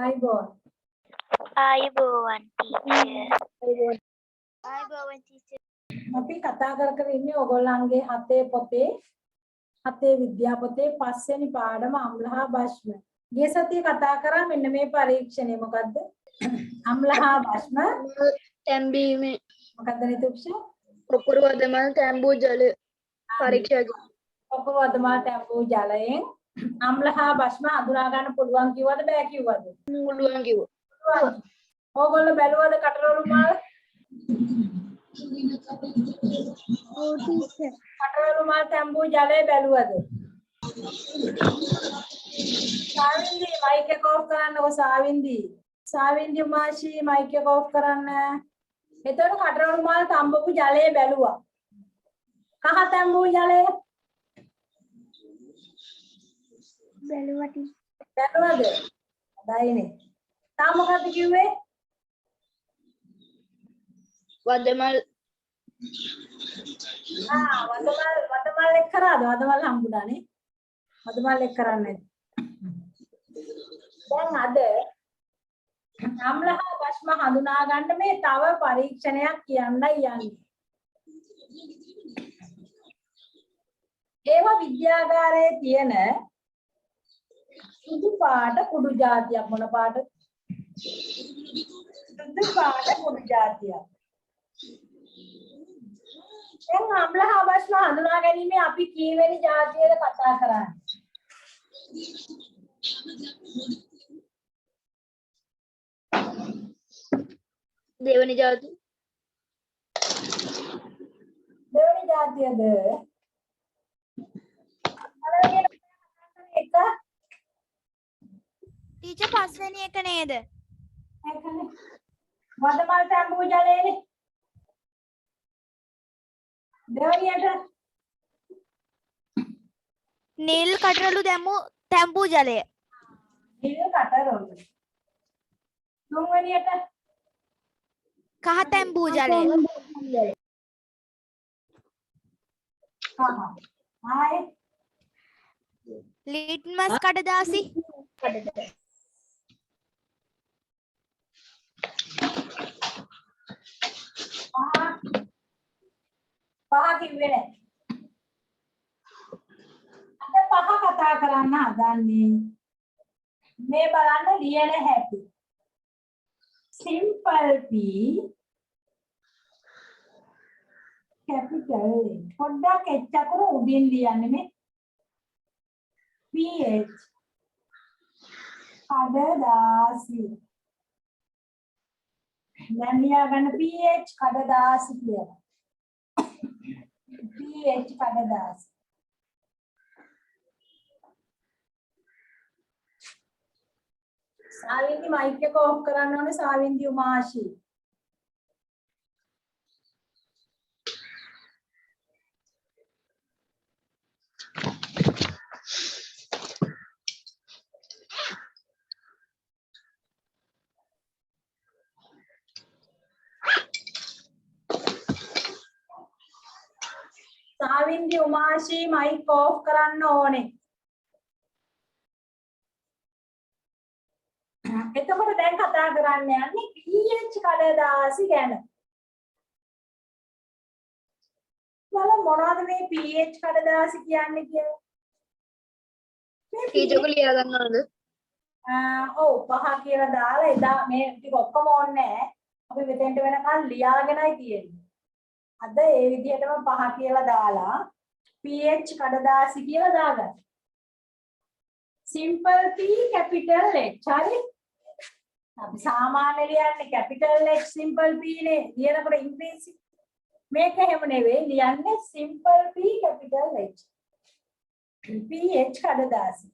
අයිබෝන්. ආයුබෝවන් ටීචර්. ආයුබෝවන් ටීචර්. අපි කතා කර ඉන්නේ ඔයගොල්ලන්ගේ හතේ පොතේ හතේ විද්‍යා පොතේ 5 වෙනි පාඩම අම්ල හා භෂ්ම. ගිය සතියේ කතා කරා මෙන්න මේ පරීක්ෂණය මොකද්ද? අම්ල හා භෂ්ම තැම්බීමේ මොකද්ද නිතුක්ෂ? පොකුරු වදමල් තැම්බූ ජල පරීක්ෂා කරනවා. පොකුරු වදමල් තැම්බූ ජලයෙන් අම්ල හා භෂ්ම හඳුනා ගන්න පුළුවන් කිව්වද බෑ කිව්වද? පුළුවන් කිව්වා. ඕගොල්ලෝ බැලුවද කටරවලු මාල්? කටරවලු මාල් තැම්බූ ජලය බැලුවද? සාවින්දි මයික් එක ඔෆ් කරන්නකෝ සාවින්දි. සාවින්දි මාෂි මයික් එක ඔෆ් කරන්න. එතකොට කටරවලු මාල් තම්බපු ජලය බැලුවා. කහ තැම්බූ ජලය බැලුවද? හොඳයිනේ. තා මොකද්ද කිව්වේ? වදමල් වදමල් එක් කරාද? වදමල් හම්බුණානේ. වදමල් එක් කරන්නේ. දැන් අද අම්ල හා භෂ්ම හඳුනා ගන්න මේ තව පරීක්ෂණයක් කියන්නයි යන්නේ. ඒවා විද්‍යාගාරයේ තියෙන සුදු පාට කුඩු జాතියක් මොන පාට? සුදු පාට කුඩු జాතියක්. දැන් අම්ල හා භෂ්ම හඳුනා ගැනීමේ අපි කීවෙනි జాතියද කතා කරන්නේ? දෙවනි ජාති දෙවෙනි జాතියද? එක ටීචර් පස්වෙනි එක නේද? එකනේ. වදමල් තැම්බූ ජලයනේ. දෙවෙනියට නිල් කටරළු තැම්බූ ජලය. නිල් කටරොළු. තුන්වෙනියට කහ තැම්බූ ජලය. කහ. ආයේ ලිට්මස් කඩදාසි. පහ කිව්වේ නැහැ. අද පහ කතා කරන්න හදන්නේ. මේ බලන්න ලියන හැටි. simple p capital A. පොඩ්ඩක් h අකුර උඩින් ලියන්නේ මේ ph කඩදාසි. දැන් ලියාගන්න ph කඩදාසි කියලා. ph කඩදාසි. සාවින්දි මයික් එක ඔෆ් කරන්න ඕනේ සාවින්දි උමාෂි. සාවින්දි උමාෂි මයික් ඔෆ් කරන්න ඕනේ. එතකොට දැන් කතා කරන්න යන්නේ pH කඩදාසි ගැන. බලන්න මොනවද මේ pH කඩදාසි කියන්නේ කියලා? ටීචර් ලියා ගන්නවද? ඔව් පහ කියලා දාලා එදා මේ ටික ඔක්කොම ඕනේ නැහැ. අපි මෙතෙන්ට වෙනකන් ලියාගෙනයි තියෙන්නේ. අද ඒ විදිහටම පහ කියලා දාලා pH කඩදාසි කියලා දාගන්න. simple p capital H හරි. අපි සාමාන්‍ය ලියන්නේ capital H simple p නේ ලියනකොට ඉංග්‍රීසි. මේක එහෙම නෙවෙයි ලියන්නේ simple p capital H. pH කඩදාසි.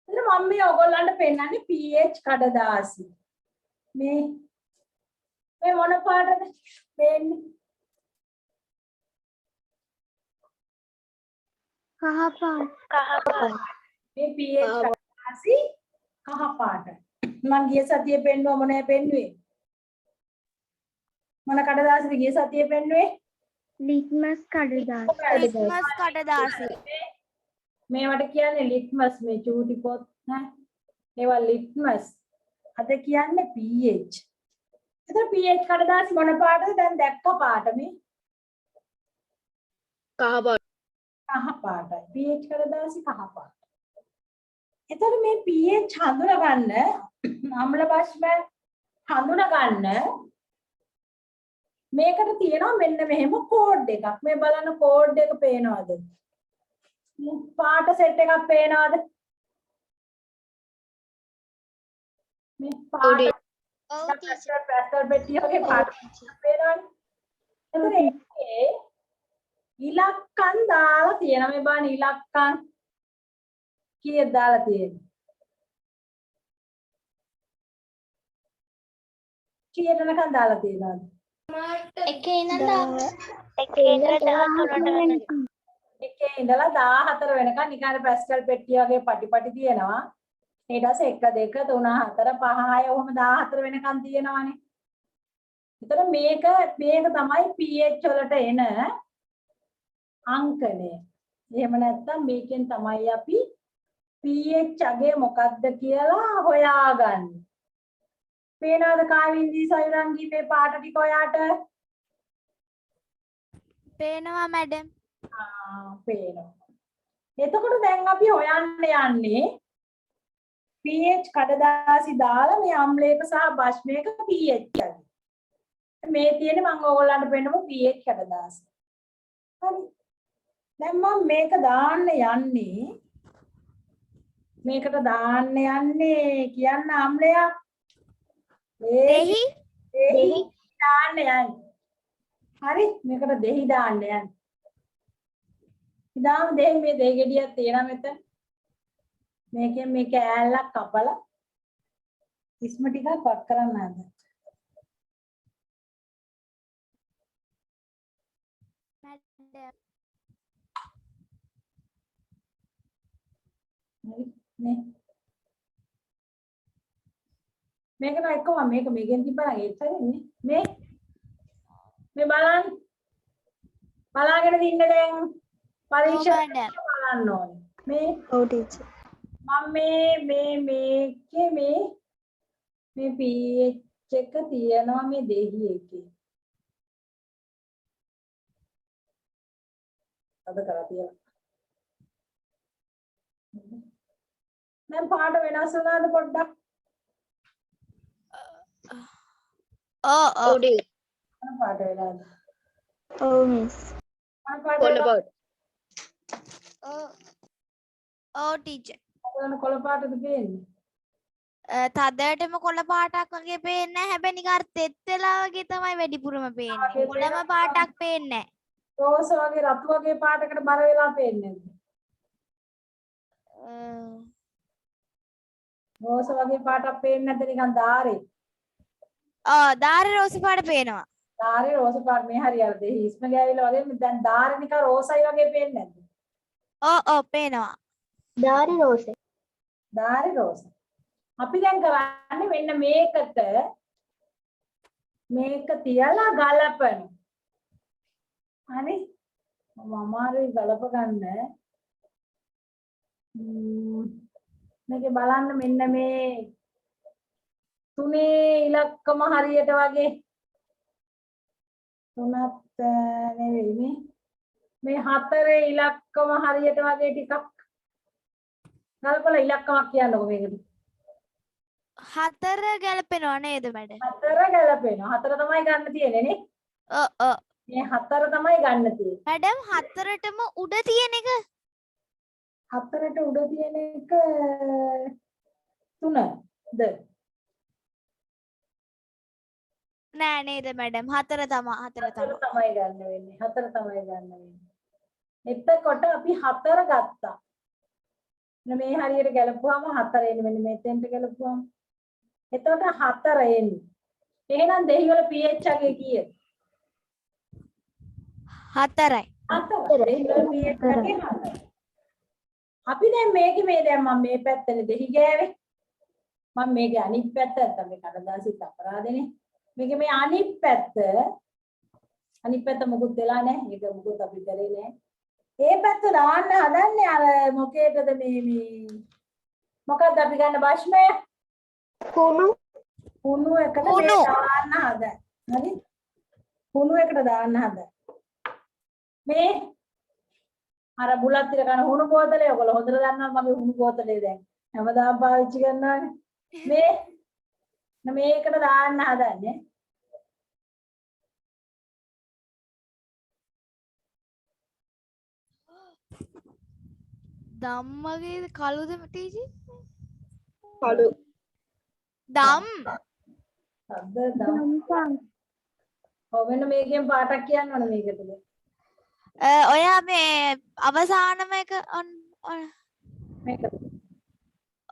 එතන මම මේ ඔයගොල්ලන්ට පෙන්නන්නේ pH කඩදාසි. මේ මොන පාටද වෙන්නේ? කහ පාට. මේ pH කඩදාසි කහ පාට. මම ගිය සතියේ පෙන්නුවා මොනේ පෙන්නුවේ? මොන කඩදාසිද ගිය සතියේ පෙන්නුවේ? ලිට්මස් කඩදාසි. මේවට කියන්නේ ලිට්මස් මේ චූටි පොත් ඈ ඒවා ලිට්මස්. අද කියන්නේ pH. එතන pH කඩදාසි මොන පාටද? දැන් දැක්ක පාට මේ කහ පාට. කහ පාටයි. pH කඩදාසි කහ පාට. එතකොට මේ pH හඳුනගන්න අම්ල බෂ්ම හඳුනගන්න මේකට තියෙනවා මෙන්න මෙහෙම කෝඩ් එකක්. මේ බලන්න කෝඩ් එක පේනවද? පාට සෙට් එකක් පේනවද? මේ පාට පැස්ටල් පෙට්ටිය වගේ පාට පේනවනේ. එතකොට ඒකේ ඉලක්කම් දාලා තියෙනවා. මේ බලන්න ඉලක්කම් කීයක් දාලා තියෙන්නේ? කීයට නිකන් දාලා තියෙනවද? එකේ ඉඳලා 14 වෙනකන් නිකන් පැස්ටල් පෙට්ටිය වගේ පටි තියෙනවා. ඊට පස්සේ 1 2 3 4 5 6 ඔහොම 14 වෙනකන් තියෙනවානේ. ඒතර මේක තමයි pH වලට එන අංකණය. එහෙම නැත්නම් මේකෙන් තමයි අපි pH අගය මොකක්ද කියලා හොයාගන්නේ. පේනවද කාවින්දී සයුරංගී මේ පාට ටික ඔයාට? පේනවා මැඩම්. පේනවා. එතකොට දැන් අපි හොයන්න යන්නේ pH කඩදාසි දාලා මේ අම්ලයක සහ බෂ්මයක pH අගය. මේ තියෙන්නේ මම ඕගොල්ලන්ට පෙන්නමු pH කඩදාසි. හරි. දැන් මම මේක දාන්න යන්නේ මේකට දාන්න යන්නේ කියන්න අම්ලයක් දෙහි දෙහි දාන්න යන්නේ. හරි මේකට දෙහි දාන්න යන්නේ. ඉදාම දෙහි මේ දෙහි ගෙඩියක් තියෙනවා මෙතන. මේකෙන් මේ කෑල්ලක් කපලා ඉස්ම ටිකක් වත් කරන්න හදන්න. හරි නේ. මේක නෝ එක්කම මේක මේකෙන් තිබ්බනම් ඒත් හරිනේ. මේ බලන්න. බලාගෙන ඉන්න දැන් පරීක්ෂා බලන්න ඕනේ. මේ ඔව් ටීචර්. මම මේකේ මේ pH එක තියෙනවා මේ දෙහි එකේ. අද කරලා තියෙනවා. දැන් පාට වෙනස් වුණාද පොඩ්ඩක්? ඔව් ටීචර්. මොන පාට වෙලාද? ඔව් මිස්. මොන පාට කොළ වෙලාද? පාට. ඔව් ටීචර්. ඔයගොල්ලෝ කොළ පාටද පේන්නේ? තදටම කොළ පාටක් වගේ පේන්නේ නැහැ. හැබැයි නිකන් අර තෙත් වෙලා වගේ තමයි වැඩිපුරම පේන්නේ. කොළම පාටක් පේන්නේ රෝස වගේ රතු වගේ පාටකට බර වෙලා පේන්නේ නැද්ද? නැහැ. රෝස වගේ පාටක් පේන්නේ නැද්ද නිකන් දාරේ? දාරේ රෝස පාට පේනවා. දාරේ රෝස පාට මේ හරියට දෙහි ඉස්ම ගෑවිලා වගේ දැන් දාරේ නිකන් රෝසයි වගේ පේන්නේ නැද්ද? ඔව් පේනවා. දාරි රෝසේ. දාරේ රෝස. අපි දැන් කරන්නේ මෙන්න මේකට මේක තියලා ගලපන. හරි? මම අමාරුයි ගලප ගන්න. මේකේ බලන්න මෙන්න මේ තුනේ ඉලක්කම හරියට වගේ තුනත් නෙවෙයි මේ හතරේ ඉලක්කම හරියට වගේ ටිකක් ගලපලා ඉලක්කමක් කියන්නකො මේකට. 4 ගැලපෙනව නේද මැඩම්? 4 ගැලපෙනවා. 4 තමයි ගන්න තියෙන්නේ නේ. ඔව්. මේ 4 තමයි ගන්න තියෙන්නේ. මැඩම් 4ටම උඩ තියෙන එක 4ට උඩ තියෙන එක 3ද? නෑ නේද මැඩම්? 4 තමයි 4 තමයි. 4 තමයි ගන්න වෙන්නේ. 4 තමයි ගන්න වෙන්නේ. එතකොට අපි 4 ගත්තා. මේ හරියට ගැලපුවාම 4 එන්නේ. මෙන්න මෙතෙන්ට ගැලපුවාම. එතකොට 4 එන්නේ. එහෙනම් දෙහි වල pH අගය කීයද? 4යි. 4. දෙහි වල pH අගය 4. අපි දැන් මේකේ මේ දැන් මම මේ පැත්තනේ දෙහි ගෑවේ. මම මේකේ අනිත් පැත්ත නැත්නම් මේ කඩදාසිත් අපරාධනේ. මේකේ මේ අනිත් පැත්ත මොකුත් වෙලා නැහැ. ඒක මොකුත් අපි කරේ නැහැ. ඒ පැත්ත දාන්න හදන්නේ අර මොකේද මේ මොකක්ද අපි ගන්න ප්‍රශ්නය? කුණු කුණු එකට මේ කුණු. දාන්න හදයි. හරි? කුණු එකට දාන්න හදයි. මේ අර බුලත් ටික ගන්න හුණු බෝතලේ ඔයගොල්ලෝ හොඳට දන්නවා මගේ හුණු බෝතලේ දැන් හැමදාම පාවිච්චි කරනවානේ. මේකට දාන්න හදන්නේ. ධම්මගේ කළුද ටීචර්? කළු ධම්. අද දම්. ඔව් මෙන්න මේකෙන් පාටක් කියන්න ඕන මේකට. ඔයා මේ අවසානම එක මේක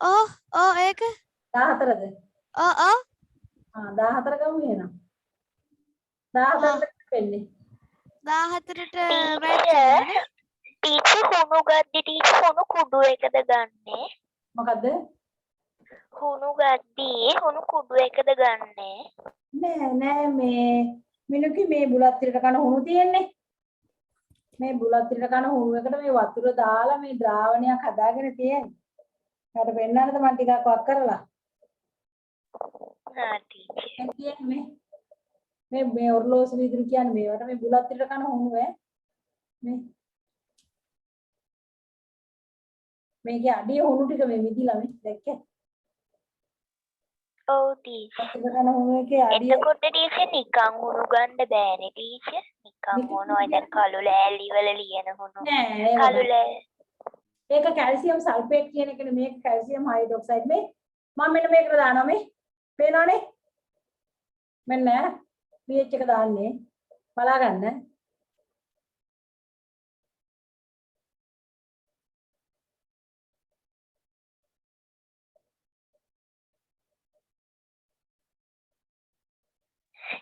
ඔව් ඒක 14ද? ඔව් 14 ගමු එහෙනම්. 14ට වෙන්නේ. 14ට වැටෙන්නේ. ටීචර් හුණු ගද්දි ටීචර් හුණු කුඩු එකද ගන්නෙ? මොකද්ද? හුණු ගද්දි හුණු කුඩු එකද ගන්නෙ? නෑ මේ මිනුකි මේ බුලත් ටික කන හුණු තියෙන්නේ. මේ බුලත් ටික කන හුණු එකට මේ වතුර දාලා මේ ද්‍රාවණයක් හදාගෙන තියෙන්නේ. මට පෙන්නන්නද මම ටිකක් වක් කරලා. හා ටීචර්. මේ කියන්නේ මේ ඔර්ලෝසු විදුලි කියන්නේ මේවට මේ බුලත් ටික කන හුණු මේකේ අඩිය හුණු ටික මේ මිදිලා මේ දැක්කේ? ඔව් ටීචර්. ටික කන හුණු එකේ අඩිය එතකොට ටීචර් නිකන් හුණු ගන්න බෑනේ ටීචර්. නිකන් මොනවා දැන් කළු ලෑලි වල ලියන හුණු. නෑ කළු ලෑලි. ඒක කැල්සියම් සල්ෆේට් කියන එකනේ මේක කැල්සියම් හයිඩ්‍රොක්සයිඩ් මේ මම මෙන්න මේකට දානවා මේ පේනවනේ මෙන්න pH එක දාන්නේ බලා ගන්න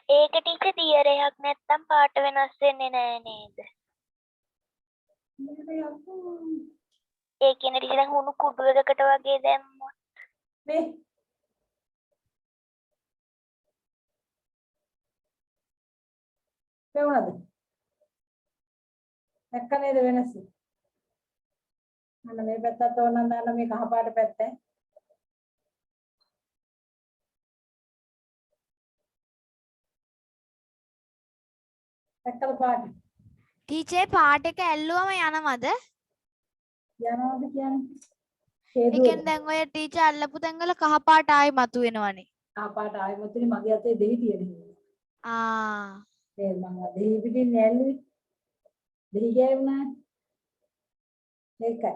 ඒක ටීචර් දියරයක් නැත්තම් පාට වෙනස් වෙන්නේ නෑ නේද? ඒ කියන්නේ ටීචර් දැන් හුණු කුඩු එකකට වගේ දැම්මොත් මේ පේනවද දැක්ක නේද වෙනස අන්න මේ පැත්තත් ඕනනම් දාන්න මේ කහ පාට පැත්ත දැක්කද පාට ටීචර් පාට එක ඇල්ලුවම යනවද? යනවාද කියන්නේ ඒ කියන්නේ දැන් ඔය ටීචර් අල්ලපු තැන් වල කහ පාට ආයි මතුවෙනවනේ. කහ පාට ආයෙමතුනේ මගේ අතේ දෙහි තියෙනවා ආ ඒ මම දෙහි පිටින් ඇල්ලුවේ දෙහි ගෑවුණා ඒකයි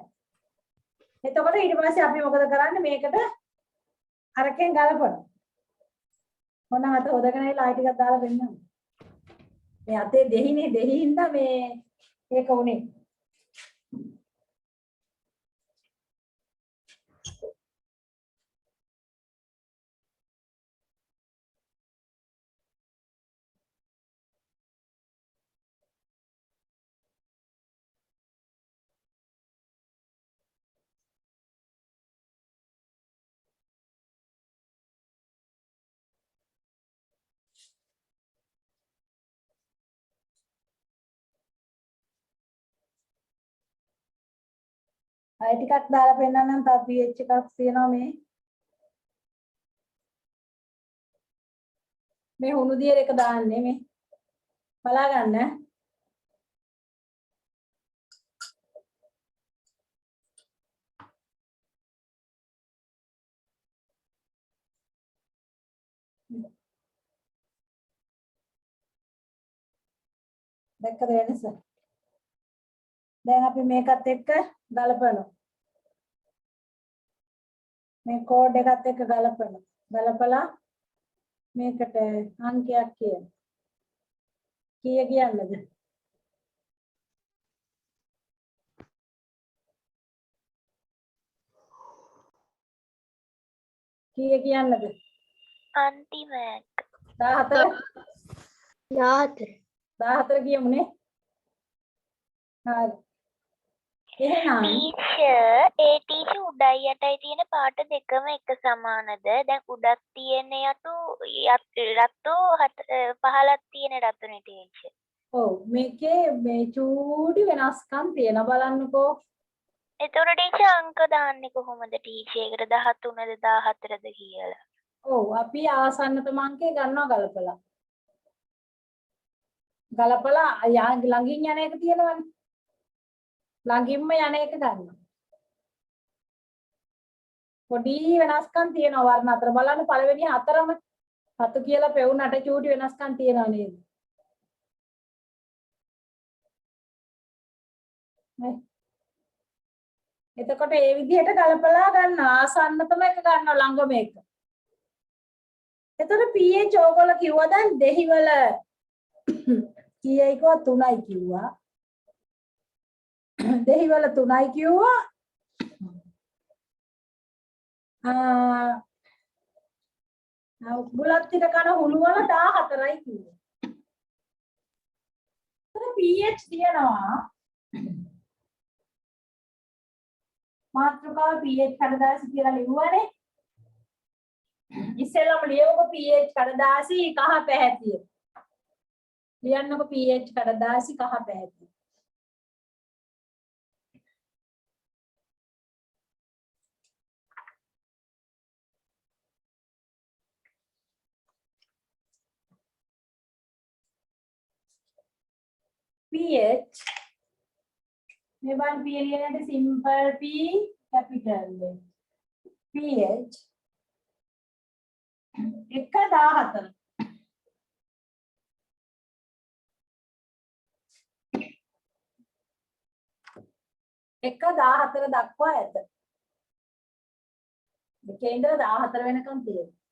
එතකොට ඊට පස්සේ අපි මොකද කරන්නේ මේකට අරකින් ගලපනවා මොන අත හොදගෙන ඉලා ආයි ටිකක් දාලා දෙන්නම් මේ අතේ දෙහිනේ දෙහිින්ද මේ ඒක උනේ අය ටිකක් දාලා පෙන්නන්නම් තව pH එකක් තියෙනවා මේ හුණු දියර එක දාන්නේ මේ බලා ගන්න දැක්කද වෙනස දැන් අපි මේකත් එක්ක ගලපනවා මේ කෝඩ් එකත් එක්ක ගලපලා මේකට අංකයක් කියන්න කීය කියන්නද කීය කියන්නද අන්තිම එක 14 කියමුනේ හරි එහෙනම් ටීචර් ඒ ටීචර් උඩයි යටයි තියෙන පාට දෙකම එක සමානද? දැන් උඩක් තියෙන යතු රතු පහලක් තියෙන රතුනේ ටීචර්. ඔව් මේකේ මේ චූටි වෙනස්කම් තියෙනවා බලන්නකෝ එතකොට ටීචර් අංක දාන්නේ කොහොමද ටීචර්? ඒකට 13ද 14ද කියලා. ඔව් අපි ආසන්නතම අංකය ගන්නවා ගලපලා. ගලපලා ළඟින් යන එක තියෙනවනේ. ළඟින්ම යන එක ගන්නවා. පොඩි වෙනස්කම් තියෙනවා වර්ණ අතර. බලන්න පළවෙනි හතරම හතු කියලා පෙවුනට චූටි වෙනස්කම් තියෙනවා නේද? නේ? එතකොට ඒ විදිහට ගලපලා ගන්න ආසන්නතම එක ගන්නවා ළඟම එක. එතකොට pH ඕගොල්ලෝ කිව්වා දැන් දෙහිවල කීයයි කිව්වා 3යි කිව්වා. දෙහිවල 3යි කිව්වා. බුලත් පිට කන හුණු වල 14යි කිව්වා. එතන pH තියනවා. මාත්‍රකාව pH කඩදාසි කියලා ලියුවානේ. ඉස්සෙල්ලාම ලියවුක pH කඩදාසි කහ පැහැතිය. ලියන්නකො pH කඩදාසි කහ පැහැතිය. pH මෙවන් P ලියනට simple P capital pH 1.14 1.14 දක්වා ඇත. මේකේ ඉඳලා 14 වෙනකම් තියෙනවා.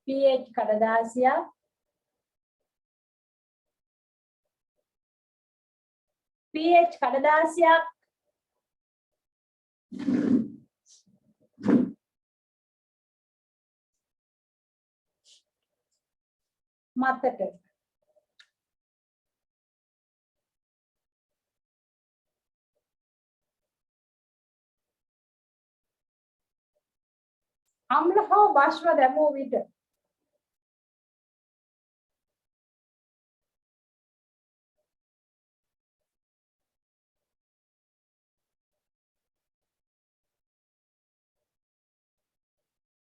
pH කඩදාසියක් pH කඩදාසියක් මතක අම්ල හෝ බෂ්ව දැමූ විට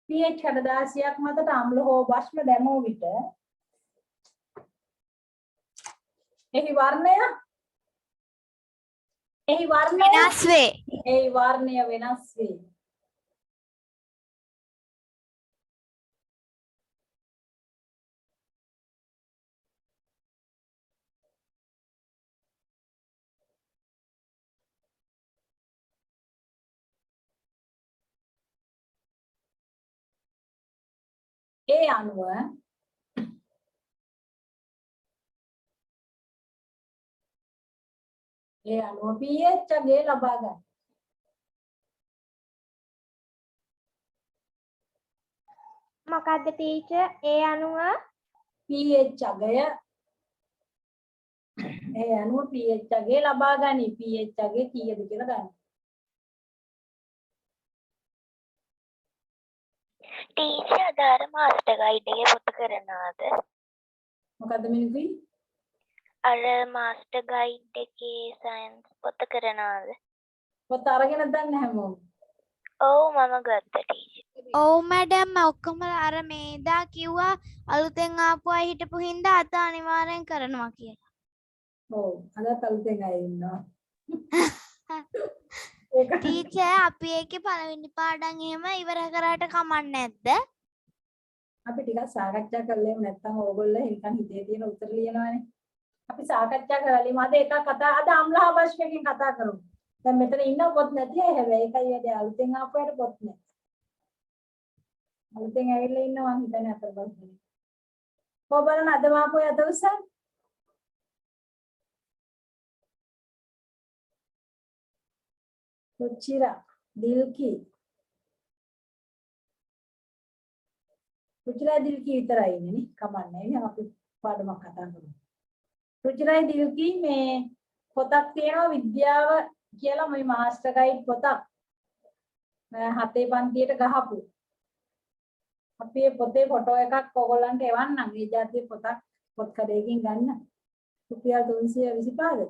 pH කඩදාසියක් මතට අම්ල හෝ බෂ්ම දැමූ විට එහි වර්ණය වෙනස් වේ. එහි වර්ණය වෙනස් වේ. ඒ අනුව pH අගය ලබා ගන්න. මොකද්ද ටීචර්? ඒ අනුව pH අගය pH අගය ලබා ගනි. pH අගය කීයද කියලා ගන්න. ටීචර් අදාර මාස්ටර් ගයිඩ් එකේ පොත කරනවාද? මොකද්ද මිනිස්සු? අර මාස්ටර් ගයිඩ් එකේ සයන්ස් පොත කරනවාද? පොත අරගෙන දැන් හැමෝම. ඔව් මම ගත්තා ටීචර්. ඔව් මැඩම් ඔක්කොම අර මේදා කිව්වා අලුතෙන් ආපු අය හිටපු හින්දා අත අනිවාර්යෙන් කරනවා කියලා. ඔව් අදත් අලුතෙන් අය ඉන්නවා. ටීචර් අපි ඒකේ පළවෙනි පාඩම් එහෙම ඉවර කරාට කමක් නැද්ද? අපි ටිකක් සාකච්ඡා කරලා නැත්නම් ඕගොල්ලෝ හිතන් හිතේ තියෙන උත්තර ලියනවානේ. අපි සාකච්ඡා කරලා අද එකක් කතා අද අම්ලහා බෂ්කකින් කතා කරමු. දැන් මෙතන ඉන්න පොත් නැති අය හැබැයි ඒකයි වැඩි අලුතෙන් ආපු අයට පොත් නැහැ. අලුතෙන් ඇවිල්ලා ඉන්නවා මං හිතන්නේ අතර බස්නේ. කොබලන අද මාපු අය අත උස්සන්. කොච්චිරා දිල්කි. රුචිරයි දිල්කි විතරයි ඉන්නේ නේ. කමන්නේ නේ අපි පාඩමක් කතා කරමු. රුචිරයි දිල්කි මේ පොතක් තියෙනවා විද්‍යාව කියලා මේ මාස්ටර් ගයිඩ් පොතක්. හතේ පන්තියට ගහපු. අපි මේ පොතේ ෆොටෝ එකක් ඔයගොල්ලන්ට එවන්නම්. මේ જાතිය පොතක් පොත් කඩේකින් ගන්න. රුපියල් 325ද?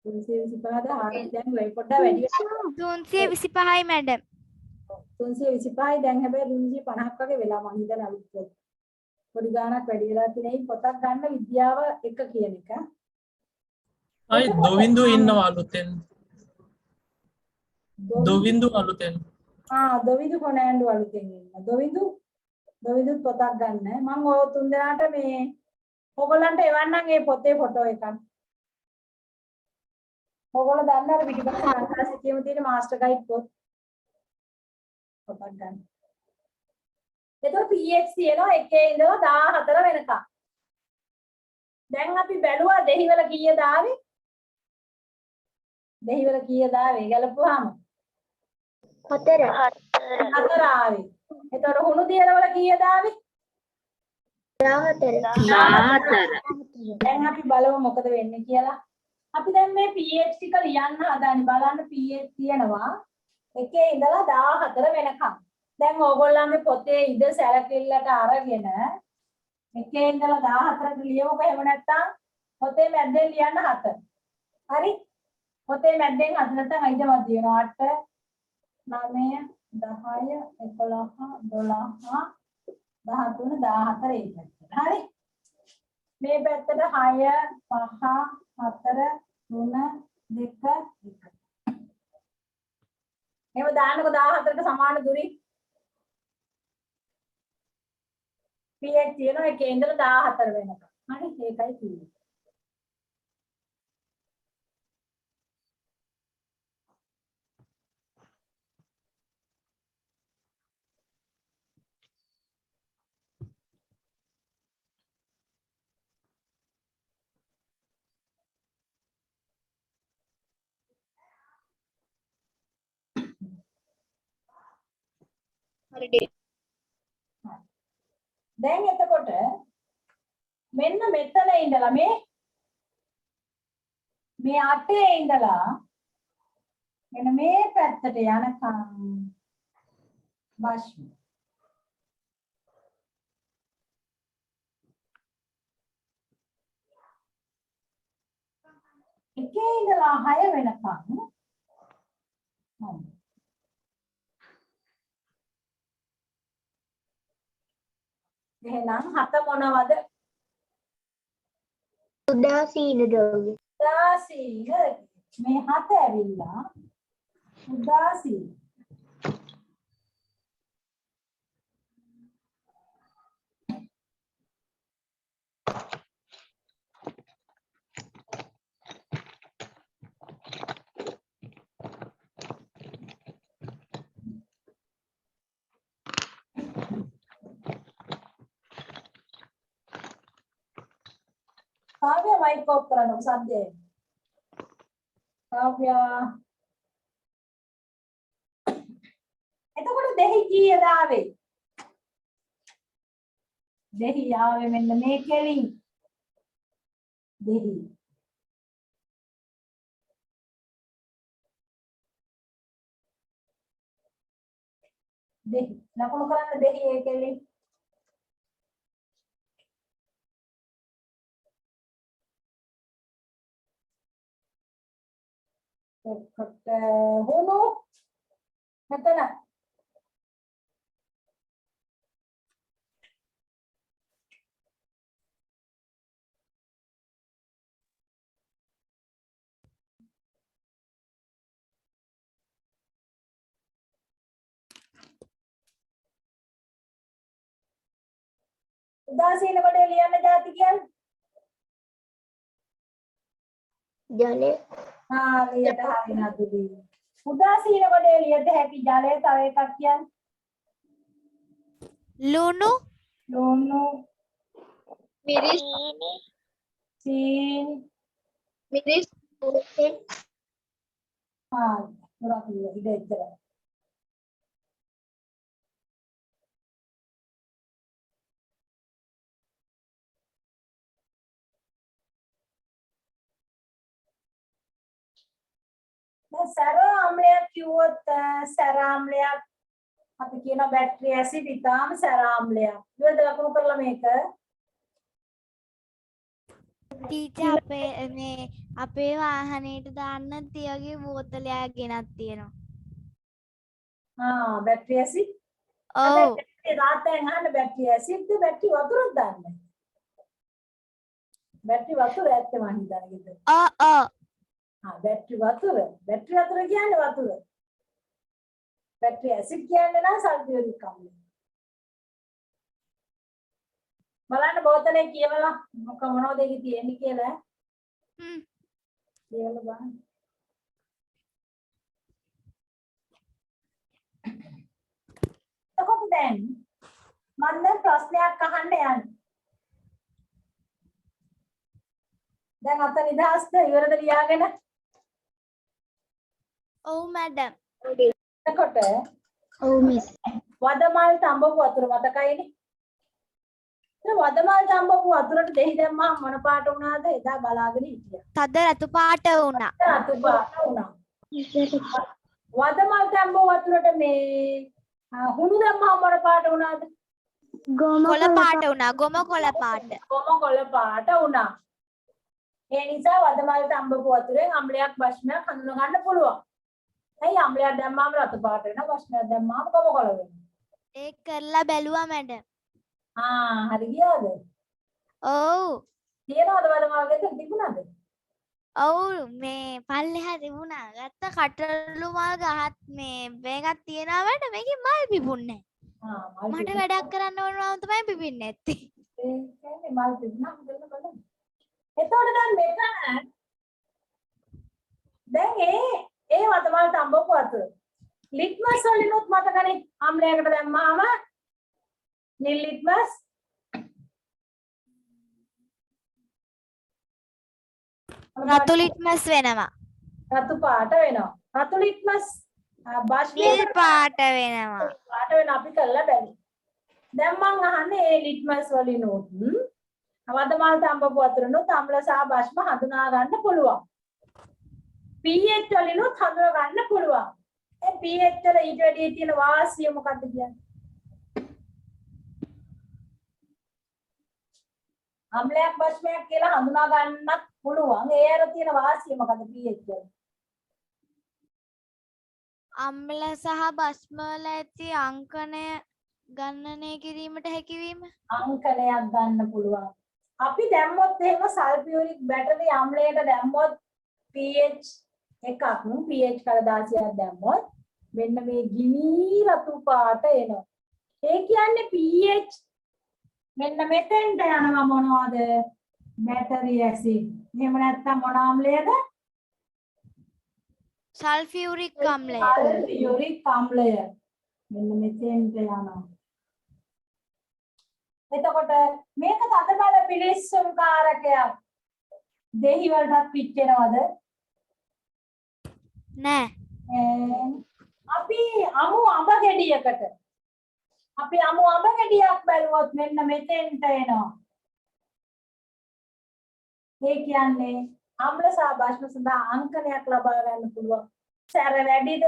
325ද ආරක් දැන් වෙයි පොඩ්ඩක් වැඩි වෙනවා. 325යි මැඩම්. 325යි දැන් හැබැයි 350ක් වගේ වෙලා මං හිතන අලුත් පොත්. පොඩි ගාණක් වැඩි වෙලා තියෙනයි පොතක් ගන්න විද්‍යාව එක කියන එක. අයි දොවින්දු ඉන්නවා අලුතෙන්. දොවින්දු අලුතෙන්. දොවිදු කොනෑන්ඩු අලුතෙන් ඉන්න. දොවිදු පොතක් ගන්න. මම ඔය තුන් දෙනාට මේ ඔයගොල්ලන්ට එවන්නම් මේ පොතේ ෆොටෝ එකක්. ඔයගොල්ලෝ දන්න අර පිටිපස්සේ ලංකා සිටියම තියෙන මාස්ටර් ගයිඩ් පොතක් ගන්න. එතකොට pH තියෙනවා 1 ඉඳලා 14 වෙනකම්. දැන් අපි බැලුවා දෙහිවල කීයද ආවේ? දෙහිවල කීයද ආවේ? ගලපුවාම 4 4 ආවේ. එතකොට හුණු දියරවල කීයද ආවේ? 14 දැන් අපි බලමු මොකද වෙන්නේ කියලා. අපි දැන් මේ pH ටික ලියන්න හදාන්නේ. බලන්න pH තියෙනවා 1 ඉඳලා 14 වෙනකම්. දැන් ඕගොල්ලන්ගේ පොතේ ඉද සැලකිල්ලට අරගෙන 1 ඉඳලා 14ට ලියමුකෝ. එහෙම නැත්නම් පොතේ මැද්දෙන් ලියන්න 7. හරි? පොතේ මැද්දෙන් 7 නැත්නම් අයිද මත දිනනවා 8 9 10 11 12 13 14 ඒ පැත්තට. හරි? මේ පැත්තට 6 5 4 3 2 1. එහෙම දාන්නකො 14ට සමාන දුරි. pH තියෙනවා 1 ඉඳලා 14 වෙනකම්. හරි? ඒකයි තියෙන්නේ. දැන් එතකොට මෙන්න මෙතන ඉඳලා මේ 8 ඉඳලා මෙන්න මේ පැත්තට යනකම් බෂ්ම. එකේ ඉඳලා 6 වෙනකම් එහෙනම් 7 මොනවද? උදාසීන ද්‍රව්‍ය. උදාසීන. මේ 7 ඇවිල්ලා උදාසීන. කාව්‍ය මයික් ඔෆ් කරන්න සද්දය. කාව්‍ය. එතකොට දෙහි කීයද ආවේ? දෙහි ආවේ මෙන්න මේ කෙලින්. දෙහි. දෙහි. ලකුණු කරන්න දෙහි ඒ කෙලින්. එතකොට හුණු මෙතන උදාසීන කොටේ ලියන්න જાති කියන්නේ ජලය. ලියට හරිනතුදී උදාසීන කොටේ ලියද හැකි ජලය තව එකක් කියන්නේ ලුණු ලුණු මිරිස් සීනි මිරිස් තුනක් ඉන්න ඉඩ එච්චරයි. දැන් සැර ආම්ලයක් කිව්වොත් සැර ආම්ලයක් අපි කියන බැටරි ඇසිඩ් ඉතාලම සැර ආම්ලයක්. ඊළඟ ලකුණු කරලා මේක ටීචර් අපේ වාහනේට දාන්න තියගේ බෝතලයක් ගෙනත් තියෙනවා. Battery acid. ඔව්. ඒ තාත්තෙන් අහන්න බැටරි ඇසිඩ්ද බැටරි වතුරද දාන්නේ? බැටරි වතුර ඇත්තම හිතන්නේ. බැටරි වතුර. බැටරි වතුර කියන්නේ වතුර. බැටරි ඇසිඩ් කියන්නේ නම් සල්ෆියුරික් අම්ලය. බලන්න බෝතලේ කියවලා මොනවද ඒකේ තියෙන්නේ කියලා. කියවලා බලන්න. එතකොට දැන් මම දැන් ප්‍රශ්නයක් අහන්න යන්නේ. දැන් අත නිදහස්ද ඉවරද ලියාගෙන? ඔව් මැඩම්. එතකොට ඔව් මිස්. වදමල් තඹපු වතුර මතකයිනේ. ඒ වදමල් තඹපු වතුරට දෙහි දැම්මම මොන පාට වුණාද? එදා බලාගෙන හිටියා. තද රතු පාට වුණා. රතු පාට වුණා. වදමල් තඹපු වතුරට මේ හුණු දැම්මම මොන පාට වුණාද? කොළ පාට වුණා. ගොම කොළ පාට. කොම කොළ පාට වුණා. ඒ නිසා වදමල් තඹපු වතුරෙන් අම්ලයක් බෂ්මයක් හඳුන ගන්න පුළුවන්. ඇයි අම්ලයක් දැම්මම රතු පාට වෙනවා බෂ්මයක් දැම්මම කොම කොළ වෙනවා. ඒක කරලා බැලුවා මැඩම්. හරි ගියාද? ඔව්. තියනවද වදමල් ගෙදර තිබුණාද? ඔව් මේ පල්ලෙහා තිබුණා. ගත්ත කටළු මල් ගහත් මේ මේකක් තියනවා මැඩම්. මේකේ මල් පිපුන්නේ නැහැ. මට වැඩක් කරන්න ඕන නම් තමයි පිපින්නේ නැත්තේ. ඒ කියන්නේ මල් තිබුණා හදන්න බලන්න. එතකොට දැන් මෙතන දැන් ඒ වදමල් තඹපු වතුර ලිට්මස් වලිනුත් මතකනේ අම්ලයකට දැම්මාම නිල් ලිට්මස් රතු ලිට්මස් වෙනවා. රතු පාට වෙනවා. රතු ලිට්මස් නිල් පාට වෙනවා. පාට වෙන අපි කරලා බැලි. දැන් මම අහන්නේ ඒ ලිට්මස් වලිනුත් වදමල් තඹපු වතුරනුත් අම්ල සහ බෂ්ම හඳුනා ගන්න පුළුවන්. pH වලිනුත් හඳුනා ගන්න පුළුවන්. ඒ pH වල ඊට වැඩි තියෙන වාසිය මොකක්ද කියන්නේ? අම්ලයක් බෂ්මයක් කියලා හඳුනා ගන්නත් පුළුවන්. ඒ අර තියෙන වාසිය මොකද pH වල? අම්ල සහ බස්ම වල ඇති අංකණය ගණනය කිරීමට හැකියවීම. අංකණයක් ගන්න පුළුවන්. අපි දැම්මොත් එහෙම සල්ෆියුරික් බැටරි අම්ලයට දැම්මොත් pH එකක් pH කඩදාසියක් දැම්මොත් මෙන්න මේ ගිනි රතු පාට එනවා. ඒ කියන්නේ pH මෙන්න මෙතෙන්ට යනවා මොනවද? Battery acid. එහෙම නැත්නම් මොන ආම්ලයද? සල්ෆියුරික් අම්ලය. සල්ෆියුරික් ආම්ලය. මෙන්න මෙතෙන්ට යනවා. එතකොට මේක තද බල පිළිස්සුම් කාරකයක්. දෙහි වලට පිච්චෙනවද? නෑ. අපි අමු අඹ ගෙඩියකට බැලුවොත් මෙන්න මෙතෙන්ට එනවා. ඒ කියන්නේ අම්ල සහ බෂ්ම සඳහා අංකණයක් ලබා ගන්න පුළුවන්. සැර වැඩිද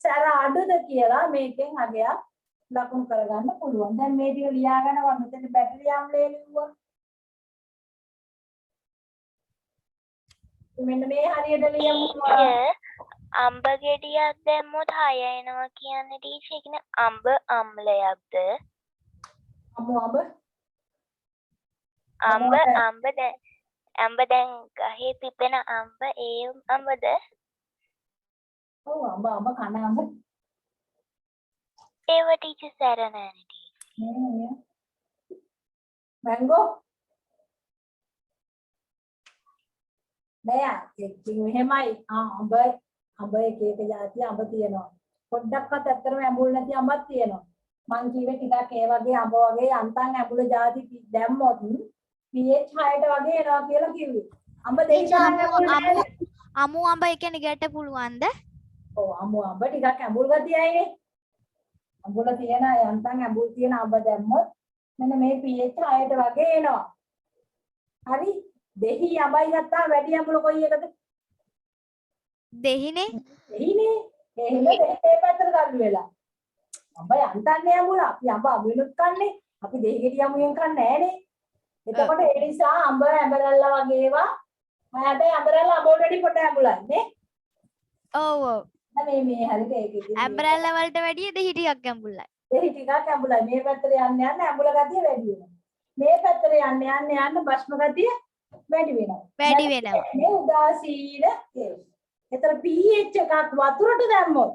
සැර අඩුද කියලා මේකෙන් අගයක් ලකුණු කරගන්න පුළුවන්. දැන් මේ ටික ලියාගෙන මම මෙතන බැටරි අම්ලය ලිව්වා. මෙන්න මේ හරියට ලියමු. අම්බ ගෙඩියක් දැම්මොත් 6 එනවා කියන්නේ ටීචර්. ඒ කියන්නේ අම්බ අම්ලයක්ද? අම්බ දැන් ගහේ පිපෙන අම්බ ඒ අම්බද? ඔව් අම්බ කන අම්බ. ඒව ටීචර් සැර නෑනේ ටීචර්. මැංගෝ නෑ ඉතින් එහෙමයි. අඹ එක જાති අඹ තියෙනවා. පොඩ්ඩක්වත් ඇත්තටම ඇඹුල් නැති අඹක් තියෙනවා. මං කිව්වේ ටිකක් ඒ වගේ අඹ වගේ අන්තන් ඇඹුල් જાති දැම්මොත් pH 6ට වගේ එනවා කියලා කිව්වේ. අඹ දෙකක් අමු අඹ ඒ කියන්නේ ගැට පුළුවන්ද? ඔව් අඹ ටිකක් ඇඹුල් ගතියයිනේ. අඹුල තියෙන යන්තම් ඇඹුල් තියෙන අඹ දැම්මොත් මෙන්න මේ pH 6ට වගේ එනවා. හරි. දෙහි අඹයි ගත්තා වැඩි අඹුල කොයි එකද? දෙහිනේ. දෙහිනේ. එහෙම දෙහි පැත්තට ගන්න වෙලා. අඹ යන්තන්නේ අඹුල. අපි අඹ අඹුලුත් කන්නේ. අපි දෙහි ගෙඩි අඹුයෙන් කන්නේ නෑනේ. එතකොට ඒ නිසා අඹ ඇඹරල්ලා වගේ ඒවා හැබැයි ඇඹරල්ලා අඹ වලට පොඩ ඇඹුලයි නේ. ඔව් ඔව්. මේ හරියට ඒකෙදි ඇම්බ්‍රෙල්ලා වලට වැඩිය දෙහි ටිකක් ඇඹුල්ලයි. දෙහි ටිකක් ඇඹුලයි. මේ පැත්තට යන්න යන්න ඇඹුල ගතිය වැඩි වෙනවා. මේ පැත්තට යන්න බස්ම ගතිය වැඩි වෙනවා. වැඩි වෙනවා. මේ උදාසීන ඒ. ඒතර pH එකක් වතුරට දැම්මොත්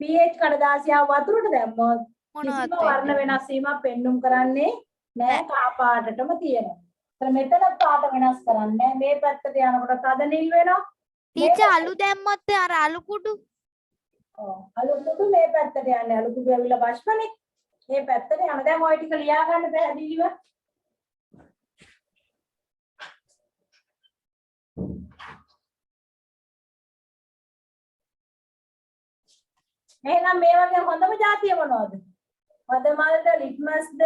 pH කඩදාසිය වතුරට දැම්මොත් මොනවද කිසිම වර්ණ වෙනස් වීමක් පෙන්눔 කරන්නේ නෑ. කා පාටටම තියෙනවා. ඒතර මෙතන පාට වෙනස් කරන්නේ මේ පැත්තට යනකොට තද නිල් වෙනවා. ටීචර් අලු දැම්මත් අර අලු කුඩු අලු කුඩු මේ පැත්තට යන්නේ. අලු කුඩු ඇවිල්ලා බෂ්මනේ. මේ පැත්තට යන දැන් ඔය ටික ලියා ගන්න පැහැදිලිව. එහෙනම් මේ වගේ හොඳම જાතිය මොනවද? වදමල්ද, ලිට්මස්ද,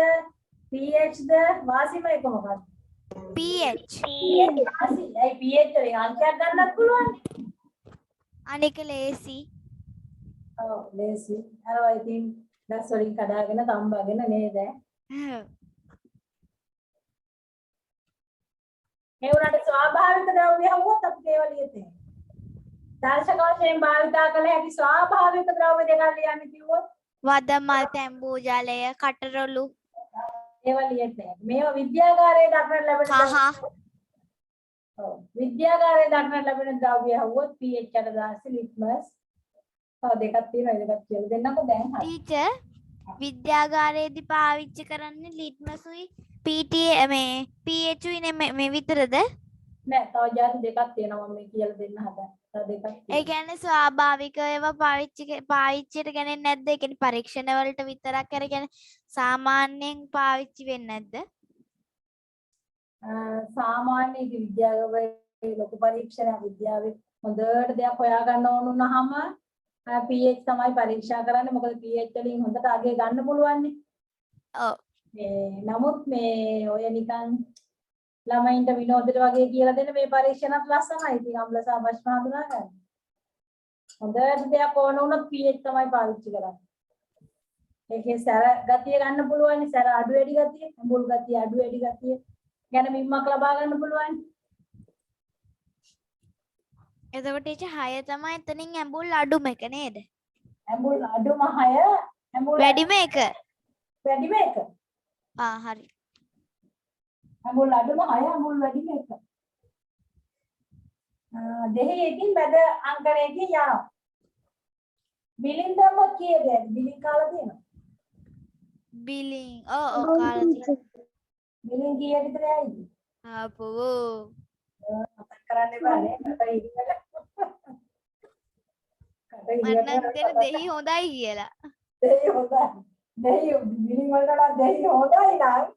pHද, වාසිම එක මොකක්ද? pH වාසි. ඒ pH වලින් අංකයක් ගන්නත් පුළුවන්. අනික ලේසි ඔව් ලේසි. අර ඉතින් දැස් වලින් කඩාගෙන තම්බගෙන නේද? ඒ උනාට ස්වාභාවික ද්‍රව්‍ය හවුවොත් අපිට ඒවා ලියතේ. දර්ශක වශයෙන් භාවිතා කළ හැකි ස්වාභාවික ද්‍රව්‍ය දෙකක් ලියන්න කිව්වොත් වදමල් තැඹූ ජලය කටරොළු ඒවා ලියන්නේ. මේවා විද්‍යාගාරයේ දක්නට ලැබෙන කහ ඔව් විද්‍යාගාරයේ දක්නට ලැබෙන ද්‍රව්‍ය හවුවොත් pH 1.10 ලිට්මස්. තව දෙකක් තියෙනවා. ඒක කියලා දෙන්නකෝ දැන්. හරි. ටීචර් විද්‍යාගාරයේදී පාවිච්චි කරන්නේ ලිට්මසුයි PTA මේ pH උයි මේ විතරද? නෑ තව જાති දෙකක් තියෙනවා මම මේ කියලා දෙන්න හදන්නේ. තව දෙකක් ඒ තියෙනවා. කියන්නේ ස්වාභාවික ඒවා පාවිච්චියට ගන්නේ නැද්ද? ඒ කියන්නේ පරීක්ෂණ වලට විතරක් කරගෙන සාමාන්‍යයෙන් පාවිච්චි වෙන්නේ නැද්ද? සාමාන්‍ය විද්‍යාවේ ලොකු පරීක්ෂණ විද්‍යාවේ හොඳට දෙයක් හොයාගන්න ඕන වුණාම pH තමයි පරීක්ෂා කරන්නේ. මොකද pH වලින් හොඳට අගේ ගන්න පුළුවන් නේ. ඔව්. නමුත් මේ ඔය නිකන් ළමයින්ට විනෝදෙට වගේ කියලා දෙන මේ පරීක්ෂණත් ලස්සනයි. ඉතින් අම්ල සහ බෂ්ම හඳුනා ගන්න. හොඳට දෙයක් ඕන වුණොත් pH තමයි පාවිච්චි කරන්නේ. ඒකේ සැර ගතිය ගන්න පුළුවන්. සැර අඩු වැඩි ගතිය, අඹුල් ගතිය අඩු වැඩි ගතිය ගැන මිම්මක් ලබා ගන්න පුළුවන්. එතකොට ටීචර් 6 තමයි එතනින් ඇඹුල් අඩුම එක නේද? ඇඹුල් අඩුම 6 ඇඹුල් වැඩිම එක. වැඩිම එක. හරි. ඇඹුල් අඩුම 6 ඇඹුල් වැඩිම එක. දෙහි එකින් මැද අංකණයකින් යනවා. බිලින් දැම්මොත් කීයද? බිලින් කාලා තියෙනවා. බිලින් ඔව් කාලා තියෙනවා. බිලින් කීයද විතර ඇයිද? ආපෝ මතක් කරන්න එපා නේ. මන්නම් දෙන දෙහි හොඳයි කියලා. දෙහි හොඳයි. දෙහි බිලින් වලට වඩා දෙහි හොඳයි නම්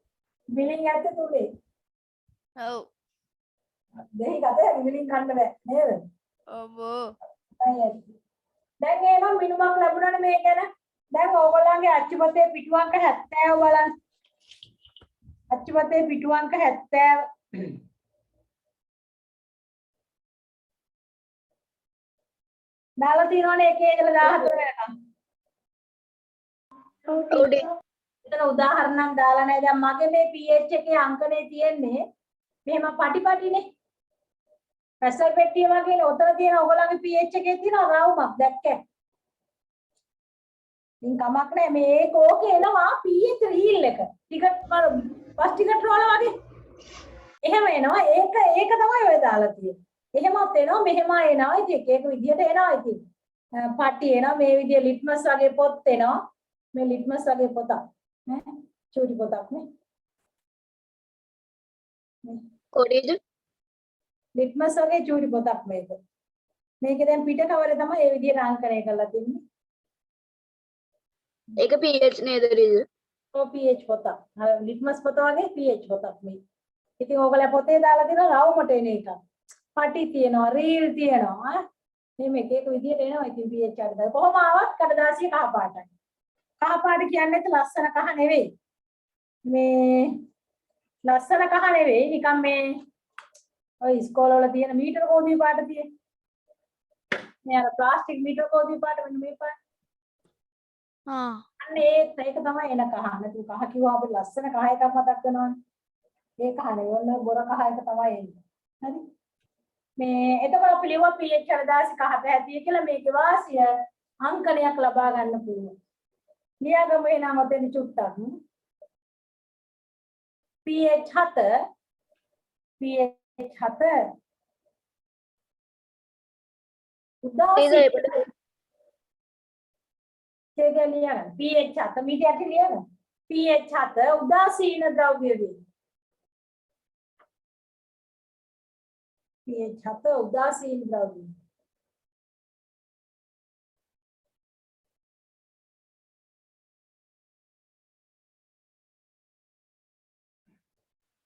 බිලින් ඇත්ත තුනේ. ඔව්. දෙහි ගතේ බිලින් කන්න බෑ නේද? ඔව්. දැන් එනවා මිනුමක් ලැබුණානේ මේ ගැන. දැන් ඕගොල්ලන්ගේ අච්චුපතේ පිටු අංක 70 බලන්න. අච්චුපතේ පිටු අංක 70. දාලා තියෙනවනේ 1 ඉඳලා 14 වෙනකම්. එතන උදාහරණයක් දාලා නැහැ. දැන් මගේ මේ pH එකේ අංකනේ තියෙන්නේ මෙහෙම පටිපටිනේ. පැසල් පෙට්ටිය වගේනේ. ඔතන තියෙන ඔයගොල්ලන්ගේ pH එකේ තියෙන රවුමක් දැක්කේ. ඉතින් කමක් නැහැ. මේක ඕකේ එනවා pH රීල් එක. ටිකට් බස් ටිකට් රෝල වගේ. එහෙම එනවා. ඒක තමයි ඔය දාලා තියෙන්නේ. එහෙමත් එනවා මෙහෙම එනවා. ඉතින් එක එක විදියට එනවා ඉතින්. පටි එනවා මේ විදිය ලිට්මස් වගේ පොත් එනවා. මේ ලිට්මස් වගේ පොතක් නේ. චූටි පොතක් නේ. කොඩේද? ලිට්මස් වගේ චූටි පොතක් මේක. මේකේ දැන් පිට කවරේ තමයි මේ විදියට අංකණය කරලා තින්නේ. ඒක pH නේද රිද? ඔව් pH පොතක්. අර ලිට්මස් පොත වගේ pH පොතක් මේ. ඉතින් ඕගොල්ලෝ පොතේ දාලා දෙනවා රවුමට එන එක. පටි තියෙනවා, රීල් තියෙනවා. මේ එක එක විදියට එනවා. ඉතින් pH අඩු කොහොම ආවත් කඩදාසිය කහ පාටයි. කහ පාට කියන්නේ ලස්සන කහ නෙවෙයි. මේ ලස්සන කහ නෙවෙයි නිකන් මේ ඔය ඉස්කෝලවල තියෙන මීටර කෝපි පාට තියෙන. මේ අර ප්ලාස්ටික් මීටර කෝපි පාට මෙන්න මේ පාට. අන්න ඒක තමයි එන කහ. නැතු කහ කිව්වා අපිට ලස්සන කහ එකක් මතක් වෙනවනේ. ඒ කහ නෙවෙයි ඔන්න බොර කහ එක තමයි එන්නේ. හරි. මේ එතකොට අපි ලියුවා pH 4000 කහ පැහැදිලි කියලා මේකේ වාසිය අංකණයක් ලබා ගන්න පුළුවන්. ලියාගමු එහෙනම් ඔතෙන් චුට්ටක්. pH 7 උදාසීන pH 7 මීට යටි ලියන්න. pH 7 උදාසීන ද්‍රව්‍ය වේ. pH 7 උදාසීන ද්‍රව්‍ය.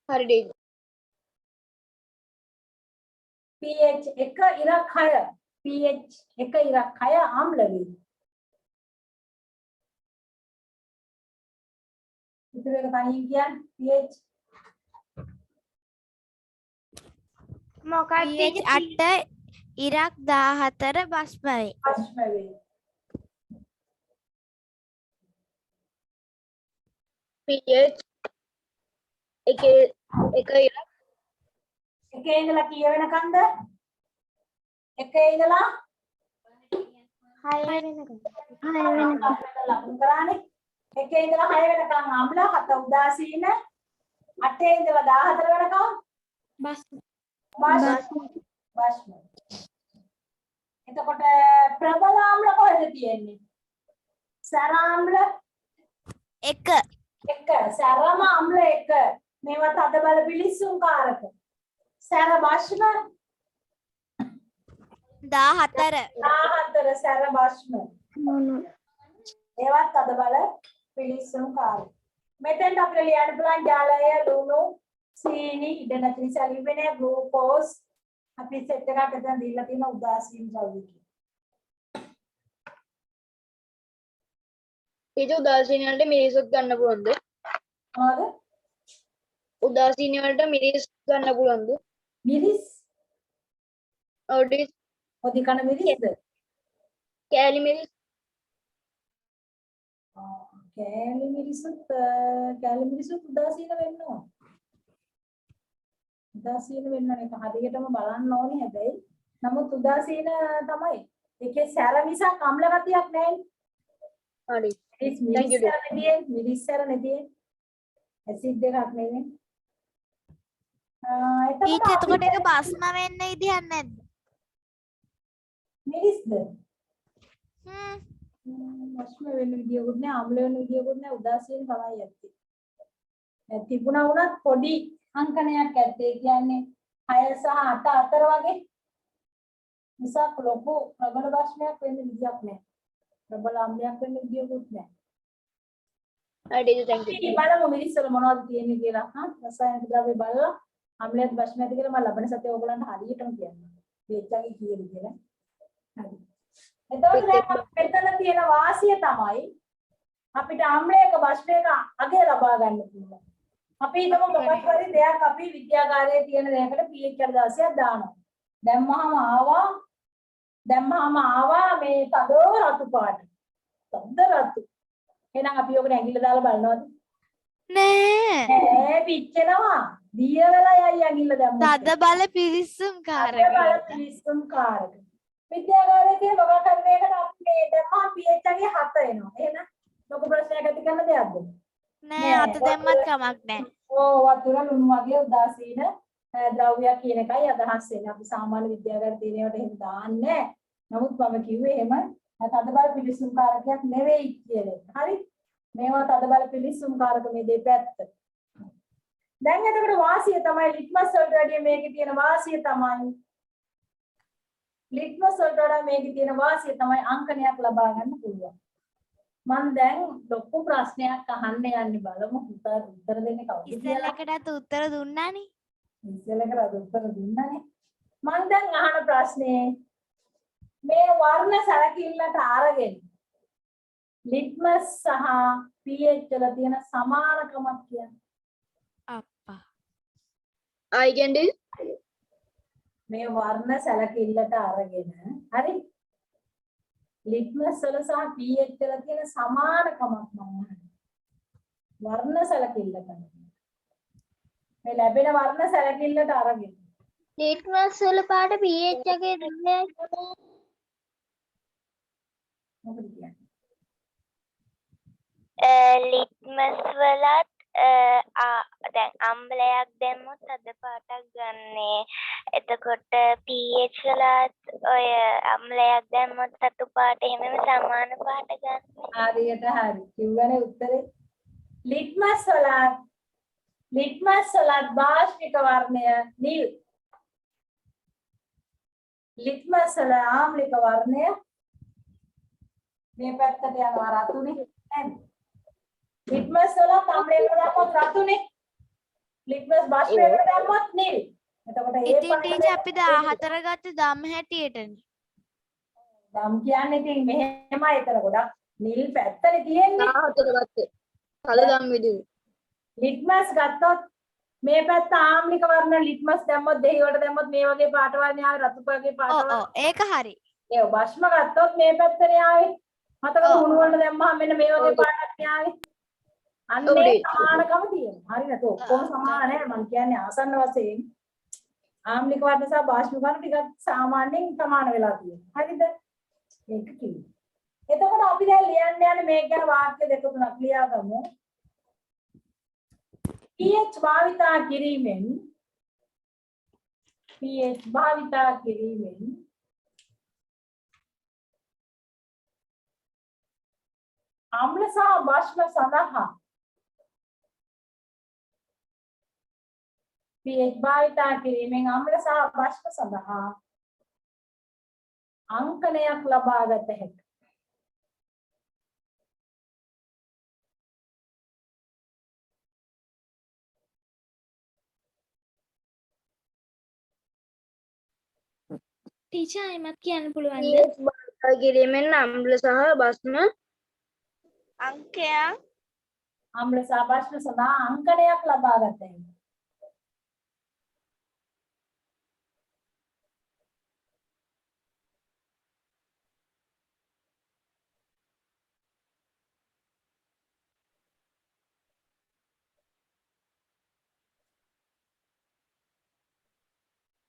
හරි ඩේ. pH 1 ඉරක් 6 pH 1 ඉරක් 6 ආම්ල වේ. ඉතින් ඒක තනියෙන් කියන්නේ pH මොකක්ද pH 8 ඉරක් 14 බස්ම වේ. ප්‍රශ්න වේ. pH එකේ එකේ ඉඳලා කීය වෙනකන්ද? එකේ ඉඳලා 6 වෙනකම්. ලකුණු කරානේ. එකේ ඉඳලා 6 වෙනකන් අම්ල 7 උදාසීන 8 ඉඳලා 14 වෙනකම් බස්ම. එතකොට ප්‍රබල ආම්ල කොහෙද තියෙන්නේ? සැර ආම්ල 1 සැරම ආම්ල 1 මේවා තද බල පිලිස්සුම් කාරක. සැර බස්ම 14 සැර බස්ම. ඒවත් තද බල පිලිස්සුම් කාරක. මෙතෙන් අපිට ලියන්න පුළුවන් ජලය ලුණු සීනි ඉඩ නැති නිසා ලිවෙන්නේ ග්ලූකෝස් අපි සෙට් එකකට දැන් දීලා තියෙන උදාසීන ද්‍රව්‍ය කියලා. ඒක උදාසීන වලට මිරිසුත් ගන්න පුළුවන්ද? මොනවද? උදාසීන වලට මිරිස් ගන්න පුළුවන්ද? මිරිස් ඔඩි ඔදි කන මිරිස්ද? කෑලි මිරිස් කෑලි මිරිසුත් උදාසීන වෙන්න ඕන. උදාසීන වෙන්න එක හරියටම බලන්න ඕනේ හැබැයි. නමුත් උදාසීන තමයි. ඒකේ සැර මිසක් අම්ල ගතියක් නැහැ. හරි. මිරිස් සැර නෙදී. ඇසිඩ් එකක් නෙවෙයි. එතකොට ඒක බස්ම වෙන්න ඉදියක් නැද්ද? මිරිස්ද? හ්ම් බස්ම වෙන්න විදියකුත් නැහැ, අම්ල වෙන්න විදියකුත් නැහැ, උදාසීන තමයි ඇත්තේ. තිබුණා වුණත් පොඩි අංකණයක් ඇත්තේ. කියන්නේ 6 සහ 8 අතර වගේ. මිසක් ලොකු ප්‍රබල බස්මයක් වෙන්න විදියක් නැහැ. ප්‍රබල අම්ලයක් වෙන්න විදියකුත් නැහැ. හරි thank you. ඉතින් බලමු මිරිස් වල මොනවද තියෙන්නේ කියලා. රසායනික ද්‍රව්‍ය බලලා අම්ලයත් බස්මයත් කියලා මම ලබන සතියේ ඕගලන්ට හරියටම කියන්නම්. මේකයි කියන්නේ කියලා. හරි. එතකොට දැන් මෙතන තියෙන වාසිය තමයි අපිට අම්ලයක බස්මයක අගය ලබා ගන්න පුළුවන්. අපි හිතමු මොකක් හරි දෙයක් අපි විද්‍යාගාරයේ තියෙන දෙයකට pH 16ක් දානවා. දැම්මහම ආවා මේ තදෝ රතු පාට. තද රතු. එහෙනම් අපි ඔකට ඇඟිල්ල දාලා බලනවද? නෑ පිච්චෙනවා. දිය වෙලා යයි ඇඟිල්ල දැම්මොත්. තද බල පිරිස්සුම් කාරක. බල පිලිස්සුම් කාරක. විද්‍යාගාරයේ තියෙන මොකක් හරි දෙයකට අපි මේ දැම්මම pH එකේ 7 එනවා. එහෙනම් ලොකු ප්‍රශ්නයක් ඇති කරන දෙයක්ද? නෑ අත දැම්මත් කමක් නෑ. වතුර ලුණු වගේ උදාසීන ද්‍රව්‍යයක් කියන එකයි අදහස් වෙන්නේ. අපි සාමාන්‍ය විද්‍යාගාරයේ තියෙන ඒවාට එහෙම දාන්නේ නෑ. නමුත් මම කිව්වේ එහෙම තද බල පිලිස්සුම් කාරකයක් නෙවෙයි කියන එක. හරි? මේවා තද බල පිලිස්සුම් කාරක මේ දෙපැත්ත. දැන් එතකොට වාසිය තමයි ලිට්මස් වලට වැඩිය මේකේ තියෙන වාසිය තමයි අංකණයක් ලබා ගන්න පුළුවන්. මම දැන් ලොකු ප්‍රශ්නයක් අහන්න යන්නේ බලමු උත්තර දෙන්නේ කවුද කියලා. ඉස්සෙල්ලකටත් උත්තර දුන්නානේ. ඉස්සෙල්ලකට උත්තර දුන්නානේ. මම දැන් අහන ප්‍රශ්නේ මේ වර්ණ සැලකිල්ලට අරගෙන ලිට්මස් සහ pH වල තියෙන සමානකමක් කියන්නේ. අප්පා. I can do. මේ වර්ණ සැලකිල්ලට අරගෙන හරි ලිට්මස් වල සහ pH වල තියෙන සමානකමක් මම අහන්නේ. වර්ණ සැලකිල්ලට. මේ ලැබෙන වර්ණ සැලකිල්ලට අරගෙන ලිට්මස් වල පාට pH එකේ දෙන්නේ මොකද කියන්නේ? ලිට්මස් වලත් දැන් අම්ලයක් දැම්මොත් අද පාටක් ගන්නේ. එතකොට pH වලත් ඔය අම්ලයක් දැම්මොත් සතු පාට එහෙමම සමාන පාට ගන්න. හරියට හරි. කිව්වනේ උත්තරේ. ලිට්මස් වලත් භාෂ්මික වර්ණය නිල්. ලිට්මස් වල ආම්ලික වර්ණය මේ පැත්තට යනවා රතුනේ නේද? ලිට්මස් වල ආම්ලයකට දාපුවොත් රතුනේ. ලිට්මස් භාෂ්මයකට දාපුවොත් නිල්. එතකොට ඒ ඉතින් ටීචර් අපි 14 ගත්තේ ධම්ම හැටියටනේ. ධම් කියන්නේ ඉතින් මෙහෙමයි එතන ගොඩක් නිල් පැත්තනේ තියෙන්නේ. 14 ගත්තේ. කලදම් විදුවේ. ලිට්මස් ගත්තොත් මේ පැත්ත ආම්ලික වර්ණ ලිට්මස් දැම්මොත් දෙහි වලට දැම්මොත් මේ වගේ පාට වර්ණ ආවේ රතු පාගේ පාට ඔව් වර්ණ. ඔව් ඒක හරි. ඒ භස්ම ගත්තොත් මේ පැත්තනේ ආවේ. මතකද උණු වලට දැම්මහම මෙන්න මේ වගේ පාටක් ආවේ. අන්න ඒ සමානකම තියෙනවා. හරිද? ඔක්කොම සමාන නැහැ. මම කියන්නේ ආසන්න වශයෙන් ආම්ලික වර්ණ සහ භාෂ්මික වර්ණ ටිකක් සාමාන්‍යයෙන් සමාන වෙලා තියෙනවා. හරිද? ඒක කිව්වේ. එතකොට අපි දැන් ලියන්න යන්නේ මේක ගැන වාක්‍ය දෙක තුනක් ලියා ගමු. pH භාවිතා කිරීමෙන් අම්ල සහ භස්ම සඳහා pH භාවිතා කිරීමෙන් අම්ල සහ භස්ම සඳහා අංකනයක් ලබා ගත හැකියි. ටීචර් එමත් කියන්න පුළුවන්ද? pH භාවිතා කිරීමෙන් අම්ල සහ බස්ම අංකයක් අම්ල සහ භස්ම සඳහා අංකනයක් ලබා ගත හැකියි.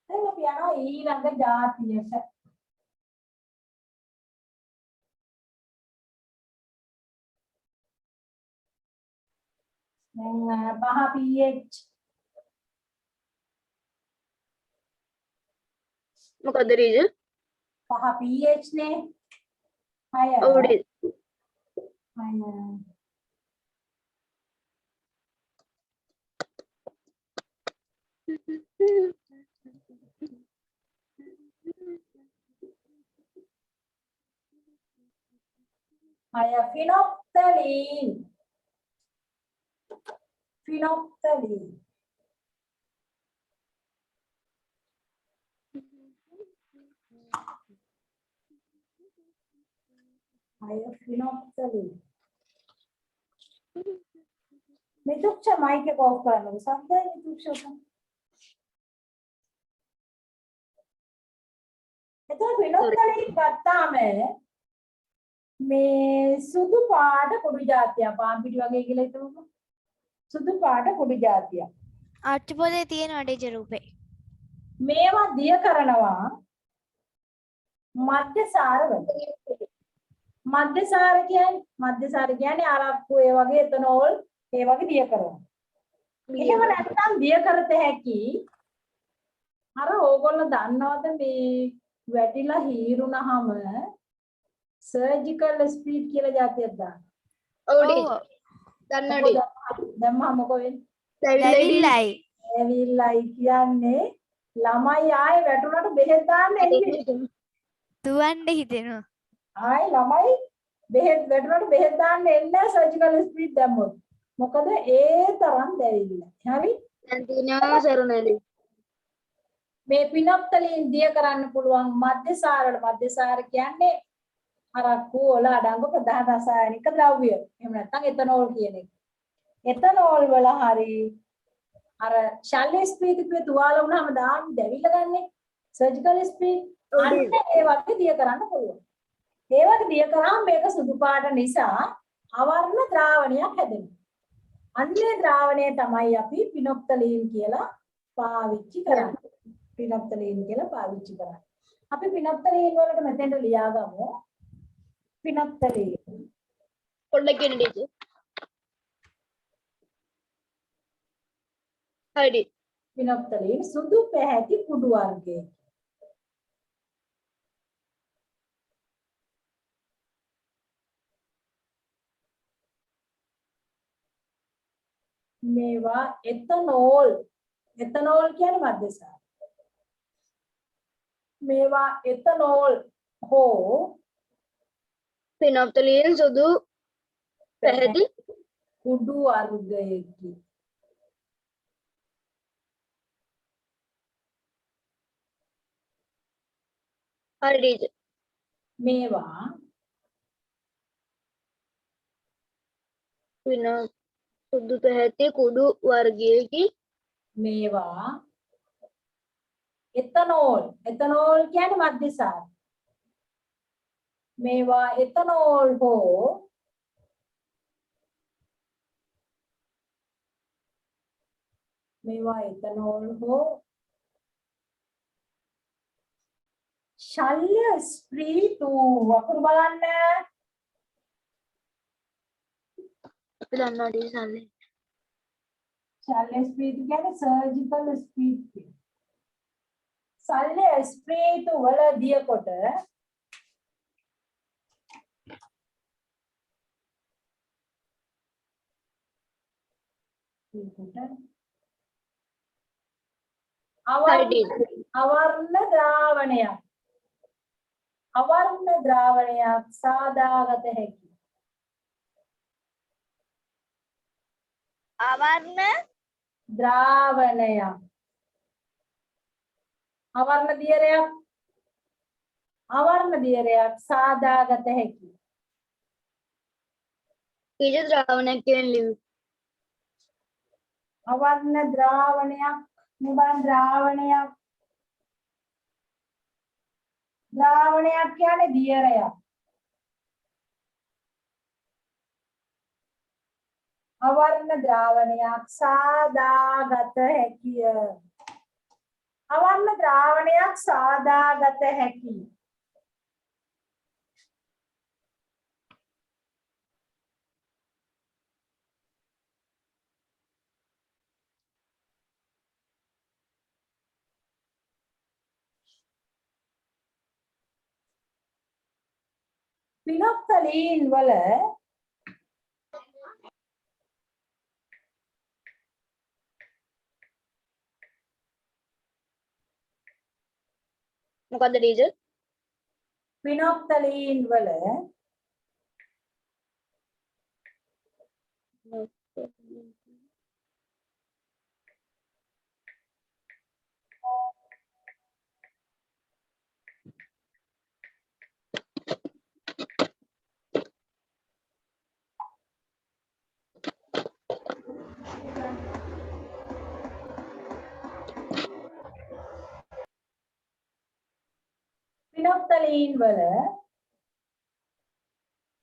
දැන් අපි යනවා ඊළඟ જાතියට. දැන් පහ pH මොකද රීජ? පහ pH නේ. හය. ඔව් රීජ. හය. හය ෆිනොප්තලීන්. මිතුක්ෂ මයික් එක ඔෆ් කරන්න. සද්දයි මිතුක්ෂ උතන. එතකොට ෆිනොප්තලීන් ගත්තාම මේ සුදු පාට කුඩු జాතිය පාන් පිටි වගේ කියලා හිතමුකෝ. සුදු පාට කුඩු జాතිය. අට්ටපොලේ තියෙන ටීචර් රූපේ. මේවා දිය කරනවා මධ්‍යසාර වලට. මධ්‍යසාර කියන්නේ අරක්කු ඒ වගේ එතනෝල් ඒ වගේ දිය කරනවා. එහෙම නැත්නම් දිය කරත හැකි අර ඕගොල්ලෝ දන්නවද මේ වැටිලා හීරුනහම සර්ජිකල් ස්පීඩ් කියලා જાතියක් දාන්න. ඔව් රීජ. දන්නවද? දැම්මම මොකෝ වෙන්නේ? දැවිල්ලයි. ඇවිල්ලයි කියන්නේ ළමයි ආයේ වැටුණාට බෙහෙත් දාන්න එන්නේ. දුවන්න හිතෙනවා. ආයේ ළමයි බෙහෙත් වැටුණාට බෙහෙත් දාන්න එන්නේ සර්ජිකල් ස්පීඩ් දැම්මොත්. මොකද ඒ තරම් දැවිල්ල. හරි? දැන් තියෙනවා සරුණලි. මේ පිනොප්තලීන් දිය කරන්න පුළුවන් මධ්‍යසාර කියන්නේ අරක්කු වල අඩංගු ප්‍රධාන රසායනික ද්‍රව්‍ය. එහෙම නැත්නම් එතනෝල් කියන එක. එතනෝල් වල හරි අර ශල්‍ය ස්පීතිකේ තුවාල වුණාම දාන්න දැවිලා ගන්නෙ. සර්ජිකල් ස්පීත් අන්න ඒ වගේ දිය කරන්න පුළුවන්. ඒ වගේ දිය කරාම මේක සුදු පාට නිසා අවර්ණ ද්‍රාවණයක් හැදෙනවා. අන්නේ ද්‍රාවණය තමයි අපි පිනොප්තලීන් කියලා පාවිච්චි කරන්නේ. පිනොප්තලීන් කියලා පාවිච්චි කරන්නේ. අපි පිනොප්තලීන් වලට මෙතෙන්ට ලියාගමු. පිනොප්තලීන් පොඩ්ඩක් කියන්න ටීචර්. හරි. පිනොප්තලීන් සුදු පැහැති කුඩු වර්ගයේ. මේවා එතනෝල් කියන්නේ මධ්‍යසාර. මේවා එතනෝල් හෝ පිනොප්තලීන් සුදු පැහැති කුඩු වර්ගයකි. හරි ටීචර්. මේවා සුදු පැහැති කුඩු වර්ගයේකි. මේවා එතනෝල් කියන්නේ මධ්‍යසාර. මේවා එතනෝල් හෝ ශල්‍ය ස්ප්‍රීතු වකුරු බලන්න. අපි දන්නවා ටීචර්. ශල්‍ය ස්ප්‍රීතු කියන්නේ සර්ජිකල් ස්ප්‍රීත්. ශල්‍ය ස්ප්‍රීතු වල දිය කොට අවර්ණ ද්‍රාවණයක් සාදාගත හැකි. අවර්ණ දියරයක් සාදාගත හැකි. ටීචර් ද්‍රාවණයක් කියන ලිව්. අවර්ණ ද්‍රාවණයක් කියන්නේ දියරයක්. අවර්ණ ද්‍රාවණයක් සාදාගත හැකිය. පිනොප්තලීන් වල මොකද්ද ටීචර්? පිනොප්තලීන් වල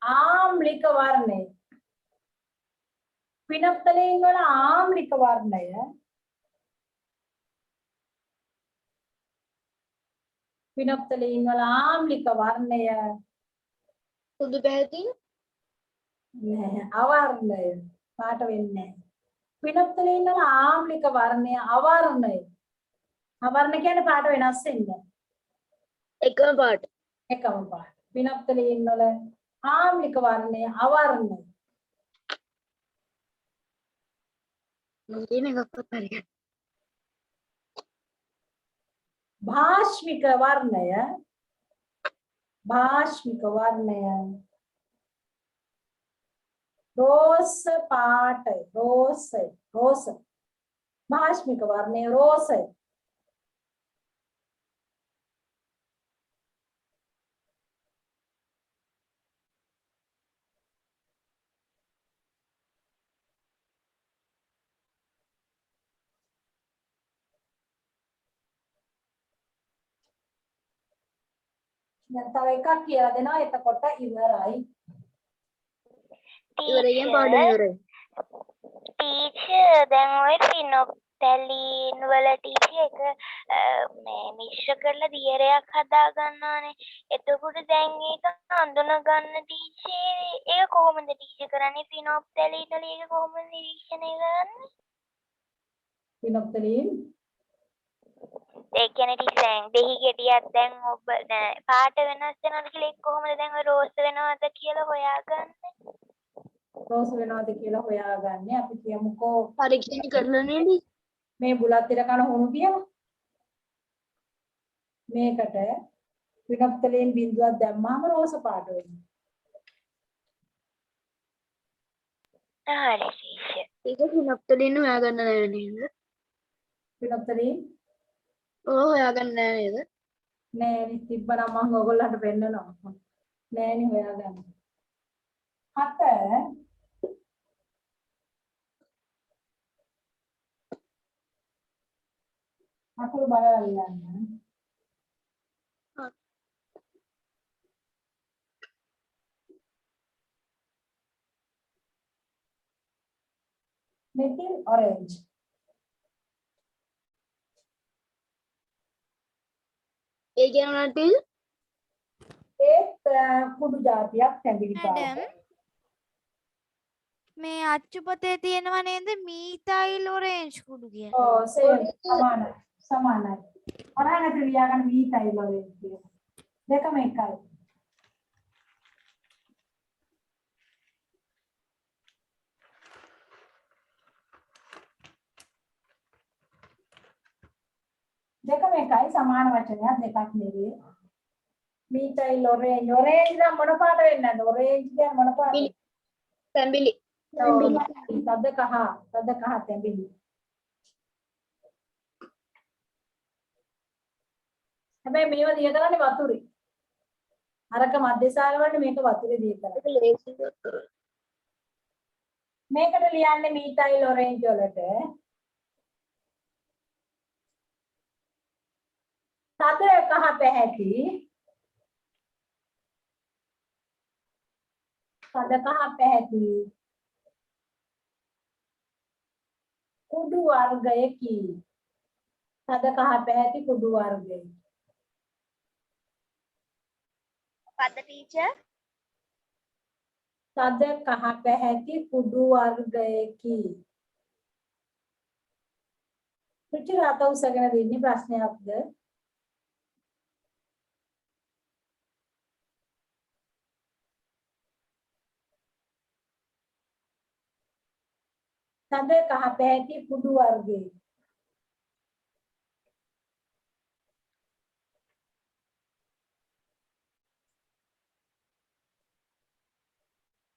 ආම්ලික වර්ණය. පිනොප්තලීන් වල ආම්ලික වර්ණය සුදු පැහැති නෑ අවර්ණය පාට වෙන්නේ නැහැ. පිනොප්තලීන් වල ආම්ලික වර්ණය අවර්ණය. අවර්ණ කියන්නේ පාට වෙනස් වෙන්නේ. එකම පාට. පිනොප්තලීන් වල ආම්ලික වර්ණය අවර්ණය. මේක එකක්වත් හරියට. භාෂ්මික වර්ණය රෝස පාටයි. රෝස භාෂ්මික වර්ණය රෝසයි. දැන් තව එකක් කියලා දෙනවා එතකොට ඉවරයි. ඉවරයෙන් පාඩම ඉවරයි. ටීචර් දැන් ඔය ෆිනොප්තැලින් වල ටීචර් එක මේ මිශ්‍ර කරලා දියරයක් හදා ගන්නවානේ. එතකොට දැන් ඒක හඳුන ගන්න ටීචර් ඒක කොහොමද ටීචර් කරන්නේ? ෆිනොප්තැලින් වල ඒක කොහොමද නිරීක්ෂණය කරන්නේ? පිනොක්තලින් ඒ කියන්නේ ටීචර් දැන් දෙහි ගෙඩියක් දැන් ඔබ පාට වෙනස් වෙනවද කියලා ඒක කොහොමද දැන් ඔය රෝස් වෙනවද කියලා හොයාගන්නේ? රෝස් වෙනවද කියලා හොයාගන්නේ. අපි කියමුකෝ පරීක්ෂණ කරලා නේද? මේ බුලත් ඉර කන හුණු කියලා. මේකට පිනොක්තලින් බිඳුවක් දැම්මාම රෝස පාට වෙනවා. හරි ටීචර්. ඒක සිනප්තලින් හොයාගන්න නැහැ නේද? පිනොක්තලින් හොයාගන්න නැහැ නේද? නෑනේ තිබ්බනම් මම ඔයගොල්ලන්ට පෙන්නනවා. නෑනේ හොයාගන්න. 7 අකුරු බලලා ලියන්න. methyl orange. ඒ කියන්නේ නැතිද? ඒත් කුඩු జాතියක් තැඹිලි පාට. මැඩම් මේ අච්චුපතේ තියෙනවා නේද මීතයිල් ඔරේන්ජ් කුඩු කියලා. ඔව් සේම් සමානයි. අරහකට ලියාගන්න methyl orange කියලා. දෙකම එකයි. දෙකම එකයි සමාන වචනයක් දෙකක් නෙවෙයි. methyl orange orange නම් මොන පාට වෙන්නේ නැද්ද? orange කියන්නේ මොන පාටද? තැඹිලි. තද කහ තැඹිලි. හැබැයි මේව දිය කරන්නේ වතුරේ. අරක මධ්‍යසාර වලට මේක වතුරේ දිය කරන්නේ. ඒක ලේසි වතුර. මේකට ලියන්නේ methyl orange වලට තද කහ පැහැති කුඩු වර්ගයකි. තද කහ පැහැති කුඩු වර්ගයකි. පද ටීචර් තද කහ පැහැති කුඩු වර්ගයකි. රුචිර අත උසගෙන දෙන්නේ ප්‍රශ්නයක්ද? තද කහ පැහැති කුඩු වර්ගයකි.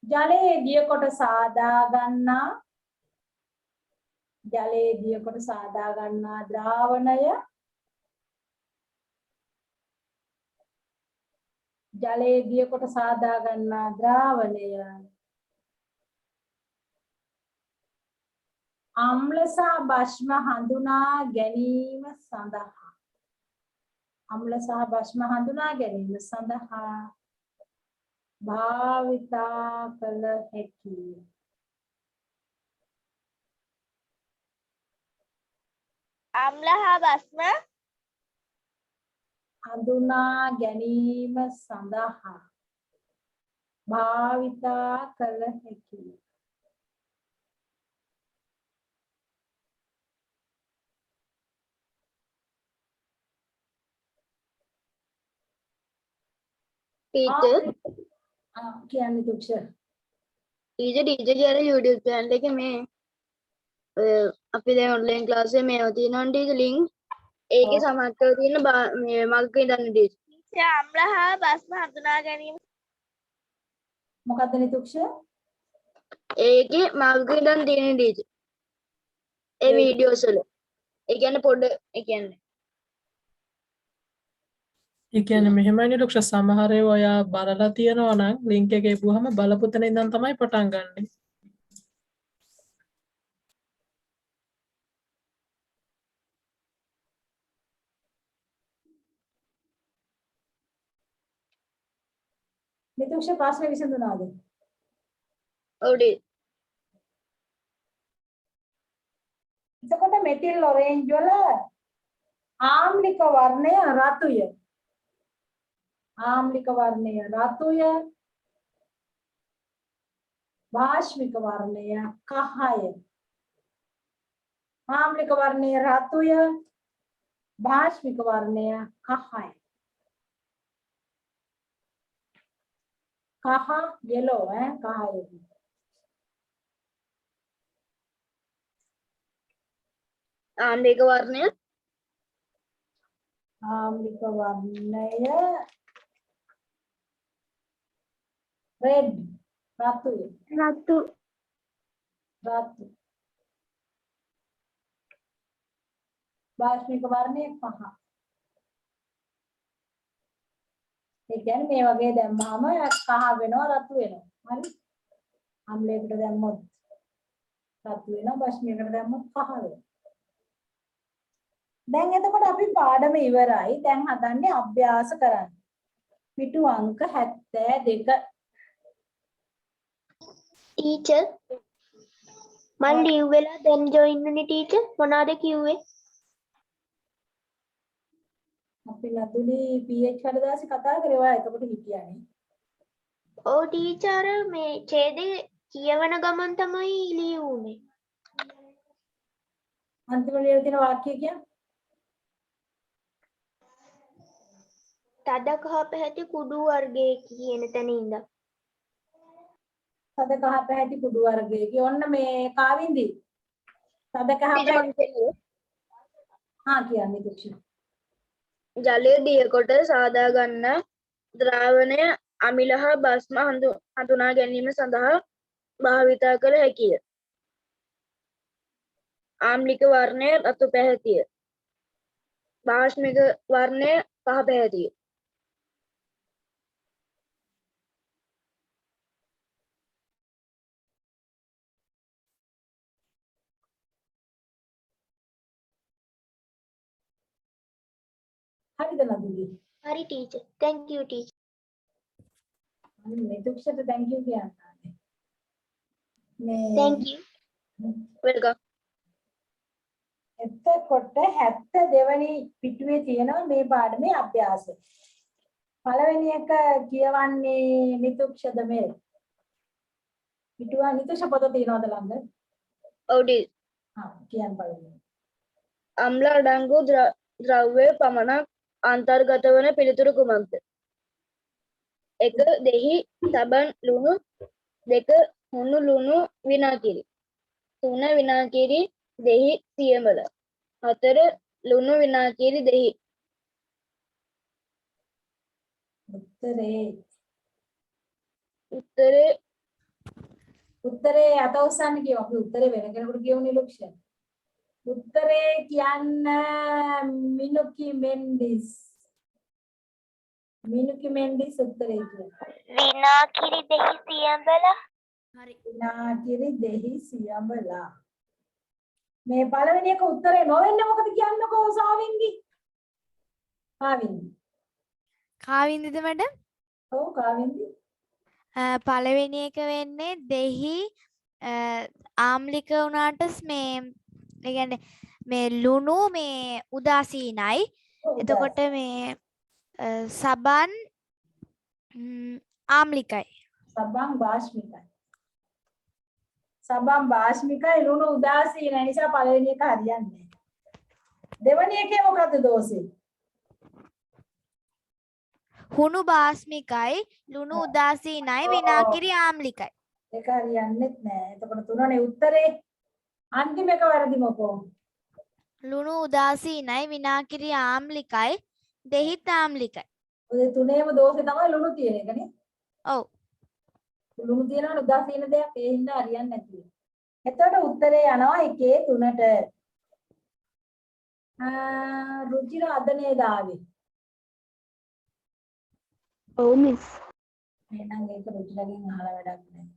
ජලයේ දිය කොට සාදා ගන්නා ද්‍රාවණය අම්ල සහ භස්ම හඳුනා ගැනීම සඳහා භාවිතා කළ හැකිය. අම්ල හා භස්ම හඳුනා ගැනීම සඳහා භාවිතා කළ හැකිය. ටීචර් කියන්නේ දුක්ෂ. ටීචර් කියන YouTube channel එකේ මේ අපි දැන් ඔන්ලයින් ක්ලාස් එකේ මේවා තියෙනවා ටීචර් ලින්ක් ඒකේ සමහරව තියෙන මේ මග්ග ඉඳන් ටීචර්. ටීචර් අම්ල හා භස්ම හඳුනා ගැනීම මොකද්ද නිදුක්ෂ? ඒකේ මග්ග ඉඳන් තියෙන ටීචර්. ඒ වීඩියෝස් වල. ඒ කියන්නේ පොඩ ඒ කියන්නේ මෙහෙමයි ඩොක්ටර් සමහර ඒවා ඔයා බලලා තියෙනවා නම් ලින්ක් එකේ ගිහුවම බලපු තැන ඉඳන් තමයි පටන් ගන්නෙ. නිතුක්ෂ ප්‍රශ්න විසඳුණාද? ඔව් ටීචර්. එතකොට මෙතිල් ඔරේන්ජ් වල ආම්ලික වර්ණය රතුය. ආම්ලික වර්ණය රතුය. භාෂ්මික වර්ණය කහය. ආම්ලික වර්ණය රතුය. භාෂ්මික වර්ණය කහය. කහ yellow කහය. ආම්ලික වර්ණය ආම්ලික වර්ණය red රතුය. රතු රතු. භාෂ්මික වර්ණය පහ. ඒ කියන්නේ මේ වගේ දැම්මම කහ වෙනවා රතු වෙනවා. හරි? ආම්ලයකට දැම්මොත් රතු වෙනවා, භාෂ්මිකකට දැම්මොත් පහ වෙනවා. දැන් එතකොට අපි පාඩම ඉවරයි. දැන් හදන්නේ අභ්‍යාස කරන්න. පිටු අංක 72. ටීචර් මම ලිව් වෙලා දැන් ජොයින් වුනේ ටීචර් මොනවද කිව්වේ? අපි නතුලි PH කඩදාසි කතා කරේ ඔයා එතකොට හිටියානේ. ඔව් ටීචර් මේ ඡේදේ කියවන ගමන් තමයි ලියුනේ. අන්තිම ලියලා තියෙන වාක්‍යය කියන්නේ තද කහ පැහැති කුඩු වර්ගයේ කියන තැන ඉඳන්. තද කහ පැහැති කුඩු වර්ගයේ ඔන්න මේ කාවින්දි. තද කහ පැහැති කියන්නේ දුක්ෂ. ජලය දිය කොට සාදා ගන්න ද්‍රාවණය අමිල හා භස්ම හඳුනා ගැනීම සඳහා භාවිතා කළ හැකිය. ආම්ලික වර්ණය රතු පැහැතිය. භාෂ්මික වර්ණය කහ පැහැතිය. හරිද නතුලි? හරි ටීචර්. thank you teacher. මේ දුක්ෂට thank you කියන්නේ. මේ thank you. වෙල්කම්. එතකොට 72 වෙනි පිටුවේ තියෙනවා මේ පාඩමේ අභ්‍යාසය. පළවෙනි එක කියවන්නේ නිතුක්ෂද මේ? පිටුව නිතුක්ෂ පොත තියනවද ළඟ? ඔව් ටීචර්. කියන්න බලන්න. අම්ල අඩංගු ද්‍රව්‍ය පමණක් අන්තර්ගත වන පිළිතුරු කුමක්ද? 1 දෙහි සබන් ලුණු 2 හුණු ලුණු විනාකිරි 3 විනාකිරි දෙහි සියඹල 4 ලුණු විනාකිරි දෙහි. උත්තරේ අත උස්සන්න කියමු. අපි උත්තරේ වෙන කෙනෙකුට කියවුනේ ලක්ෂණ. උත්තරේ කියන්න මිනුකි මෙන්ඩිස්. මිනුකි මෙන්ඩිස් උත්තරේ කියනවා. විනාකිරි දෙහි සියඹල. හරි. විනාකිරි දෙහි සියඹලා. මේ පළවෙනි එක උත්තරේ නොවෙන්න මොකද කියන්නකෝ සාවින්දි? කාවින්දිද මැඩම්? ඔව් කාවින්දි. පළවෙනි එක වෙන්නේ දෙහි ආම්ලික වුණාට මේ ඒ කියන්නේ මේ ලුණු මේ උදාසීනයි. එතකොට මේ සබන් ආම්ලිකයි. සබන් භාෂ්මිකයි. සබන් භාෂ්මිකයි ලුණු උදාසීන නිසා පළවෙනි එක හරියන්නේ නැහැ. දෙවෙනි එකේ මොකද්ද දෝෂේ? හුණු භාෂ්මිකයි ලුණු උදාසීනයි විනාකිරි ආම්ලිකයි. ඒක හරියන්නේ නැහැ. එතකොට තුනනේ උත්තරේ. අන්තිම එක වැරදි මොකෝ? ලුණු උදාසීනයි විනාකිරි ආම්ලිකයි දෙහිත් ආම්ලිකයි. ඔය තුනේම දෝෂේ තමයි ලුණු තියෙන එකනේ. ඔව්. ලුණු තියෙනවනේ උදාසීන දෙයක් ඒ හින්දා හරියන්නේ නැති. එතකොට උත්තරේ යනවා 1 3ට. රුචිර අද නේද ආවේ? ඔව් මිස්. එහෙනම් ඒක රුචිරගෙන් අහලා වැඩක් නැහැ.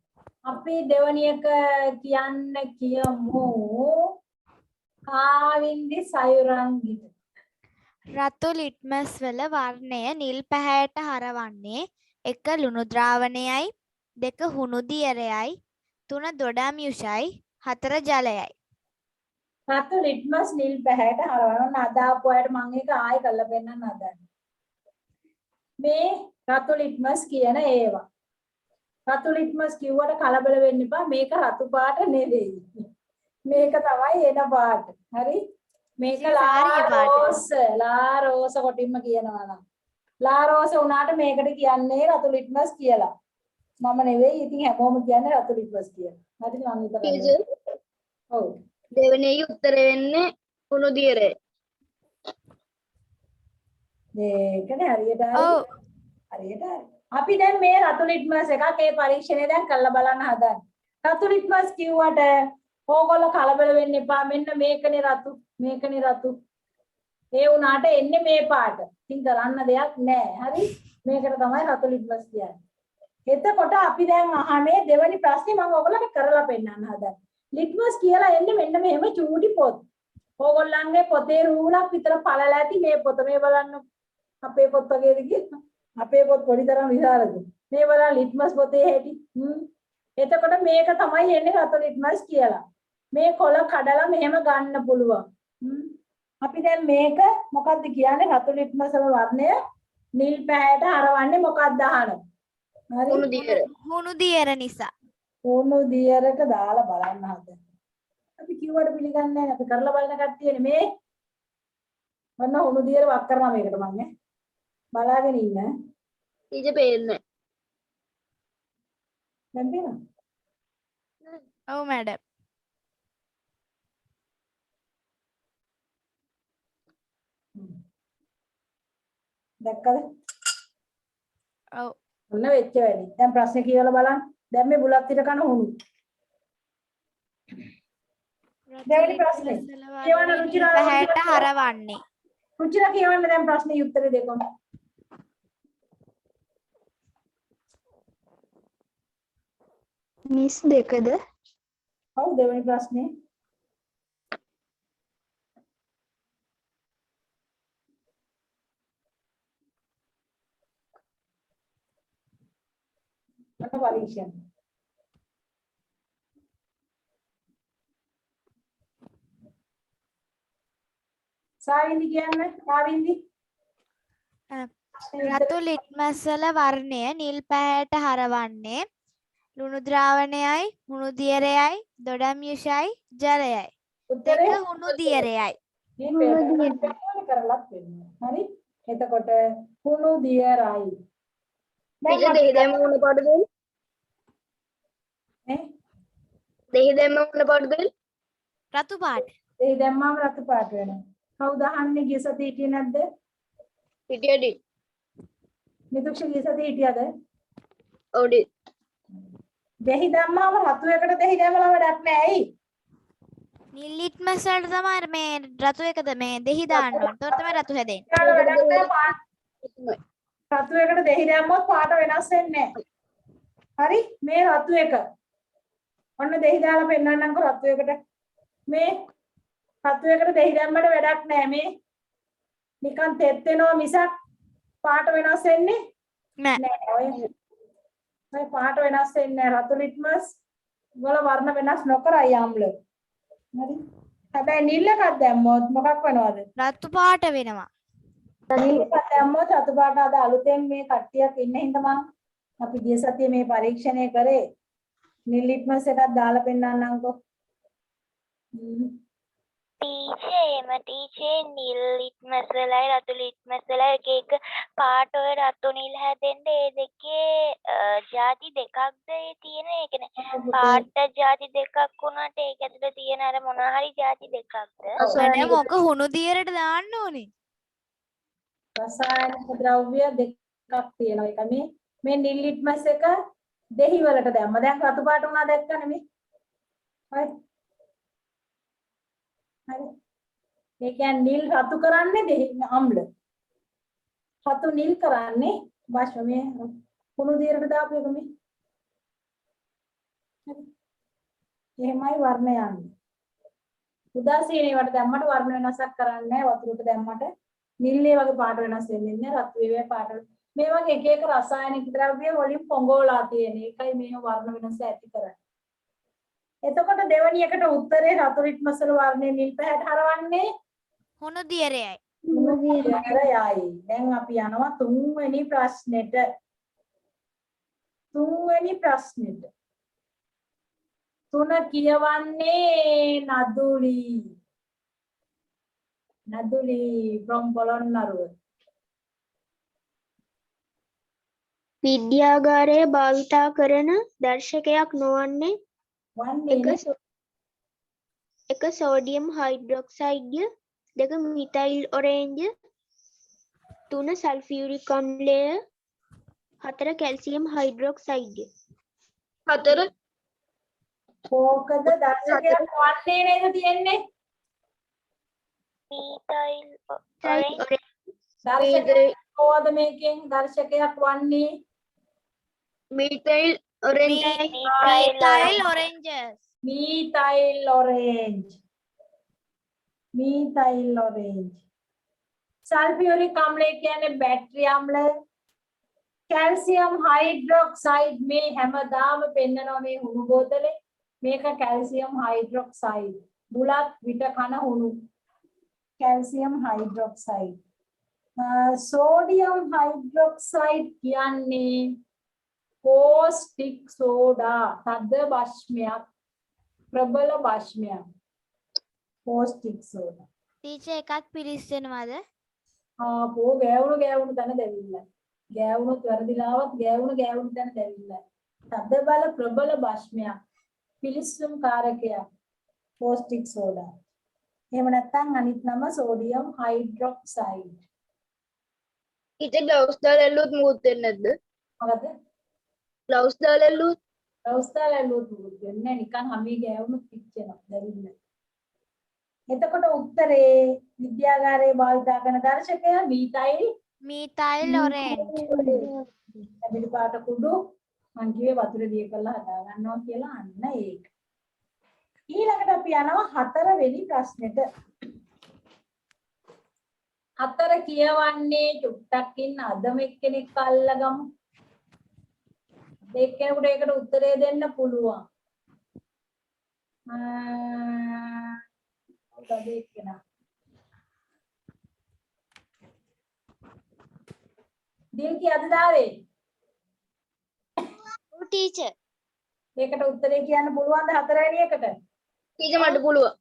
අපි දෙවැනි එක කියමු. කාවින්දි සයුරංගිට. රතු ලිට්මස් වල වර්ණය නිල් පැහැයට හරවන්නේ එක ලුණු ද්‍රාවණයයි, දෙක හුණු දියරයයි, තුන දොඩාමියුෂයි, හතර ජලයයි. රතු ලිට්මස් නිල් පැහැයට හරවන අදාපු අයට මම ඒක ආයෙ කරලා පෙන්නන්න හදන්නේ. මේ රතු ලිට්මස් කියන ඒවා. රතු ලිට්මස් කිව්වට කලබල වෙන්න එපා. මේක රතු පාට නෙවෙයි. මේක තමයි එන පාට. හරි? මේක සාරිය පාට. ලා රෝස කොටින්ම කියනවා නම්. ලා රෝස උනාට මේකට කියන්නේ රතු ලිට්මස් කියලා. මම නෙවෙයි ඉතින් හැමෝම කියන්නේ රතු ලිට්මස් කියලා. හරිද මම විතරයි. ටීචර් ඔව්. දෙවෙනි එකේ උත්තරේ වෙන්නේ හුණු දියරේ. මේකනේ හරියට හරි. ඔව්. හරියට හරි. අපි දැන් මේ රතු ලිට්මස් එකක් ඒ පරීක්ෂණය දැන් කරලා බලන්න හදන්නේ. රතු ලිට්මස් කිව්වට ඕගොල්ලෝ කලබල වෙන්න එපා. මෙන්න මේකනේ රතු, මේකනේ රතු. ඒ උනාට එන්නේ මේ පාට. ඉතින් කරන්න දෙයක් නැහැ. හරි? මේකට තමයි රතු ලිට්මස් කියන්නේ. එතකොට අපි දැන් අහන්නේ දෙවෙනි ප්‍රශ්නේ මම ඔයගොල්ලන්ට කරලා පෙන්නන්න හදන්නේ. ලිට්මස් කියලා එන්නේ මෙන්න මෙහෙම චූටි පොත්. ඕගොල්ලන්ගේ පොතේ රූලක් විතර පළල ඇති මේ පොත මේ බලන්න. අපේ පොත් වගේද කියලා. අපේ පොත් පොඩි තරම් විශාලද. මේ බලන්න ලිට්මස් පොතේ හැටි. එතකොට මේක තමයි එන්නේ රතු ලිට්මස් කියලා. මේ කොළ කඩලා මෙහෙම ගන්න පුළුවන්. අපි දැන් මේක මොකද්ද කියන්නේ රතු ලිට්මස් වල වර්ණය නිල් පැහැයට හරවන්නේ මොකක්ද අහනවා. හරි? හුණු දියර. හුණු දියර නිසා. හුණු දියරක දාලා බලන්න හදන්න. අපි කිව්වට පිළිගන්නේ නැහැ. අපි කරලා බලන කට්ටියනේ මේ. මොන හුණු දියර වක් කරනවා මේකට මම ඈ. බලාගෙන ඉන්න. ටීචර් පේන්නේ. දැන් පේනවා. ඔව් මැඩම්. දැක්කද? ඔව්. ඔන්න වෙච්ච වැඩි. දැන් ප්‍රශ්නේ කියවලා බලන්න. දැන් මේ බුලත් පිට කන හුණු. දෙවෙනි ප්‍රශ්නේ. කියවන්න රුචිරා පැහැයට හරවන්නේ. රුචිරා කියවන්න දැන් ප්‍රශ්නේ උත්තරේ දෙකම. මිස් දෙකද? ඔව් දෙවෙනි ප්‍රශ්නේ. අන්න පරීක්ෂණ. සාවින්දි කියන්නේ සාවින්දි. රතු ලිට්මස් වල වර්ණය නිල් පැහැයට හරවන්නේ ලුණු ද්‍රාවණයයි, හුණු දියරයයි, දොඩම්යුෂයි, ජලයයි. උත්තරේ දෙක හුණු දියරයයි. මේ පේපර් කරලත් වෙනවා. හරි? එතකොට හුණු දියරයි. ටීචර් දෙහිදෙම වුණ පාට දෙන්න. නේ? දෙහිදෙම වුණ පාට දෙන්න. රතු පාට. ඒ දැම්මම රතු පාට වෙනවා. කවුද අහන්නේ ගිය සතියේ හිටියේ නැද්ද? හිටියටි. මිතුක්ෂ ගිය සතියේ හිටියද? ඔව්ඩි. දෙහි දැම්මම රතු එකට දෙහි දැමලා වැඩක් නැහැ. ඇයි? නිල් ලිට්මස් වලට තමයි මේ රතු එකද මේ දෙහි දාන්න ඕන. ඒතකොට තමයි රතු හැදෙන්නේ. ඒකට වැඩක් නැහැ පාට. රතු එකට දෙහි දැම්මොත් පාට වෙනස් වෙන්නේ නැහැ. හරි? මේ රතු එක. ඔන්න දෙහි දාලා පෙන්නන්නම්කො රතු එකට. මේ රතු එකට දෙහි දැම්මට වැඩක් නැහැ. මේ නිකන් තෙත් වෙනවා මිසක් පාට වෙනස් වෙන්නේ නෑ. නැහැ. ඔය පාට වෙනස් වෙන්නේ නැහැ. රතු ලිට්මස් වල වර්ණ වෙනස් නොකරයි ආම්ල. හරි? හැබැයි නිල් එකක් දැම්මොත් මොකක් වෙනවද? රතු පාට වෙනවා. නිල් එකක් දැම්මොත් රතු පාට අද අලුතෙන් මේ කට්ටියක් ඉන්න හින්දා මම අපි ගිය සතියේ මේ පරීක්ෂණය කරේ. නිල් ලිට්මස් එකක් දාලා පෙන්නන්නම්කෝ. ටීචර් නිල් ලිට්මස් වලයි රතු ලිට්මස් වලයි එක එක පාට ඔය රතු නිල් හැදෙන්න ඒ දෙකේ ಜಾති දෙකක්ද ඒ තියෙන ඒ කියන්නේ පාට ಜಾති දෙකක් වුණාට ඒක ඇතුළේ තියෙන අර මොන හරි ಜಾති දෙකක්ද මැඩම් ඔක හුණු දියරට දාන්න ඕනේ. රසායනික ද්‍රව්‍ය දෙකක් තියෙනවා. එක මේ නිල් ලිට්මස් එක දෙහි වලට දැම්ම. දැන් රතු පාට උනා දැක්කනේ මේ. හරි. හරි. ඒ කියන්නේ නිල් රතු කරන්නේ දෙහි අම්ල. රතු නිල් කරන්නේ වාෂ්ප මේ කුණු දියරට දාපු එක මේ. හරි. එහෙමයි වර්ණ යන්නේ. උදාසීනේ වට දැම්මට වර්ණ වෙනසක් කරන්නේ නැහැ. වතුරට දැම්මට නිල්ලේ වගේ පාට වෙනස් වෙන්නේ නැහැ. රතු වේවේ පාට මේ වගේ එක එක රසායනික ද්‍රව්‍ය වලින් පොඟෝලා තියෙන එකයි මේ වර්ණ වෙනස ඇති කරන්නේ. එතකොට දෙවෙනි එකට උත්තරේ රතු රිට්මසල වර්ණයේ නිල් පැහැට හරවන්නේ හුණු දියරයයි. යයි. දැන් අපි යනවා තුන්වෙනි ප්‍රශ්නෙට. තුන්වෙනි ප්‍රශ්නෙට. තුන කියවන්නේ නදුලි. නදුලි from පොළොන්නරුව. විද්‍යාගාරයේ භාවිතා කරන දර්ශකයක් නොවන්නේ වන්නේ එක සෝඩියම් හයිඩ්‍රොක්සයිඩ්ය, දෙක මිතයිල් ඔරේන්ජ්, තුන සල්ෆියුරික් අම්ලය, හතර කැල්සියම් හයිඩ්‍රොක්සයිඩ්ය. හතර කෝකද දර්ශකයක් වන්නේ නේද තියෙන්නේ? මීතයිල් දර්ශකයක් කොහොමද මේකෙන් දර්ශකයක් වන්නේ? Methyl orange Methyl oranges. methyl orange. methyl orange. Sulphuric අම්ලය කියන්නේ බැටරි අම්ල. කැල්සියම් හයිඩ්‍රොක්සයිඩ් මේ හැමදාම පෙන්නනවා මේ හුණු බෝතලේ. මේක කැල්සියම් හයිඩ්‍රොක්සයිඩ්. බුලත් විට කන හුණු. Calcium hydroxide. සෝඩියම් හයිඩ්‍රොක්සයිඩ් කියන්නේ caustic soda. තද භස්මයක්. ප්‍රබල භස්මයක්. caustic soda. ටීචර් එකක් පිළිස්සෙනවද? ආපෝ ගෑවුණු තැන දැවිල්ල. ගෑවුණුත් වැරදිලාවත් ගෑවුණු තැන දැවිල්ල. තද බල ප්‍රබල භස්මයක්. පිලිස්සුම් කාරකයක්. caustic soda. එහෙම නැත්නම් අනිත් නම සෝඩියම් හයිඩ්‍රොක්සයිඩ්. ඉතින් ග්ලව්ස් දාලා ඇල්ලුවොත් මුකුත් වෙන්නේ නැද්ද? මොකද? ග්ලව්ස් දාලා ඇල්ලුවොත් අවස්ථාවලුත් වෙන්නේ නිකන් හැමී ගෑවුණු පිච්චෙනවා දැවිල්ල. එතකොට උත්තරේ විද්‍යාගාරයේ භාවිතා කරන දර්ශකය Methyl orange. අපිට පාට කුඩු මං කිව්වේ වතුර දිය කරලා හදා ගන්නවා කියලා අන්න ඒක. ඊළඟට අපි යනවා හතරවෙනි ප්‍රශ්නෙට. හතර කියවන්නේ චුට්ටක් ඉන්න අදම එක්කෙනෙක් අල්ලගමු. දෙකෙනෙකුට ඒකට උත්තරේ දෙන්න පුළුවන්. කවුද එක්කෙනා? දිල්කි අද දාවේ. ඔව් ටීචර්. ඒකට උත්තරේ කියන්න පුළුවන්ද හතරවෙනි එකට? ටීචර් මට පුළුවන්.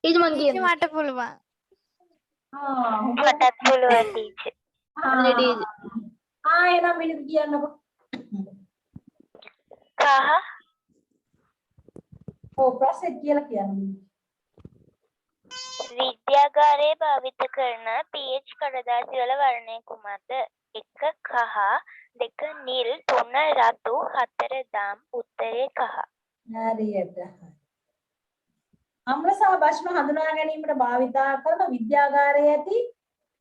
ටීචර් මං ටීචර් කියන්නේ. මට පුළුවන්. මටත් පුළුවන් ටීචර්. එනම් මිනිත් කියන්නකො. කහ ඔව් ප්‍රශ්නේ කියලා කියන්න. විද්‍යාගාරයේ භාවිත කරන pH කඩදාසි වල වර්ණය කුමක්ද? 1 කහ, 2 නිල්, 3 රතු, 4 දම්. උත්තරේ කහ. හරියට. අම්ල සහ භස්ම හඳුනා ගැනීමට භාවිතා කරන විද්‍යාගාරයේ ඇති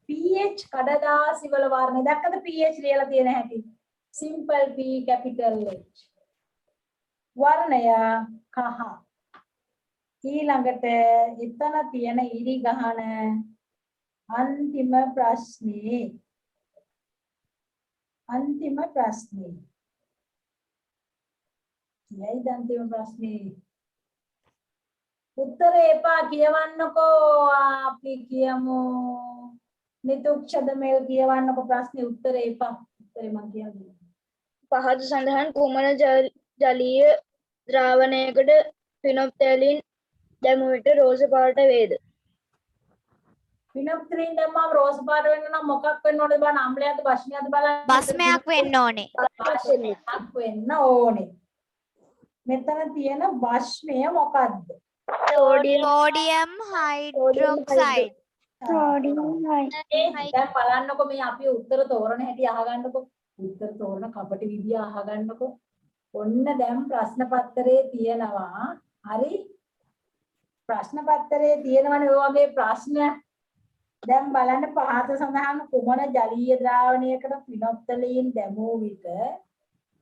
pH කඩදාසි වල වර්ණය දැක්කද pH ලියලා තියෙන හැටි? simple P capital H. වර්ණය කහ. ඊළඟට එතන තියෙන ඉරි ගහන අන්තිම ප්‍රශ්නේ. කියයිද අන්තිම ප්‍රශ්නේ? උත්තරේ එපා කියවන්නකෝ. අපි කියමු නිතුක්ෂද මේල් කියවන්නකෝ ප්‍රශ්නේ උත්තරේ එපා. උත්තරේ මම කියන්නේ. පහත සඳහන් කුමන ජලීය ද්‍රාවණයකට ෆිනොප්තැලින් දැමුව විට රෝස පාට වේද? ෆිනොප්තැලින් දැම්මම රෝස පාට වෙන්න නම් මොකක් වෙන්න ඕනද බලන්න? අම්ලයක්ද භස්මයක්ද බලන්න. භස්මයක් වෙන්න ඕනේ. භස්මයක් වෙන්න ඕනේ. මෙතන තියෙන භස්මය මොකද්ද? Sodium hydroxide. දැන් බලන්නකො මේ අපි උත්තර තෝරන හැටි අහගන්නකො. උත්තර තෝරන කපටි විදිය අහගන්නකො. ඔන්න දැන් ප්‍රශ්න පත්‍රයේ තියෙනවා. හරි? ප්‍රශ්න පත්‍රයේ තියෙනවනේ ඔය වගේ ප්‍රශ්න. දැන් බලන්න පහත සඳහන් කුමන ජලීය ද්‍රාවණයකට ෆිනොප්තලීන් දැමූ විට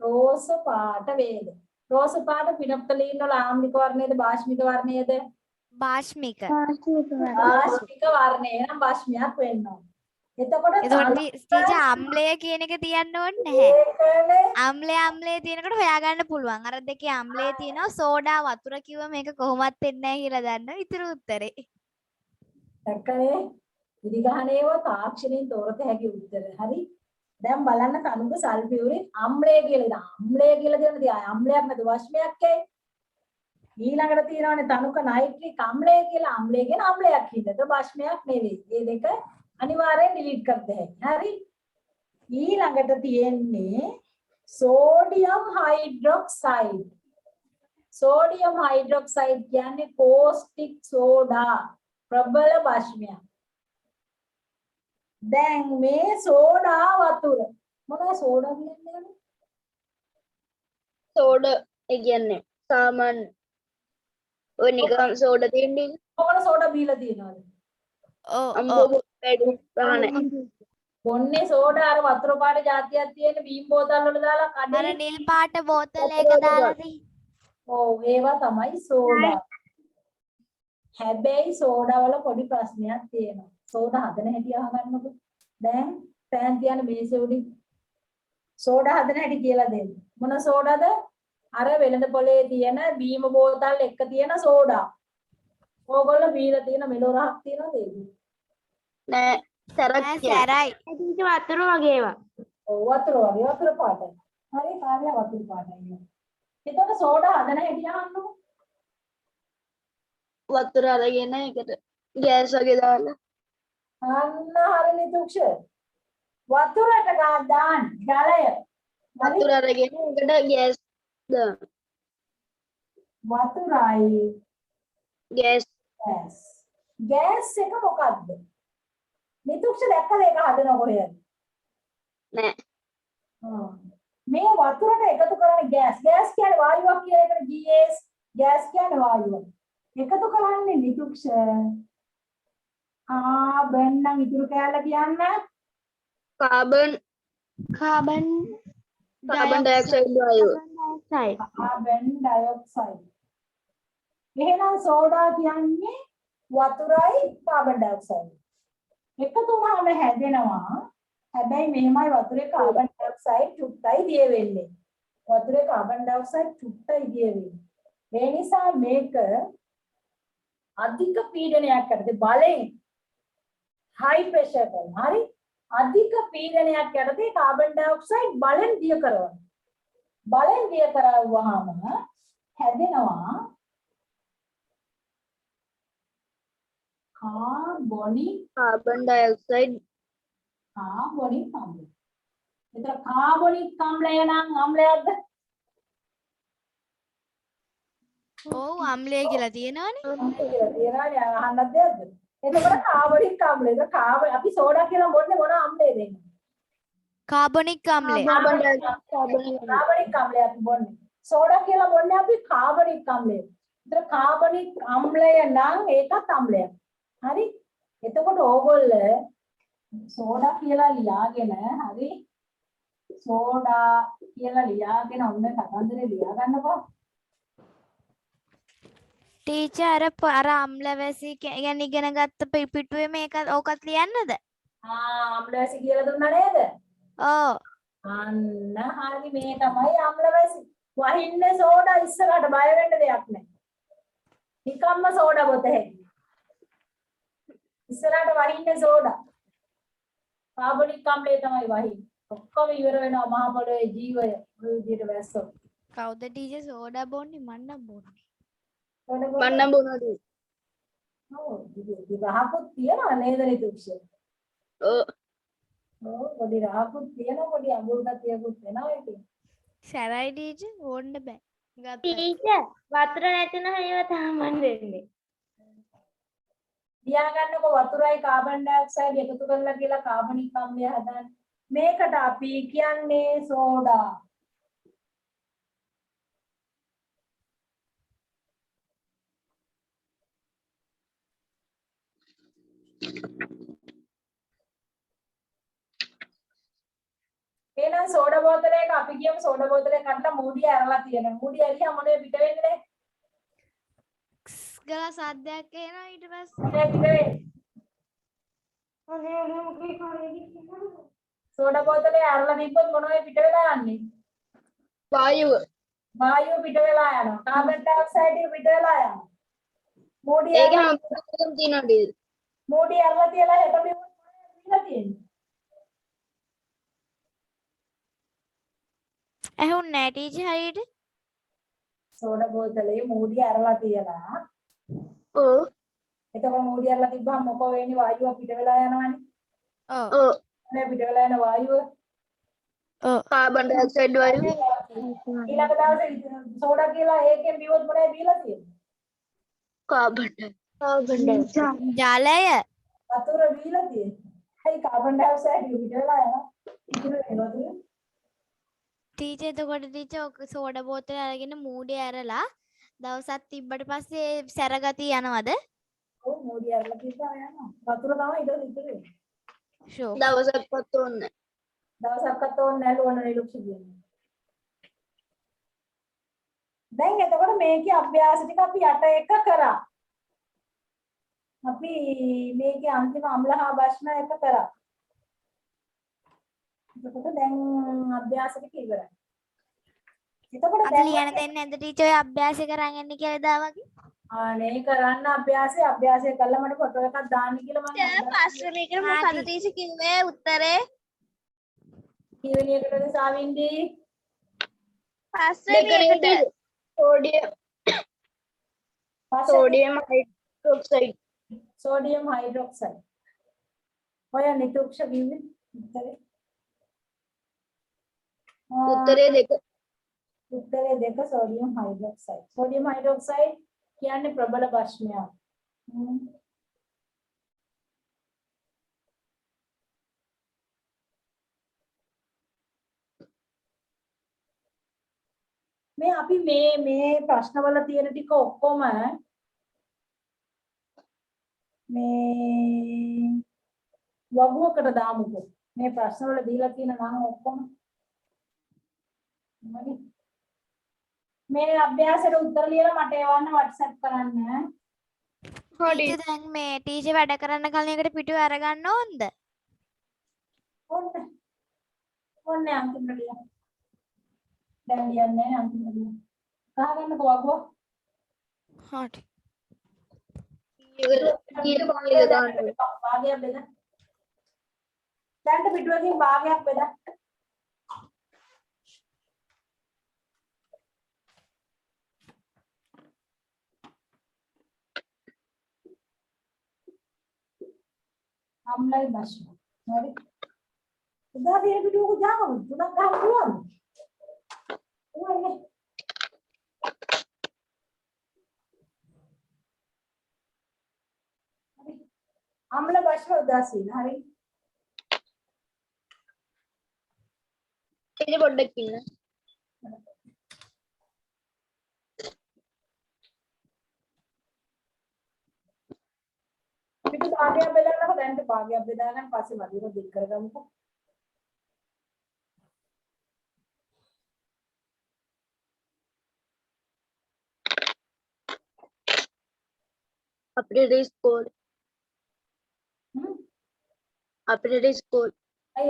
රෝස පාට වේද? රෝස පාට ෆිනොප්තලීන් වල ආම්ලික වර්ණයේද භාෂ්මික වර්ණයේද? භාෂ්මික. භාෂ්මික වර්ණය එහෙනම් භාෂ්මයක් වෙන්න ඕන. එතකොට එතකොට ටීචර් අම්ලය කියන එක තියන්න ඕනේ නැහැ. ඒකනේ අම්ලය තියෙනකොට හොයාගන්න පුළුවන්. අර දෙකේ අම්ලය තියෙනවා සෝඩා වතුර කිව්ව මේක කොහොමත් එන්නේ නැහැ කියලා දන්නවා. ඉතුරු උත්තරේ. දැක්කනේ ඉදිගහනේව තාක්ෂණයෙන් තෝරත හැකි උත්තර. හරි. දැන් බලන්න තනුක සල්ෆියුරින් අම්ලය කියලා දාන්න. අම්ලය කියලා දෙන්න තියා. අම්ලයක් නැද වස්මයක් ඒ. ඊළඟට තියෙනවානේ තනුක නයිට්‍රික් අම්ලය කියලා. අම්ලය කියන අම්ලයක් හින්දා. ඒක වස්මයක් නෙවෙයි. මේ දෙක අනිවාර්යෙන් ඩිලීට් කරන්න හරි. ඊළඟට තියෙන්නේ සෝඩියම් හයිඩ්‍රොක්සයිඩ්. සෝඩියම් හයිඩ්‍රොක්සයිඩ් කියන්නේ කෝස්ටික් සෝඩා ප්‍රබල භාෂ්මයක්. දැන් මේ සෝඩා වතුර මොනවද සෝඩා කියන්නේ? සෝඩ ඒ කියන්නේ සාමාන්‍ය ඔය නිකන් සෝඩ තියෙන්නේ මොකද සෝඩා බීලා තියනවද? අම්බෝ වැඩි ගහන බොන්නේ සෝඩා අර වතුර පාට જાතියක් තියෙන බීම් බෝතල් වල දාලා අර කඩේ. නිල් පාට බෝතලයක දාලා තියෙන්නේ. ඔව් ඒවා තමයි සෝඩා. හැබැයි සෝඩා වල පොඩි ප්‍රශ්නයක් තියෙනවා. සෝඩා හදන හැටි අහගන්නකො. දැන් පෑන් තියන මේසෙ උඩින් සෝඩා හදන හැටි කියලා දෙන්න. මොන සෝඩාද? අර වෙළඳ පොලේ තියෙන බීම බෝතල් එක තියෙන සෝඩා. ඕගොල්ලෝ බීලා තියෙන මෙලෝ රහක් තියෙනවද ඒක? නෑ සරක් සැරයි. ටීචර් වතුර වගේ ඒවා. ඔව් වතුර වගේ වතුර පාටයි. හරි කාර්යය වතුර පාටයි. එතකොට සෝඩා හදන හැටි අහන්නකො. වතුර අරගෙන ඒකට ගෑස් වගේ දාලා අන්න හරි නිතුක්ෂ. වතුරට දාන්න ජලය. වතුර අරගෙන ඒකට ගෑස් දාන්න වතුරයි ගෑස් ගෑස්. ගෑස් එක මොකද්ද? නිතුක්ෂ දැක්කද ඒක හදන කොහෙද? නෑ මේ වතුරට එකතු කරන්නේ ගෑස්. ගෑස් කියන්නේ වායුවක් කියන එකට GS. ගෑස් කියන්නේ වායුව. එකතු කරන්නේ නිතුක්ෂ. කාබන් නම් ඉතුරු කැලල කියන්න. කාබන් ඩයොක්සයිඩ් වායුව කාබන් ඩයොක්සයිඩ්. එහෙනම් සෝඩා කියන්නේ වතුරයි කාබන් ඩයොක්සයිඩ්. එකතු වුණාම හැදෙනවා. හැබැයි මෙහෙමයි වතුරේ කාබන් ඩයොක්සයිඩ් චුට්ටයි දිය වෙන්නේ. වතුරේ කාබන් ඩයොක්සයිඩ් චුට්ටයි දිය වෙන්නේ. ඒ නිසා මේක අධික පීඩනයක් යටතේ බලෙන් high pressure කරන. හරි? අධික පීඩනයක් යටතේ කාබන් ඩයොක්සයිඩ් බලෙන් දිය කරනවා. බලෙන් දිය කරවුවාම හැදෙනවා කාබන් ඩයොක්සයිඩ් කාබොනික් අම්ලය. එතන කාබොනික් අම්ලය නම් අම්ලයක්ද? ඔව් අම්ලය කියලා තියෙනවනේ. තියනවානේ අහන්නත් දෙයක්ද? එතකොට කාබොනික් අම්ලය. ඒක අපි සෝඩා කියලා බොන්නේ මොන අම්ලයේද එන්නේ? කාබොනික් අම්ලය. කාබොනික් අම්ලයක් බොන්නේ. සෝඩා කියලා බොන්නේ අපි කාබොනික් අම්ලය. ඒතර කාබොනික් අම්ලය නම් ඒකත් අම්ලයක්. හරි? එතකොට ඕගොල්ල සෝඩා කියලා ලියාගෙන හරි සෝඩා කියලා ලියාගෙන ඔන්න කතන්දරේ ලියා ගන්නකො. ටීචර් අර අම්ලවැසි කියන්නේ ඉගෙන ගත්ත පිටුවේ මේක ඕකත් ලියන්නද? අම්ලවැසි කියලා දුන්නා නේද? ඔව්. අන්න හරි මේ තමයි අම්ලවැසි. වහින්නේ සෝඩා ඉස්සරහට බය වෙන්න දෙයක් නැහැ. නිකම්ම සෝඩා බොත හැකි. ඉස්සරහට වහින්නේ සෝඩා. කාබොනික් අම්ලය තමයි වහින්නේ. ඔක්කොම ඉවර වෙනවා මහ පොළොවේ ජීවය ඔය විදිහට වැස්සොත්. කවුද ටීචර් සෝඩා බොන්නේ? මම නම් බොන්නේ. මන්නම් බොනවද ඔව් රහකුත් තියනවා නේද නිතුක්ෂ? ඔව් පොඩි රහකුත් තියනවා පොඩි අඟුරු ගතියකුත් වෙනවා ඒකේ. සැරයි ටීචර් ඕන්න බෑ. ටීචර් වතුර නැතුන හේව තාමන් දෙන්නේ. තියාගන්නකො වතුරයි කාබන් ඩයොක්සයිඩ් එකතු කරලා කියලා කාබොනික් අම්ලය හදන්න. මේකට අපි කියන්නේ සෝඩා. එහෙනම් සෝඩා බෝතලයක අපි කියමු සෝඩා බෝතලේ කඩලා මූඩිය ඇරලා තියෙනවා. මූඩිය ඇරියා මොනේ පිට වෙන්නේ නැහැ. ගලා සද්දයක් එනවා ඊට පස්සේ මොනේ පිටවේ සෝඩා බෝතලේ අරලා තිබ්බොත් මොනවද පිට වෙලා යන්නේ? වායුව වායුව පිට වෙලා යනවා. කාබන් ඩයොක්සයිඩ් එක පිට වෙලා යනවා. මෝඩි ඒක හැමෝටම තියෙනවා ඩීල්. මෝඩි අරලා තියලා හෙට බිව්වොත් මොනවද දීලා තියෙන්නේ? ඇහුන්නේ නැහැ ටීචර් හරියට සෝඩා බෝතලේ මෝඩි අරලා තියලා ඔව් එතකොට මෝඩි අරලා තිබ්බම මොකෝ වෙන්නේ වායුව පිට වෙලා යනවනේ. ඔව් ඔව් මේ පිට වෙලා යන වායුව ඔව් කාබන් ඩයොක්සයිඩ් වායුව ඊළඟ දවසේ සෝඩා කියලා ඒකෙන් බිව්වොත් මොනවද දීලා තියෙන්නේ? කාබන් ඩයොක්සයිඩ් ජලය වතුර දීලා තියෙන්නේ. හයි කාබන් ඩයොක්සයිඩ් පිට වෙලා යනවා. ඉතුරු වෙනවද? ටීචර් එතකොට ටීචර් ඔක සෝඩා බෝතලේ අරගෙන මූඩේ ඇරලා දවසක් තිබ්බට පස්සේ සැරගතිය යනවද ඔව් මෝඩි අරලා තිබ්බම යනවා. වතුර තමයි ඊට ඉතුරු වෙන්නේ. ෂෝ දවසක්වත් ඕනේ දවසක්වත් ඕනේ නැහැ ඕන නිරුක්ෂ කියන්නේ. දැන් එතකොට මේකේ අභ්‍යාස ටික අපි යට එක කරා. අපි මේකේ අන්තිම අම්ල හා භෂ්ම එක කරා. එතකොට දැන් අභ්‍යාස ටික ඉවරයි. එතකොට අද ලියන්න දෙන්නේ නැද්ද ටීචර් ඔය අභ්‍යාසය කරන් එන්න කියලා දාවගේ අනේ කරන්න අභ්‍යාසය කළා මට ෆොටෝ එකක් දාන්න කියලා මම පස්වෙනි එකට මොකද ටීචර් කිව්වේ උත්තරේ කීවෙනි එකටද සාවින්දි පස්වෙනි එකට සෝඩියම් හයිඩ්‍රොක්සයිඩ් සෝඩියම් හයිඩ්‍රොක්සයිඩ් ඔය නිතුක්ෂ කිව්වේ උත්තරේ උත්තරේ දෙක සෝඩියම් හයිඩ්‍රොක්සයිඩ් සෝඩියම් හයිඩ්‍රොක්සයිඩ් කියන්නේ ප්‍රබල භෂ්මයක් මේ අපි මේ ප්‍රශ්නවල තියෙන ටික ඔක්කොම මේ වගුවකට දාමුකෝ මේ ප්‍රශ්නවල දීලා තියෙන නම් ඔක්කොම හරි මේ අභ්‍යාසයට උත්තර ලියලා මට එවන්න WhatsApp කරන්න ටීචර් දැන් මේ ටීචර් වැඩ කරන්න කලින් එකට පිටුව අරගන්න ඕනද ඕනේ අන්තිමට ලියන්න දැන් ලියන්නේ අන්තිමට ලියන්න කහගන්නකෝ වගුව හරි භාගයක් බෙද දැන්ට පිටුවකින් භාගයක් බෙද අම්ලයි භෂ්ම හරි උදා තියෙන පිටුවක දාගමු තුනක් ගන්න පුළුවන් ඕනේ හරි අම්ල භෂ්ම උදාසීන හරි ඉතින් පොඩ්ඩක් ඉන්න පිටු භාගයක් බෙදන්නකො දැන්ට භාගයක් බෙදා ගන්න පස්සේ මදිව දික් කරගමුකෝ අපිට ස්කෝල් අය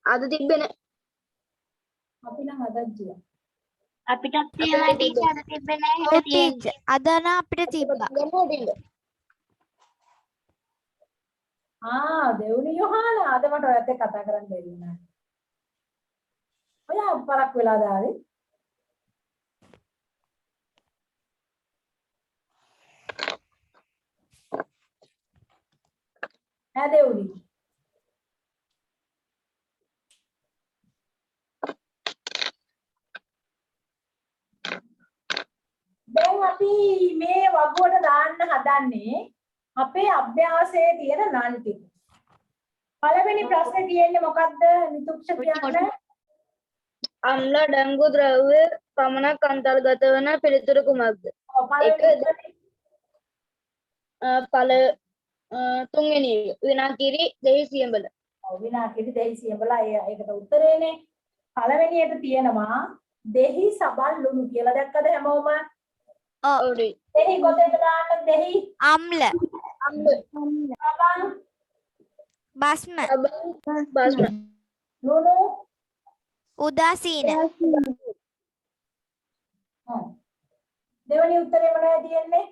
අද තිබ්බේ අපි නම් අදක් ගියා අපිටත් තියෙනවා ටීචර් අද තිබ්බේ නැහැ ඔව් ටීචර් අද නම් අපිට තිබ්බා දෙවුනි යෝහාන අද මට ඔයත් එක්ක කතා කරන්න බැරි වුණා. ඔයා පරක් වෙලා දාවේ. දෙවුනි. දැන් අපි මේ වගුවට දාන්න හදන්නේ අපේ අභ්‍යාසයේ තියෙන නන් ටික. පළවෙනි ප්‍රශ්නේ තියෙන්නේ මොකද්ද? නිතුක්ෂ කියන්න. අම්ල ඩංගු ද්‍රව්‍ය පමණක් අන්තර්ගත වන පිළිතුරු කුමක්ද? තුන්වෙනි විනාකිරි දෙහි සියඹල. ඔව් විනාකිරි දෙහි සියඹල ඒකට උත්තරේනේ. පළවෙනියට තියෙනවා දෙහි සබල් ලුණු කියලා දැක්කද හැමෝම? ඔව්. ඔව් දෙහි කොතෙන්ද දාන්න දෙහි? අම්ල. අම්ල සබන් බස්ම. සබන් බස්ම ලුණු උදාසීන. දෙවනි උත්තරේ මොනවද තියෙන්නේ?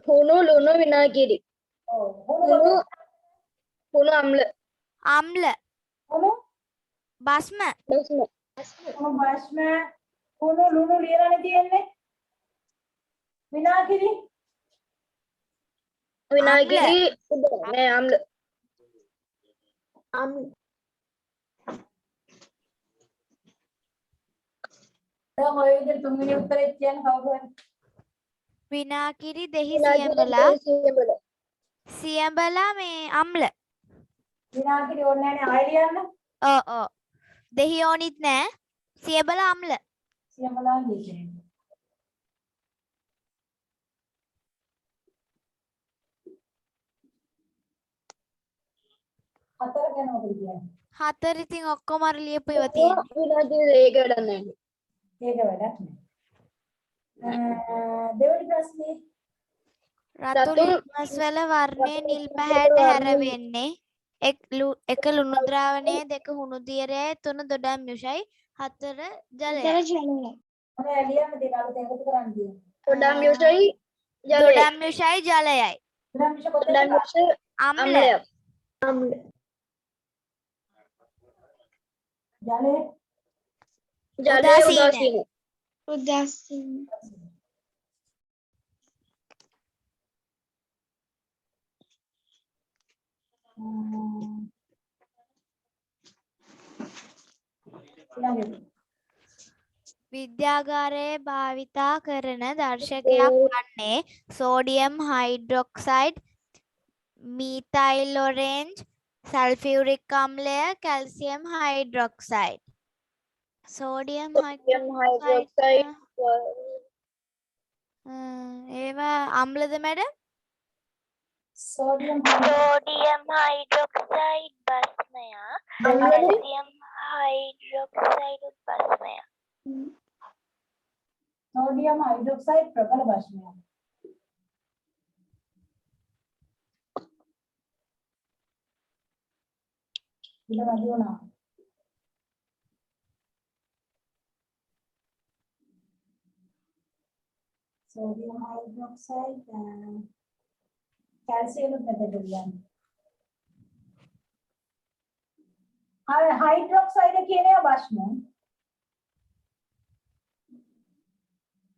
හුණු ලුණු විනාගිරි ඔව් හුණු හුණු අම්ල අම්ල. හුණු බස්ම. බස්ම භස්ම හුණු ලුණු ලියලානේ තියෙන්නේ. විනාගිරි විනාගිරි නෑ අම්ල දැන් ඔය විදිහට තුන්වෙනි උත්තරේ කියන්නේ කවුද? විනාගිරි දෙහි විනාගිරි සියඹලා. සියඹල සියඹලා මේ අම්ල. විනාගිරි ඕනේ නැහැ ආයෙ ලියන්න. ඔව්. දෙහි ඕනිත් නෑ. සියඹලා අම්ල. සියඹලා ලියන්නේ. හතර ගැන මොකද කියන්නේ? හතර ඉතින් ඔක්කොම අර ලියපු ඒවා තියෙන්නේ. විනාගිරි ඒක වැඩක් නෑ ඒක වැඩක් නෑ. දෙවෙනි ප්‍රශ්නේ රතු ලිට්මස් වල වර්ණය නිල් පැහැයට හැරවෙන්නේ එක ලුණු ද්‍රාවණය, දෙක හුණු දියරයයි, තුන දොඩම් යුෂයි, හතර ජලයයි. මොනවද ලියන්න තියෙන අලුත එකතු කරන්න තියෙන්නේ? පොඩම් යොසයි ජලය දොඩම් යුෂයි ජලයයි. විනාගිරි කොතෙන්ද? පොඩම් යොස අම්ල. අම්ලයක් ජලය ජලය උදාසීන. උදාසීන ඊළඟට විද්‍යාගාරයේ භාවිතා කරන දර්ශකයක් වන්නේ sodium hydroxide, methyl orange, sulphuric අම්ලය, කැල්සියම් හයිඩ්‍රොක්සයිඩ්. සෝඩියම් හයිඩ්‍රොක්සයිඩ් ඒවා අම්ලද මැඩම්? සෝඩියම් හයිඩ්‍රොක්සයිඩ් බස්මය කැල්සියම් හයිඩ්‍රොක්සයිඩ් බස්මය සෝඩියම් හයිඩ්‍රොක්සයිඩ් ප්‍රබල භස්මයක්. ඊළඟ දියුණා sodium hydroxide calcium මෙතනදීයන් hydroxide කියන ඒවා භස්ම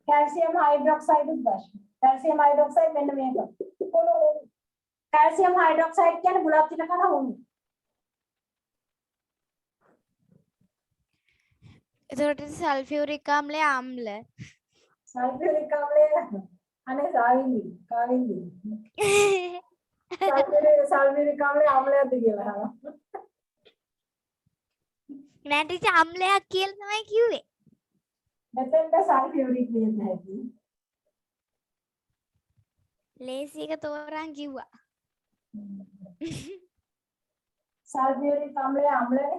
calcium hydroxide භස්ම calcium hydroxide මෙන්න මේක කොළු calcium hydroxide කියන්නේ බුලත් පිට කරන හුණු එතකොට සල්ෆියුරික් අම්ලය අම්ල. සල්ෆියුරික් අම්ලය අනේ කාවින්දි සල්ෆියුරික් අම්ලය අම්ලයක්ද කියලා අහනවා. නැටිච අම්ලයක් කියලා තමයි කිව්වේ. මෙතෙන්ට සල්ෆියුරික් ලියන්න හැටි. ලේසි එක තෝරන් කිව්වා. සල්ෆියුරික් අම්ලය අම්ලනේ.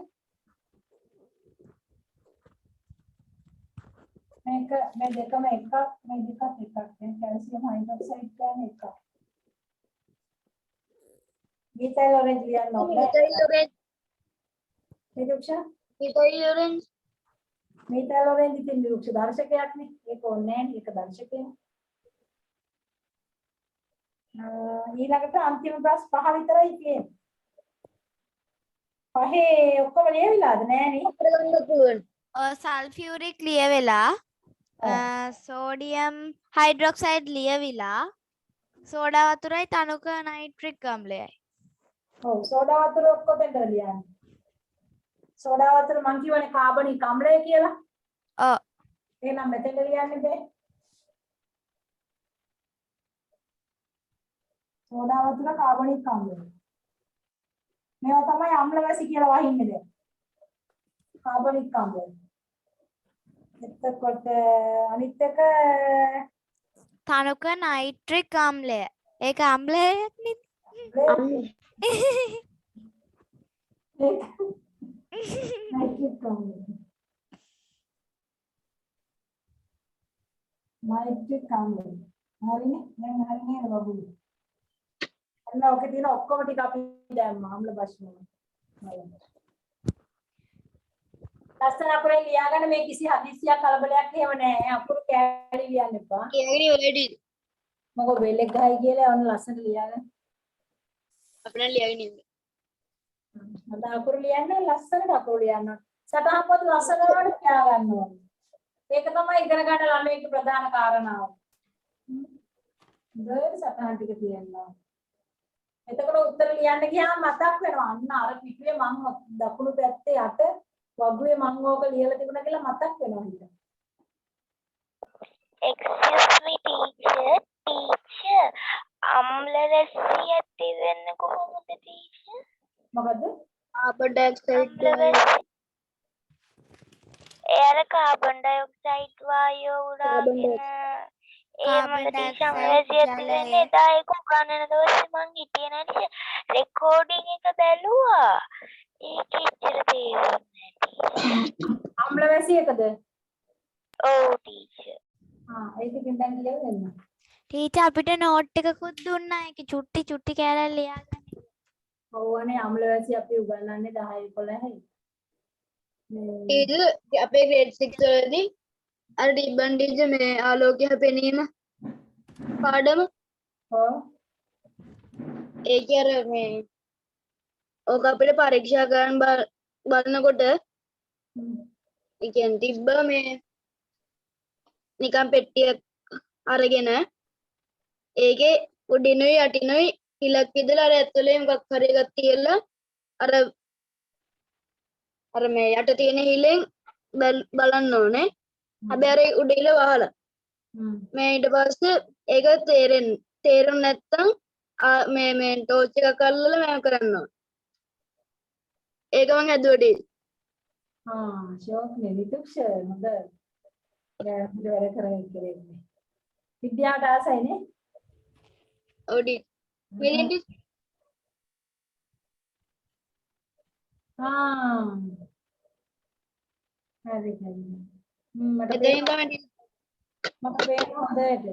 මේක මේ දෙකම එකක් මේ දෙකත් එකක්. දැන් කැල්සියම් හයිඩ්‍රොක්සයිඩ් කියන්නේ එකක්. මීතයිල් ඔරෙන්ජ් ලියන්න ඕනේ. මීතයිල් ඔරෙන්ජ් ඉතින් නිරුක්ෂ දර්ශකයක්නේ. ඒක ඕනේ නැහැ. ඒක දර්ශකයක්. ඊළඟට අන්තිම ප්‍රශ්න 5 විතරයි තියෙන්නේ. පහේ ඔක්කොම ලියවිලාද නෑනේ? සල්ෆියුරික් ලියවෙලා, සෝඩියම් හයිඩ්‍රොක්සයිඩ් ලියවිලා, සෝඩා වතුරයි තනුක නයිට්‍රික් අම්ලයයි. ඔව් සෝඩා වතුර ඔක්කොතෙන්ද ලියන්නේ? සෝඩා වතුර මං කියවනේ කාබනික් අම්ලය කියලා. ඔව්. එහෙනම් මෙතෙන්ද ලියන්නේ බෑ. සෝඩා වතුර කාබනික් අම්ලය. මේවා තමයි අම්ල වැසි කියලා වහින්නේ දැන්. කාබනික් අම්ලය. එතකොට අනිත් එක තනුක නයිට්‍රික් අම්ලය. ඒක අම්ලයක් නේ. nitric amල. හරිනේ? දැන් හරිනේ බබුලු. අන්න ඔකේ තියෙන ඔක්කොම ටික අපි දැම්මා අම්ල භස්ම. ලස්සන අකුරෙන් ලියාගන්න මේ කිසි හදිස්සියක් කලබලයක් එහෙම නැහැ. අකුරු කෑලි ලියන්න එපා. කියගෙන ඔයඩි මොකද වෙලෙක් ගහයි කියලා ඔන්න ලස්සනට ලියාගන්න. අපිට ලියගෙන ඉන්න. අද අකුරු ලියන්න ලස්සනට අකුරු ලියන්න. සටහන් පොත් ලස්සනට තියා ගන්න ඕනේ. ඒක තමයි ඉගෙන ගන්න ළමයින්ගේ ප්‍රධාන කාරණාව. දෙයට සටහන් ටික තියන්න. එතකොට උත්තර ලියන්න ගියාම මතක් වෙනවා. අන්න අර පිටුවේ මං දකුණු පැත්තේ යට වගුවේ මං ඕක ලියලා තිබුණා කියලා මතක් වෙනවා හිත. excuse me teacher අම්ල රැසිය ඇති වෙන්නේ කොහොමද teacher? මොකද? කාබන් ඩයොක්සයිඩ් එයාර කාබන් ඩයොක්සයිඩ් වායුව උරාගෙන කාබන් ඩයොක්සයිඩ් එදා ඒක උගන්නන දවසේ මං හිටියේ නැහැ රෙකෝඩින් එක බැලුවා ඒක ඉච්චර තේරුන්නේ නැහැ අම්ල වැසි එකද? ඔව් ටීචර් ඒකකින් දැන් කියලා දෙන්න. ටීචර් අපිට නෝට් එකකුත් දුන්නා. ඒක චුට්ටි කෑල්ල ලියාගන්න. ඔව්වනේ අම්ල වැසි අපි උගන්වන්නේ 10 11යි. ටීචර් අපේ grade 6 වලදී අර රිබන් ටීචර් මේ ආලෝකය හැපෙනීම පාඩම ඔව්. ඒක අර මේ ඕක අපිට පරීක්ෂා කරන්න බලනකොට ඒ කියන්නේ තිබ්බ මේ නිකන් පෙට්ටියක් අරගෙන ඒකේ උඩිනුයි යටිනුයි හිලක් ඉදලා අර ඇතුලේ මොකක් හරි එකක් තියලා අර මේ යට තියෙන හිලෙන් බලන්න ඕනේ. හැබැයි අර උඩ හිල වහලා. මේ ඊට පස්සේ ඒක තේරුම් නැත්තම් මේ ටෝච් එක අල්ලලා මම කරන්න ඕනේ. ඒක මම හදුවටි. ෂෝක් නේ විතුක්ෂ හොඳ. වැඩ කරගෙන ඉන්නේ. විද්‍යාවට ආසයිනේ. ඔඩි. මිනිටි හරි. මට එතනින් තමයි පේන්නේ හොඳට.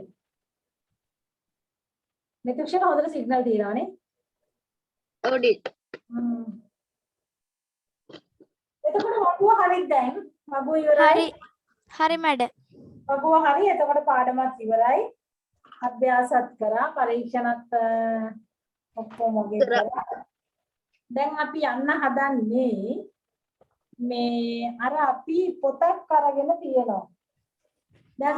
විතුක්ෂ හොඳට සිග්නල් තියෙනවානේ. ඔඩි. එතකොට වගුව හරිද දැන්? වගුව ඉවරයි. හරි මැඩම්. වගුව හරි. එතකොට පාඩමත් ඉවරයි. අභ්‍යාසත් කරා පරීක්ෂණත් ඔක්කොම වගේ කරා. දැන් අපි යන්න හදන්නේ මේ අර අපි පොතක් අරගෙන තියෙනවා. දැන්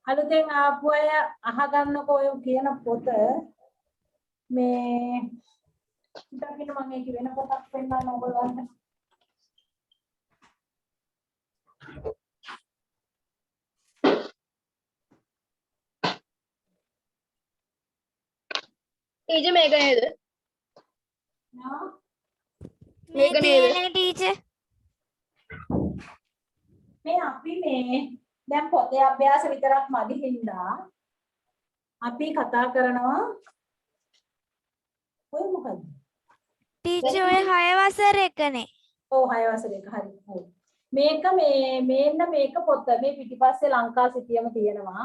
අලුතෙන් ආපු අය අහගන්නකෝ ඔය කියන පොත මේ ඉතින් මම ඒක වෙන පොතක් පෙන්නන්න ඕගොල්ලන්ට. ටීචර් මේක නේද? මේක නේද ටීචර්? මේ අපි මේ දැන් පොතේ අභ්‍යාස විතරක් මදි හින්දා අපි කතා කරනවා ඔය මොකද්ද? ටීචර් ඔය 6 වසර එකනේ. ඔව් 6 වසර එක හරි. ඔව්. මේක මේන්න මේක පොත මේ පිටිපස්සේ ලංකා සිටියම තියෙනවා.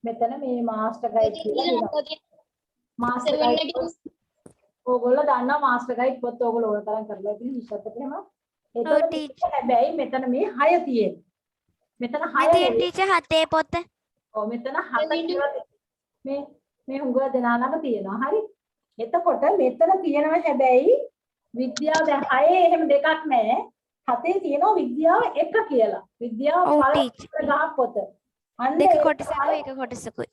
මෙතන මේ මාස්ටර් ගයිඩ් කියලා. මාස්ටර් ගයිඩ් ඕගොල්ලෝ දන්නවා මාස්ටර් ගයිඩ් පොත් ඕගොල්ලෝ ඕන තරම් කරලා තියෙන විශ්වවිද්‍යාලෙට එහෙම. ඒතකොට හැබැයි මෙතන මේ 6 තියෙනවා. මෙතන 6 ටීචර් 7 පොත. ඔව් මෙතන 7 මේ හුඟ දෙනා ළඟ තියෙනවා. හරි. එතකොට මෙතන තියෙනවා හැබැයි විද්‍යාව දැන් 6 එහෙම දෙකක් නැහැ. 7 තියෙනවා විද්‍යාව 1 කියලා. විද්‍යාව පළවෙනි පොත. දෙක කොටසකුයි එක කොටසකුයි.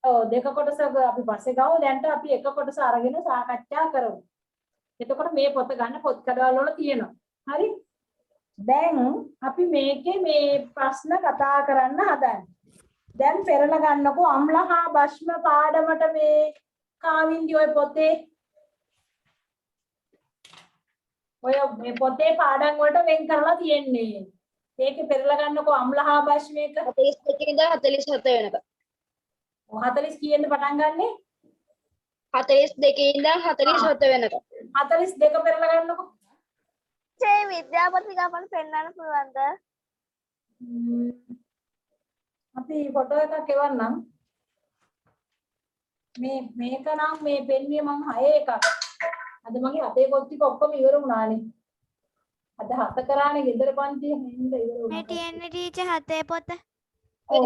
ඔව් දෙක කොටසක අපි පස්සේ ගමු. දැන්ට අපි එක කොටස අරගෙන සාකච්ඡා කරමු. එතකොට මේ පොත ගන්න පොත් කඩවල වල තියෙනවා. හරි. දැන් අපි මේකේ මේ ප්‍රශ්න කතා කරන්න හදන්නේ. දැන් පෙරලා ගන්නකො අම්ල හා භස්ම පාඩමට මේ කාවින්දි ඔය පොතේ ඔය මේ පොතේ පාඩම් වලට වෙන් කරලා තියෙන්නේ. ඒකේ පෙරලා ගන්නකො අම්ල හා භස්ම එක 42 ඉඳලා 47 වෙනකම්. 40 කීයෙන්ද පටන් ගන්නෙ? 42 ඉඳලා 47 වෙනකම්. 42 පෙරලා ගන්නකො. විද්‍යාපති ගමන් පෙන්වන්න පුළුවන්ද? අපි ෆොටෝ එකක් එවන්නම්. මේක නම් මේ පෙන්වීම මම 6 එකක්. අද මගේ අතේ පොත් ටික ඔක්කොම ඉවර වුණානේ. අද 7 කරානේ ගෙදර පන්තියේ හින්දා ඉවර මේ වුණා. තියෙන්නේ ටීචර් හතේ පොත. ඔව්.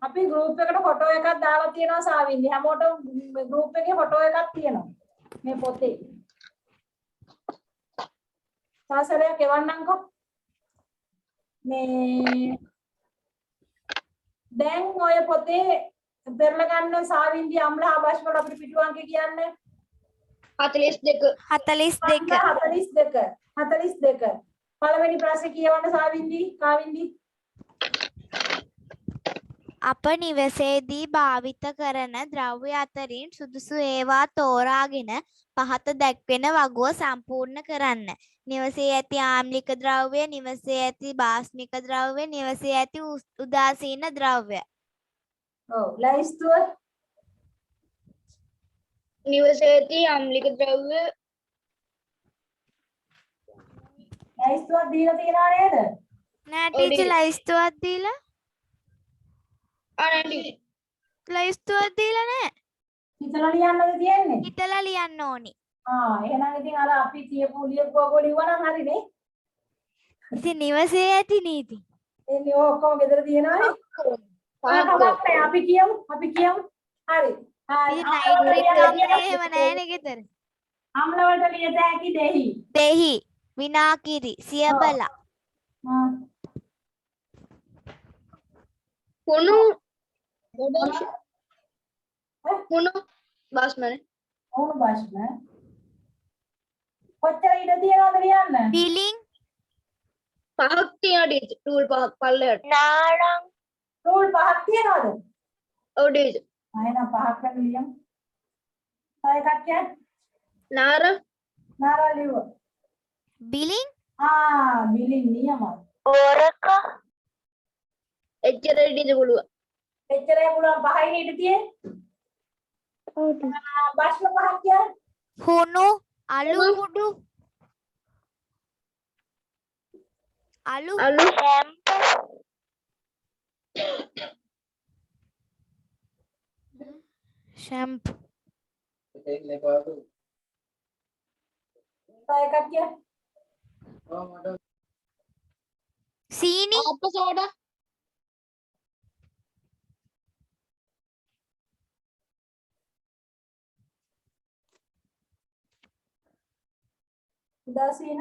අපි ගෲප් එකට ෆොටෝ එකක් දාලා තියෙනවා සාවින්දි. හැමෝටම ගෲප් එකේ ෆොටෝ එකක් තියෙනවා. මේ පොතේ. සාසරයක් එවන්නම්කෝ. මේ දැන් ඔය පොතේ පෙරලා ගන්න සාවින්දි අම්ලා ආభాෂ වල අපිට පිටු අංක කියන්නේ 42 42 42 පළවෙනි ප්‍රශ්නේ කියවන්න සාවින්දි කාවින්දි අප නිවසේදී භාවිත කරන ද්‍රව්‍ය අතරින් සුදුසු ඒවා තෝරාගෙන පහත දැක්වෙන වගුව සම්පූර්ණ කරන්න. නිවසේ ඇති ආම්ලික ද්‍රව්‍ය, නිවසේ ඇති බාස්මික ද්‍රව්‍ය, නිවසේ ඇති උදාසීන ද්‍රව්‍ය. ඔව් ලයිස්තුව නිවසේදී අම්ලික ද්‍රව්‍ය ලයිස්තුවක් දීලා තියනවා නේද? නෑ ටීචර් ලයිස්තුවක් දීලා අනන්දි ලයිස්තුවක් දීලා නෑ. හිතලා ලියන්නද තියෙන්නේ? හිතලා ලියන්න ඕනි. එහෙනම් ඉතින් අර අපි ලියපුවා ලියවනම් හරිනේ. ඉතින් නිවසේ ඇති නීති. එන්නේ ඔක්කොම ගෙදර තියෙනවානේ. අපි කියමු. හරි. ඉතින් නයිට්‍රේට් අම්ල එහෙම නෑනේ ගෙදර. අම්ල වලට ලියත හැකි දෙහි. දෙහි, විනාකිරි, සියබල. කුණු බස්මනේ ඕන ප්‍රශ්න. කොච්චර ඉඩ තියනවද ලියන්න? පිලිං, පහක් තියෙනවා ටූල් පහක් පල්ලෙහාට නාරං රූල් 5ක් තියනවද? ඔව් ටීචර් ආයෙනම් 5ක් කට ලියමු. තව එකක් කියන්න. නාරා ලියුව. බිලිං, බිලින් නියමයි. ඕරක එච්චර ටීචර් පුළුවන් එච්චරයි පුළුවන් 5යි ඉඳ තියෙන්නේ. බස්ම 5ක් කියන්න. හුණු, අලු කුඩු, අලු ෂැම්පු, තව එකක් කියන්න. සීනි, සෝඩා උදාසීන.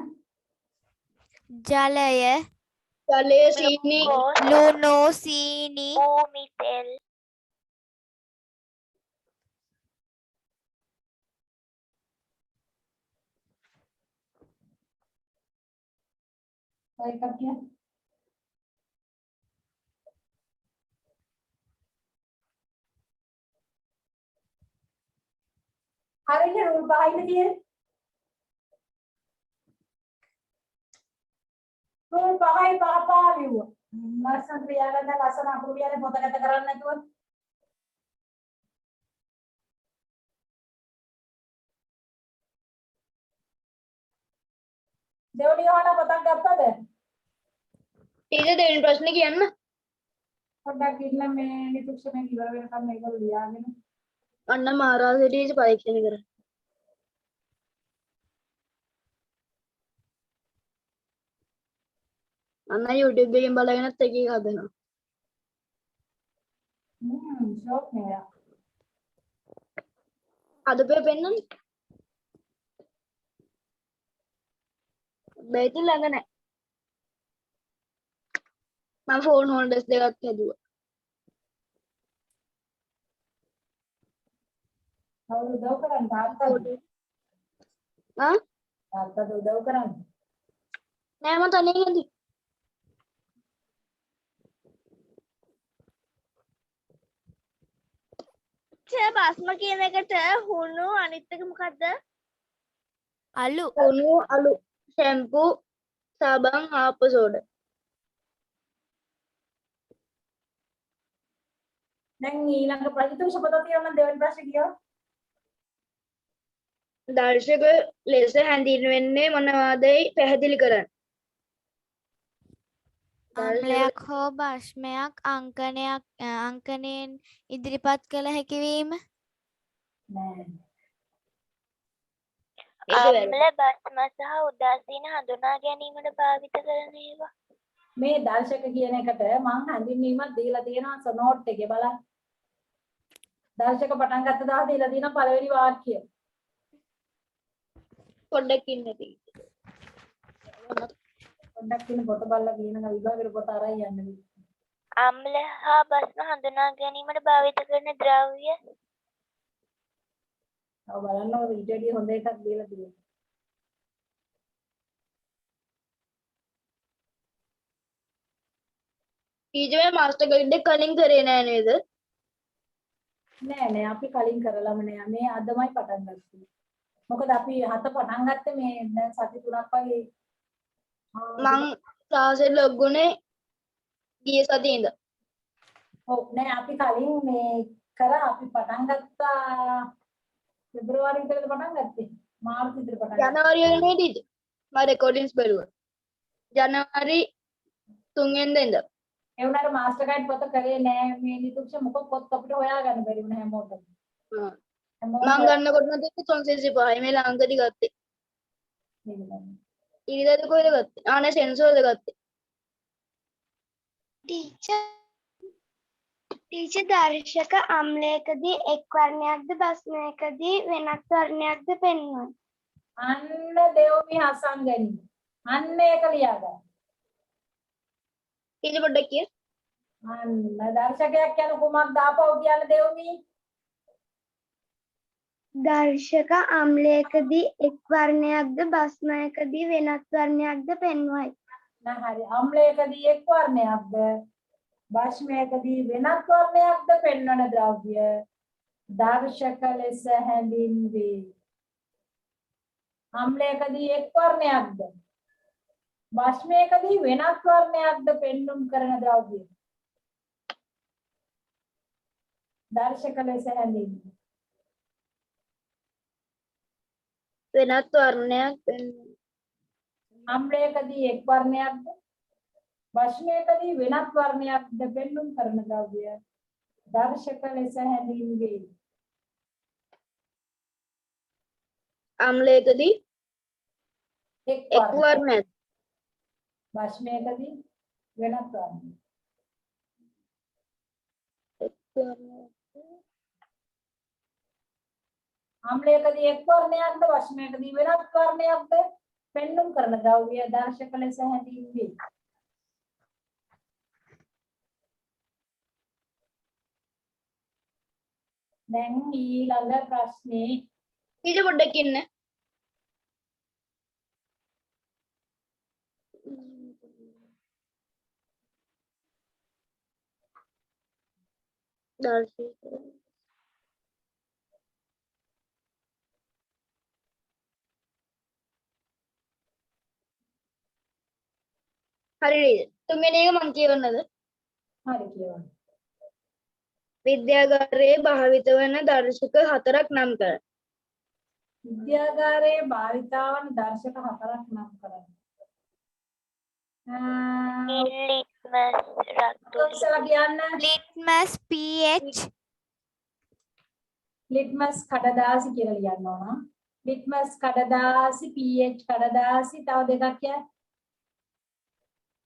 ජලය, ජලය සීනි ලුණු, සීනි, භූමි තෙල් තව එකක් කියන්න. හරිනේ රූල් 5යි තියෙන්නේ. රූල් 5යි පාපා ලියුවා. ලස්සන ක්‍රියාවලිය ලස්සන අකුරු ලියන්නේ පොතකට කරන්නේ නැතුව. දෙවනි වහන පොතක් ගත්තද? ටීචර් දෙවෙනි ප්‍රශ්නේ කියන්න පොඩ්ඩක් ඉන්න මේ නිරුක්ෂණය ඉවර වෙනකම් මේක ලියාගෙන. අන්න මහරජා ටීචර් පරීක්ෂණ කරා අන්න YouTube එකෙන් බලගෙනත් එක එක හදනවා ෂෝක් නෑ. හදපේ පෙන්නන්න බැයිති ළඟ නැහැ මම ෆෝන් හෝල්ඩර්ස් දෙකක් හැදුවා කවුරු උදව් කරන්නේ? තාත්තද? තාත්තද උදව් කරන්නේ? නෑ මම තනියෙන් හැදුවා බස්ම කියන එකට හුණු අනිත් එක මොකද්ද? අලු, කුණු අලු ෂැම්පු සබන් ආප්ප සෝඩා දැන් ඊළඟ ප්‍රතිතුෂ පොත තියෙනවා දෙවෙනි ප්‍රශ්නේ කියව. දර්ශක ලෙස හැඳින්වෙන්නේ මොනවාදයි පැහැදිලි කරන්න අම්ලයක් හෝ භස්මයක් අංකණයෙන් ඉදිරිපත් කළ හැකිවීම. නෑ. ඒක වැරදි. අම්ල බස්ම සහ උදාසීන හඳුනා ගැනීමට භාවිත කරන ඒවා. මේ දර්ශක කියන එකට මං හැඳින්වීමක් දීලා තියෙනවා නෝට් එකේ බලන්න. දර්ශක පටන් ගත්ත දවස් දීලා තියෙන පළවෙනි වාක්‍යය. පොඩ්ඩක් ඉන්න තියෙන්නේ. පොඩ්ඩක් ඉන්න පොත බලලා කියන විභාගෙට පොත අරන් යන්න. අම්ල හා බස්ම හඳුනා ගැනීමට භාවිත කරන ද්‍රව්‍ය. ඔව් බලන්න ඔය ඊටදී හොඳ එකක් දීලා තියෙනවා. ටීචර් මේ මාස්ටර් ගයිඩ් එක කලින් කරේ නෑ නේද? නෑ අපි කලින් කරලම නෑ. මේ අදමයි පටන් ගත්තේ. මොකද අපි 7 පටන් ගත්තේ මේ දැන් සති 3ක් වගේ. මං ක්ලාස් එකට ලොග් වුණේ ගිය සතියේ ඉඳන්. ඔව් නෑ අපි කලින් මේ කරා අපි පටන් ගත්තා පෙබරවාරි විතරද පටන් ගත්තේ. මාර්තු විතර පටන් ගත්තා. ජනවාරි වල නේ ටීචර්. මම රෙකෝඩින්ග්ස් බැලුවා. ජනවාරි 3 වෙනිදා ඉඳන්. ඒ වුණාට මාස්ටර් ගයිඩ් පොත කරේ නෑ මේ නිතුක්ෂ මොකක් පොත් අපිට හොයාගන්න බැරි වුණා හැමෝටම. මං ගන්නකොට නම් 365 මේ ලාංකඩි ගත්තේ. ඉරිදාද කොහෙද ගත්තේ? ආනේ සෙන්සර්ද ගත්තේ. ටීචර් දර්ශක අම්ලයකදී එක් වර්ණයක්ද බස්මයකදී වෙනත් වර්ණයක්ද පෙන්වයි. අන්න දෙව්මි හසංගනි. අන්න ඒක ලියා ගන්න. ටීචර් පොඩ්ඩක් කිය. අන්න දර්ශකයක් යන කුමක්ද ආපහු කියන්න දෙව්මි. දර්ශක අම්ලයකදී එක් වර්ණයක්ද බස්මයකදී වෙනත් වර්ණයක්ද පෙන්වයි. හරි අම්ලයකදී එක් වර්ණයක්ද භස්මයකදී වෙනත් වර්ණයක්ද පෙන්වන ද්‍රව්‍ය දර්ශක ලෙස හැඳින්වේ. අම්ලයකදී එක් වර්ණයක්ද භස්මයකදී වෙනත් වර්ණයක්ද පෙන්눔 කරන ද්‍රව්‍ය දර්ශක ලෙස හැඳින්වේ. වෙනත් වර්ණයක් අම්ලයකදී එක් වර්ණයක්ද භස්මයකදී වෙනත් වර්ණයක්ද පෙන්눔 කරන ද්‍රව්‍ය දර්ශක ලෙස හැඳින්වේ. අම්ලයකදී එක් එක් වර්ණයක් භස්මයකදී වෙනත් වර්ණයක්. අම්ලයකදී එක් වර්ණයක්ද භස්මයකදී වෙනත් වර්ණයක්ද පෙන්눔 කරන ද්‍රව්‍ය දර්ශක ලෙස හැඳින්වේ. දැන් ඊළඟ ප්‍රශ්නේ ටීචර් පොඩ්ඩක් ඉන්න. දර්ශක හරි නේද? තුන්වෙනි එක මං කියවන්නද? හරි කියවන්න. විද්‍යාගාරයේ භාවිත වන දර්ශක 4ක් නම් කර. විද්‍යාගාරයේ භාවිතාවන දර්ශක 4ක් නම් කරන්න. ලිට්මස් රතු ඉස්සලා කියන්න ලිට්මස් pH ලිට්මස් කඩදාසි කියලා ලියන්න ඕන. ලිට්මස් කඩදාසි pH කඩදාසි තව දෙකක් කියන්න.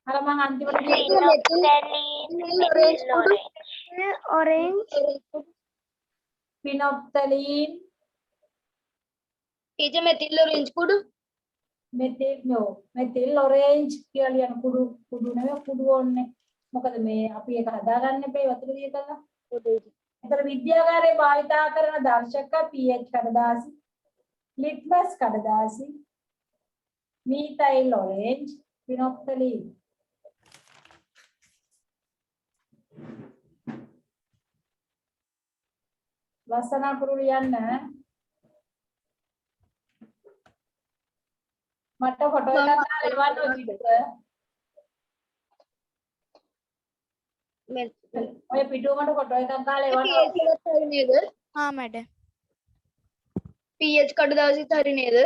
අර මං අන්තිමට orange පිනොප්තලීන් ටීචර් මෙතිල් ඔරෙන්ජ් කුඩු මෙතිල් ඔරේන්ජ් කියලා ලියන කුඩු නෙවෙයි කුඩු ඕනේ. මොකද මේ අපි ඒක හදාගන්න එපේ වතුර දිය කරලා. ඒතර විද්‍යාගාරයේ භාවිතා කරන දර්ශක pH කඩදාසි, ලිට්මස් කඩදාසි, මීතයිල් ඔරේන්ජ්, පිනොප්තලීන්. ලස්සන අකුරු ලියන්න. මට ෆොටෝ එකක් දාලා එවන්න ඔය පිටුව. ඔය පිටුව මට ෆොටෝ එකක් දාලා එවන්න. හරි නේද? ආ මැඩම්. pH කඩදාසිත් හරි නේද?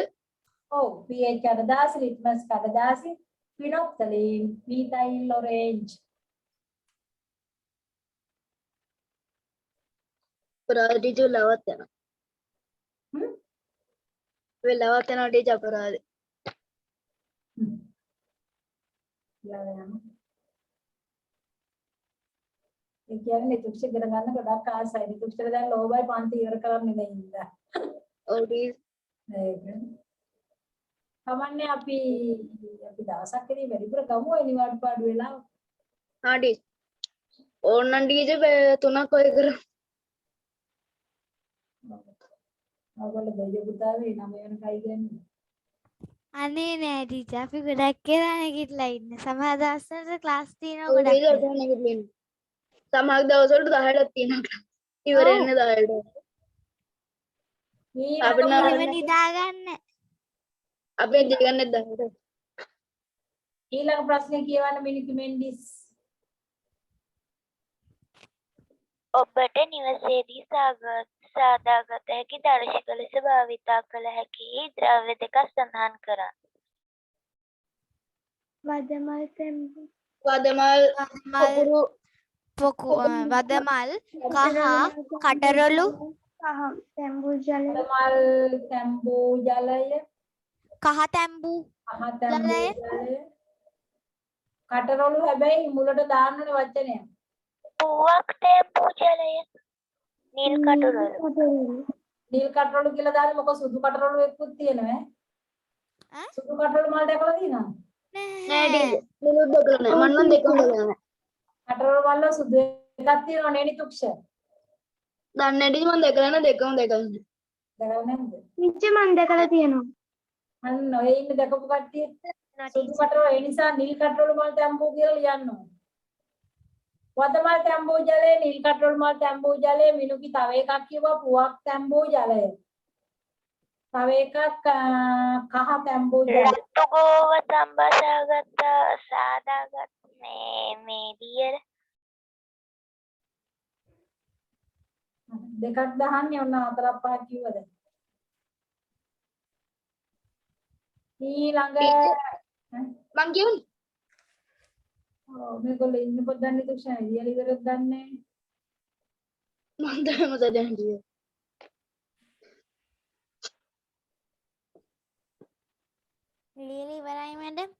ඔව් pH කඩදාසි, litmus කඩදාසි, phenolphthalein, methyl orange. අපරාධ ටීචර් ලවත් යනවා. Hmm? ඔය ලවත් යනවා ටීචර් අපරාධ. ඒ කියන්නේ තුක්ෂ ඉගෙන ගන්න ගොඩක් ආසයි. තුක්ෂට දැන් ලෝබයි පන්ති ඉවර කරන්නේ නැහැ ඉඳලා. ඔව් ටීචර්. ඒක. කමන්නේ අපි දවසක් ඉතින් වැඩිපුර ගමු ඒ නිවාඩු පාඩු වෙලා. හා ටීචර්. ඕන්නම් ටීචර් 3ක් ඔය කරමු. ඔයගොල්ලෝ දෙවියෝ පුතාවේ 9 වෙනකයි කියන්නේ. අනේ නෑ ටීචර් අපි ගොඩක් කියලා නැගිටලා ඉන්න. සමහර දවස්වල ක්ලාස් තියෙනවා ඔය ගොඩක්. ටීචර් කොහොමද නැගිටින්නේ? සමහර දවස්වලට 10ටත් තියෙනවා. ඉවර වෙන්න 10ට. අපිට නම් එහෙම නිදාගන්න. අපේ දෙගන්නේ 10ට. ඊළඟ ප්‍රශ්නේ කියවන්න මිනිකි මෙන්ඩිස්. ඔබට නිවසේදී සාදාගත හැකි දර්ශක ලෙස භාවිතා කළ හැකි ද්‍රව්‍ය දෙකක් සඳහන් කරන්න. වදමල් තෙම්බු වදමල් වදමල් වදමල් කහ කටරොළු සහ තෙම්බු ජලය මල් තැඹූ ජලය, කහ තැම්බූ අහ තැඹූ ජලය. කටරොළු හැබැයි මුලට දාන්න ඕනේ වචනය. පුවක් තැඹූ ජලය. නිල් කටුරොළු. නිල් කටරොළු කියලා දාන්නේ මොකද සුදු කටරොළු එක්කුත් තියෙනවා ඈ. සුදු කටරොළු මල් දැකලා තියෙනවද? නෑ ටීචර්. නිලුත් දෙකම නෑ. මම නම් දෙකම බලනවා. කටරොළු මල්ල සුදු එකක් තියෙනවා නේ නිතුක්ෂ. දන්නේ නෑ ටීචර් මම දැකලා නෑ දෙකම දැකලා. දැකලා නැද්ද? නිච්ච මන් දැකලා තියෙනවා. අන්න ඔය ඉන්න දැකපු කට්ටිය සුදු කටරොළු ඒ නිසා නිල් කටරොළු මල් තැඹූ කියලා ලියන්න ඕනේ. වදමල් තැඹූ ජලය, නිල් කටරොළු මල් තැඹූ ජලය, මිනුකි තව එකක් කිව්වා පුවක් තැඹූ ජලය. තව එකක් කහ තැඹූ ජලය. රතු ගෝව සම්බසාගත සාදාගත් මේ දියර. දෙකක් දහන්නේ ඔන්න 4ක් 5ක් කිව්වද? ඊළඟ මං කියවනේ. මේගොල්ලෝ ඉන්න පොත් දන්නේ තුක්ෂණ ලියලා ඉවරද දන්නේ මං දැනම දැන් ටීචර්. ලියලා ඉවරයි මැඩම්.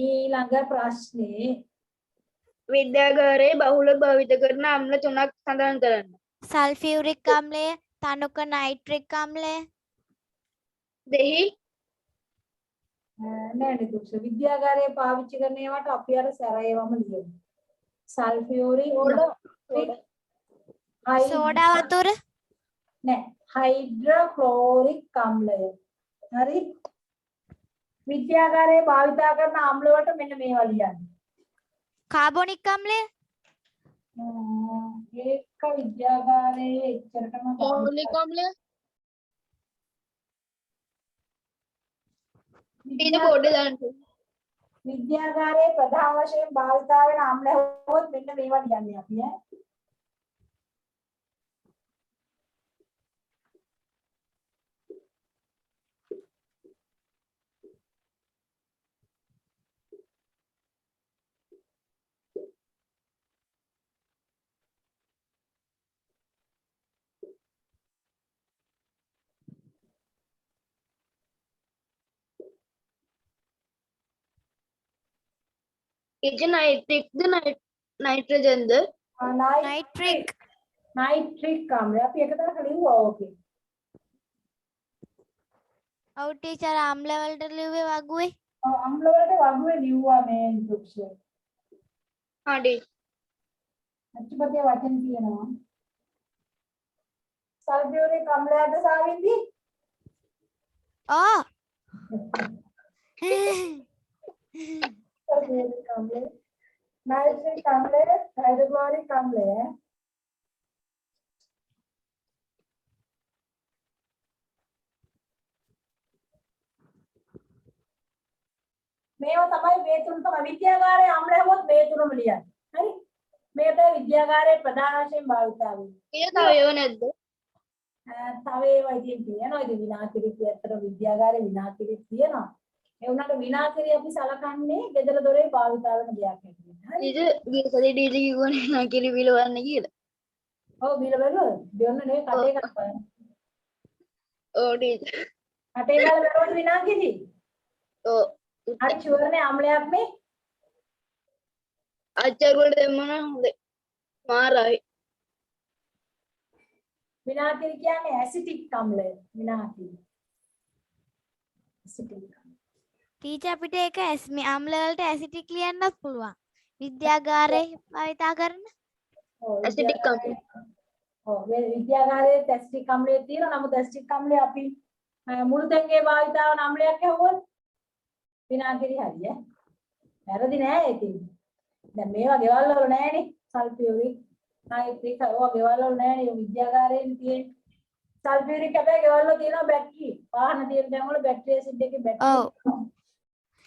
ඊළඟ ප්‍රශ්නේ විද්‍යාගාරයේ බහුල භාවිත කරන අම්ල 3ක් සඳහන් කරන්න. සල්ෆියුරික් අම්ලය, තනුක නයිට්‍රික් අම්ලය. දෙහි නෑ නේ තුක්ෂ විද්‍යාගාරයේ පාවිච්චි කරන ඒවාට අපි අර සැරේවම ලියමු. සල්ෆියුරික් සෝඩා වතුර නෑ හයිඩ්‍රොක්ලෝරික් අම්ලය. හරි. විද්‍යාගාරයේ භාවිත කරන අම්ල වලට මෙන්න මේවා ලියන්න. කාබොනික් අම්ලය ඒක විද්‍යාගාරයේ එච්චරටම මූලික අම්ලය ඊට බෝඩ් දාන්න. විද්‍යාගාරයේ ප්‍රධාන වශයෙන් භාවිත වෙන අම්ල හොත් මෙන්න මේවා ලියන්නේ අපි ඈ. ටීචර් නයිට්‍රික්ද නයිට්‍රජන්ද? නයිට්‍රික් නයිට්‍රික් අම්ලය අපි එක තැනක ලිව්වා ඕකේ. ඔව් ටීචර් අම්ල වලට ලිව්වේ වගුවේ. අම්ල වලට වගුවේ ලිව්වා මේ තුක්ෂ. හා ටීචර්. අච්චුපතේ වචන තියෙනවා. සල්ෆියුරික් අම්ලයට සාවින්දි ආ සල්ෆියුරික් අම්ලය නයිට්‍රික් අම්ලය හයිඩ්‍රොක්ලෝරික් අම්ලය මේවා තමයි මේ තුන තමයි විද්‍යාගාරයේ අම්ල හැමෝත් මේ තුනම ලියන්නේ. හරි. මේක විද්‍යාගාරයේ ප්‍රධාන වශයෙන් භාවිත වෙන්නේ. ඊට තව ඒව නැද්ද? තව ඒවා ඉතින් තියෙනවා. ඉතින් විනාශිරිත් ඇත්තට විද්‍යාගාරයේ විනාශිරිත් තියෙනවා. ඒ උනට විනාශය අපි සලකන්නේ ගෙදර දොරේ භාවිතා වෙන දෙයක් හැටියට. හරි. ටීචර් ගිය සතියේ ටීචර් කිව්වනේ විනාකිරි විලවන්න කියලා. ඔව් බීල බැලුවද? බියොන්න නේ කටේ ගත්තා. ඔව් ටීචර්. කටේ ගාලා බැලුවද විනාශයේදී? ඔව්. හරි ෂුවර් නේ ආම්ලයක් නේ? අච්චර වලට දැම්මම හොඳයි. මාරයි. විනාශය කියන්නේ ඇසිටික් අම්ලය. විනාශය. ඇසිටික්. ටීචර් අපිට ඒක අම්ල වලට ඇසිටික් ලියන්නත් පුළුවන්. විද්‍යාගාරේ භාවිතා කරන. ඔව් ඇසිටික් අම්ලය. ඔව් විද්‍යාගාරයේ ඇසිටික් අම්ලය තියෙනවා. නමුත් ඇසිටික් අම්ලය අපි මුළු තැන්ගේ භාවිතා වන අම්ලයක් හැවුවොත් විනාශය හරිය. වැරදි නෑ ඒකේ. දැන් මේවා ගෙවල් වල නෑනේ සල්ෆියුරික් නයිට්‍රික් ඒවා ගෙවල් වල නෑනේ විද්‍යාගාරයෙන් තියෙන්නේ සල්ෆියුරික් හැබැයි ගෙවල් වල තියෙනවා බැටරි වාහන තියෙන තැන් වල බැටරි ඇසිඩ් එකේ බැටරි ඔව්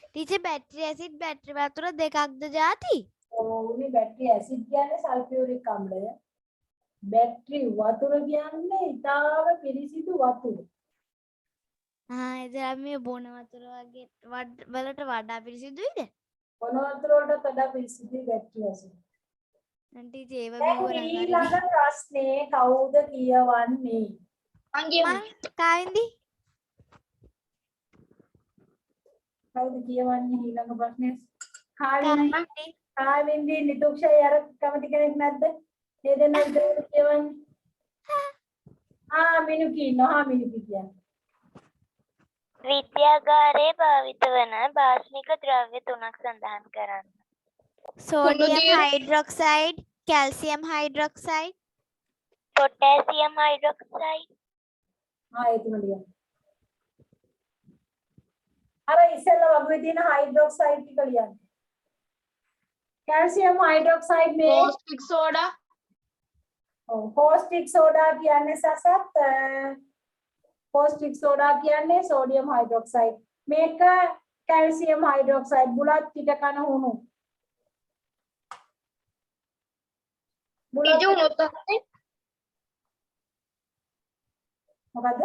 ටීචර් බැටරි ඇසිඩ් බැටරි වතුර දෙකක්ද ಜಾති උනේ බැටරි ඇසිඩ් කියන්නේ සල්ෆියුරික් අම්ලය බැටරි වතුර කියන්නේ ඊටාම පිරිසිදු වතුර එදා මේ බොන වතුර වගේ වලට වඩා පිරිසිදුයිද බොන වතුර වලට වඩා පිරිසිදුයි බැටරි ඇසිඩ් ටීචර් ඒව දැන් ඊළඟ ප්‍රශ්නේ කවුද කියවන්නේ මං කායින්දි කවුද කියවන්නේ ඊළඟ ප්‍රශ්නේ කාවින්දි නිතුක්ෂය අර කැමති කෙනෙක් නැද්ද මේ දෙන්න විතරද කියවන්නේ මිනුකි ඉන්නවා මිනුකි කියන්නේ විද්‍යාගාරයේ භාවිත වන භාෂ්මික ද්‍රව්‍ය තුනක් සඳහන් කරන්න. Sodium hydroxide calcium hydroxide potassium hydroxide ඒ තුන ලියන්න අර ඉස්සෙල්ලා වගේ තියෙන හයිඩ්‍රොක්සයිඩ් ටික ලියන්න කැල්සියම් හයිඩ්‍රොක්සයිඩ් මේ කෝස්ටික් සෝඩා කෝස්ටික් සෝඩා කියන්නේ සසත් කෝස්ටික් සෝඩා කියන්නේ සෝඩියම් හයිඩ්‍රොක්සයිඩ් මේක කැල්සියම් හයිඩ්‍රොක්සයිඩ් බුලත් පිට කන හුණු ටීචර් මොකක්ද මොකද්ද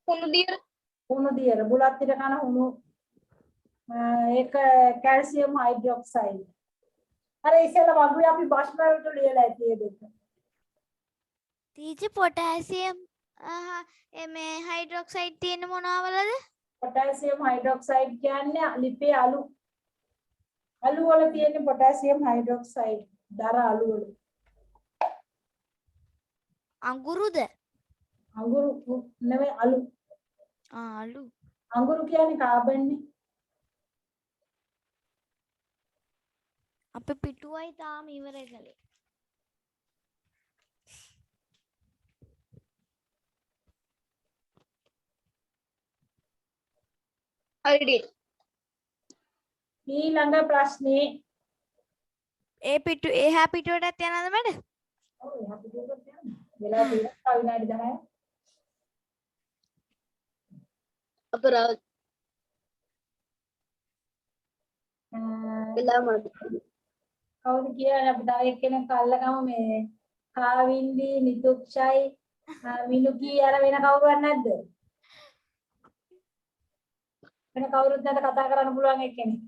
හුණු දියර හුණු දියර බුලත් පිට කන හුණු ඒක කැල්සියම් හයිඩ්‍රොක්සයිඩ් අර ඉස්සෙල්ලා වගේ අපි බස්ම වලට ලියලා ඇති ඒ දෙක ටීචර් පොටෑසියම් මේ හයිඩ්‍රොක්සයිඩ් තියෙන මොනවලද පොටෑසියම් හයිඩ්‍රොක්සයිඩ් කියන්නේ ලිපේ අලු වල තියෙන පොටෑසියම් හයිඩ්‍රොක්සයිඩ් දර අලු වල අඟුරුද අඟුරු නෙවෙයි අලු අලු අඟුරු කියන්නේ කාබන් නේ අපේ පිටුවයි තාම ඉවර කළේ හරි ඊළඟ ප්‍රශ්නේ ඒ පිටු එහා පිටුවටත් යනවද මඩ ඔව් එහා පිටුවකට යන්න වෙලා තියෙනවා විනාඩි 10ක් අපරාධ වෙලා මඩ කවුද කියන්නේ අපි තව එක්කෙනෙක් අල්ලගමු මේ කාවින්දි නිතුක්ෂයි මිනුකි අර වෙන කවුරුවත් නැද්ද වෙන කවුරුත් නැත කතා කරන්න පුළුවන් එක්කෙනෙක්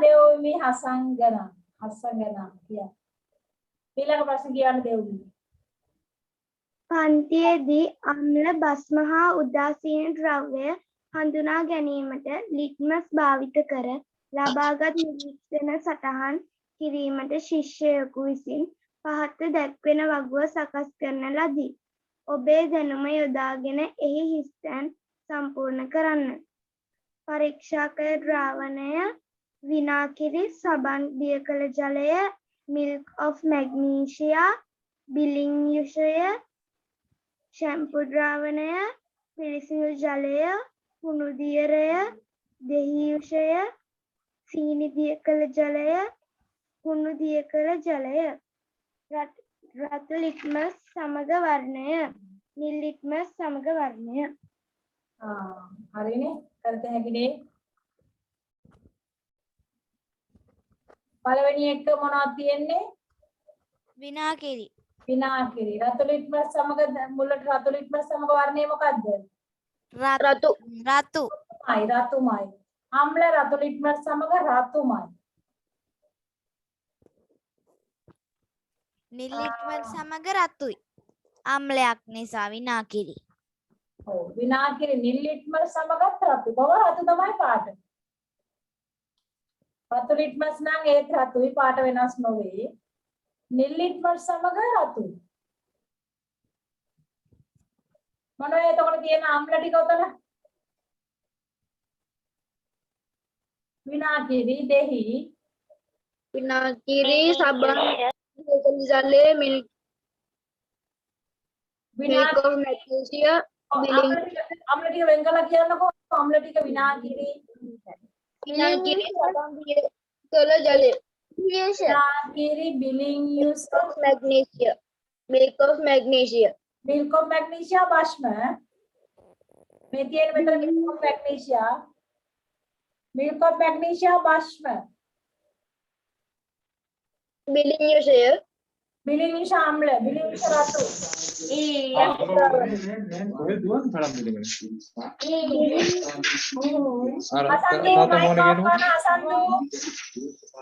දෙව්මි හසංගනා කිය ඊළඟ ප්‍රශ්න කියන්න දෙව්මි පන්තියේදී අම්ල භස්ම හා උදාසීන ද්‍රව්‍ය හඳුනා ගැනීමට ලිට්මස් භාවිත කර ලබාගත් නිරීක්ෂණ සටහන් කිරීමට ශිෂ්‍යයෙකු විසින් පහත දැක්වෙන වගුව සකස් කරන ලදී. ඔබේ දැනුම යොදාගෙන එහි හිස්තැන් සම්පූර්ණ කරන්න. පරීක්ෂාකය ද්‍රාවණය විනාකිරි සබන් දියකල ජලය මිල්ක් of මැග්නීසියා බිලිං යුෂය ශැම්පු ද්‍රාවණය පිරිසිදු ජලය කුණු දියරය දෙහියුෂය සීනි දියකල ජලය කුණු දියකල ජලය රතු ලිට්මස් සමග වර්ණය නිල් ලිට්මස් සමග වර්ණය හරිනේ කරත හැකිනේ පළවෙනි එක මොනවද තියෙන්නේ විනාකිරි විනාකිරි. රතු ලිට්මස් සමග මුලට රතු ලිට්මස් සමග වර්ණය මොකද්ද? රතු රතු රතුමයි. අම්ල රතු ලිට්මස් සමග රතුමයි. නිල් ලිට්මස් සමග රතුයි. අම්ලයක් නිසා විනාකිරි. ඔව් විනාකිරි නිල් ලිට්මස් සමගත් රතු. බව රතු තමයි පාට. රතු ලිට්මස් නම් ඒත් රතුයි පාට වෙනස් නොවේ. නිල් ලිට්මස් සමග රතුයි. මොනවද එතකොට තියෙන අම්ල ටික උතන? විනාකිරි දෙහි විනාකිරි සබන් ජලය milk milk of magnesia billing අම්ල ටික වෙන් කරලා කියන්නකෝ. අම්ල ටික විනාකිරි විනාකිරි සබන් කළ ජලය විනාකිරි බිලින් යුස් of magnesia milk of magnesia milk of magnesia භස්ම මේ තියෙන මෙතන milk of magnesia භස්ම billing යුෂය බිලින් යුස් අම්ල බිලින් යුස් රතු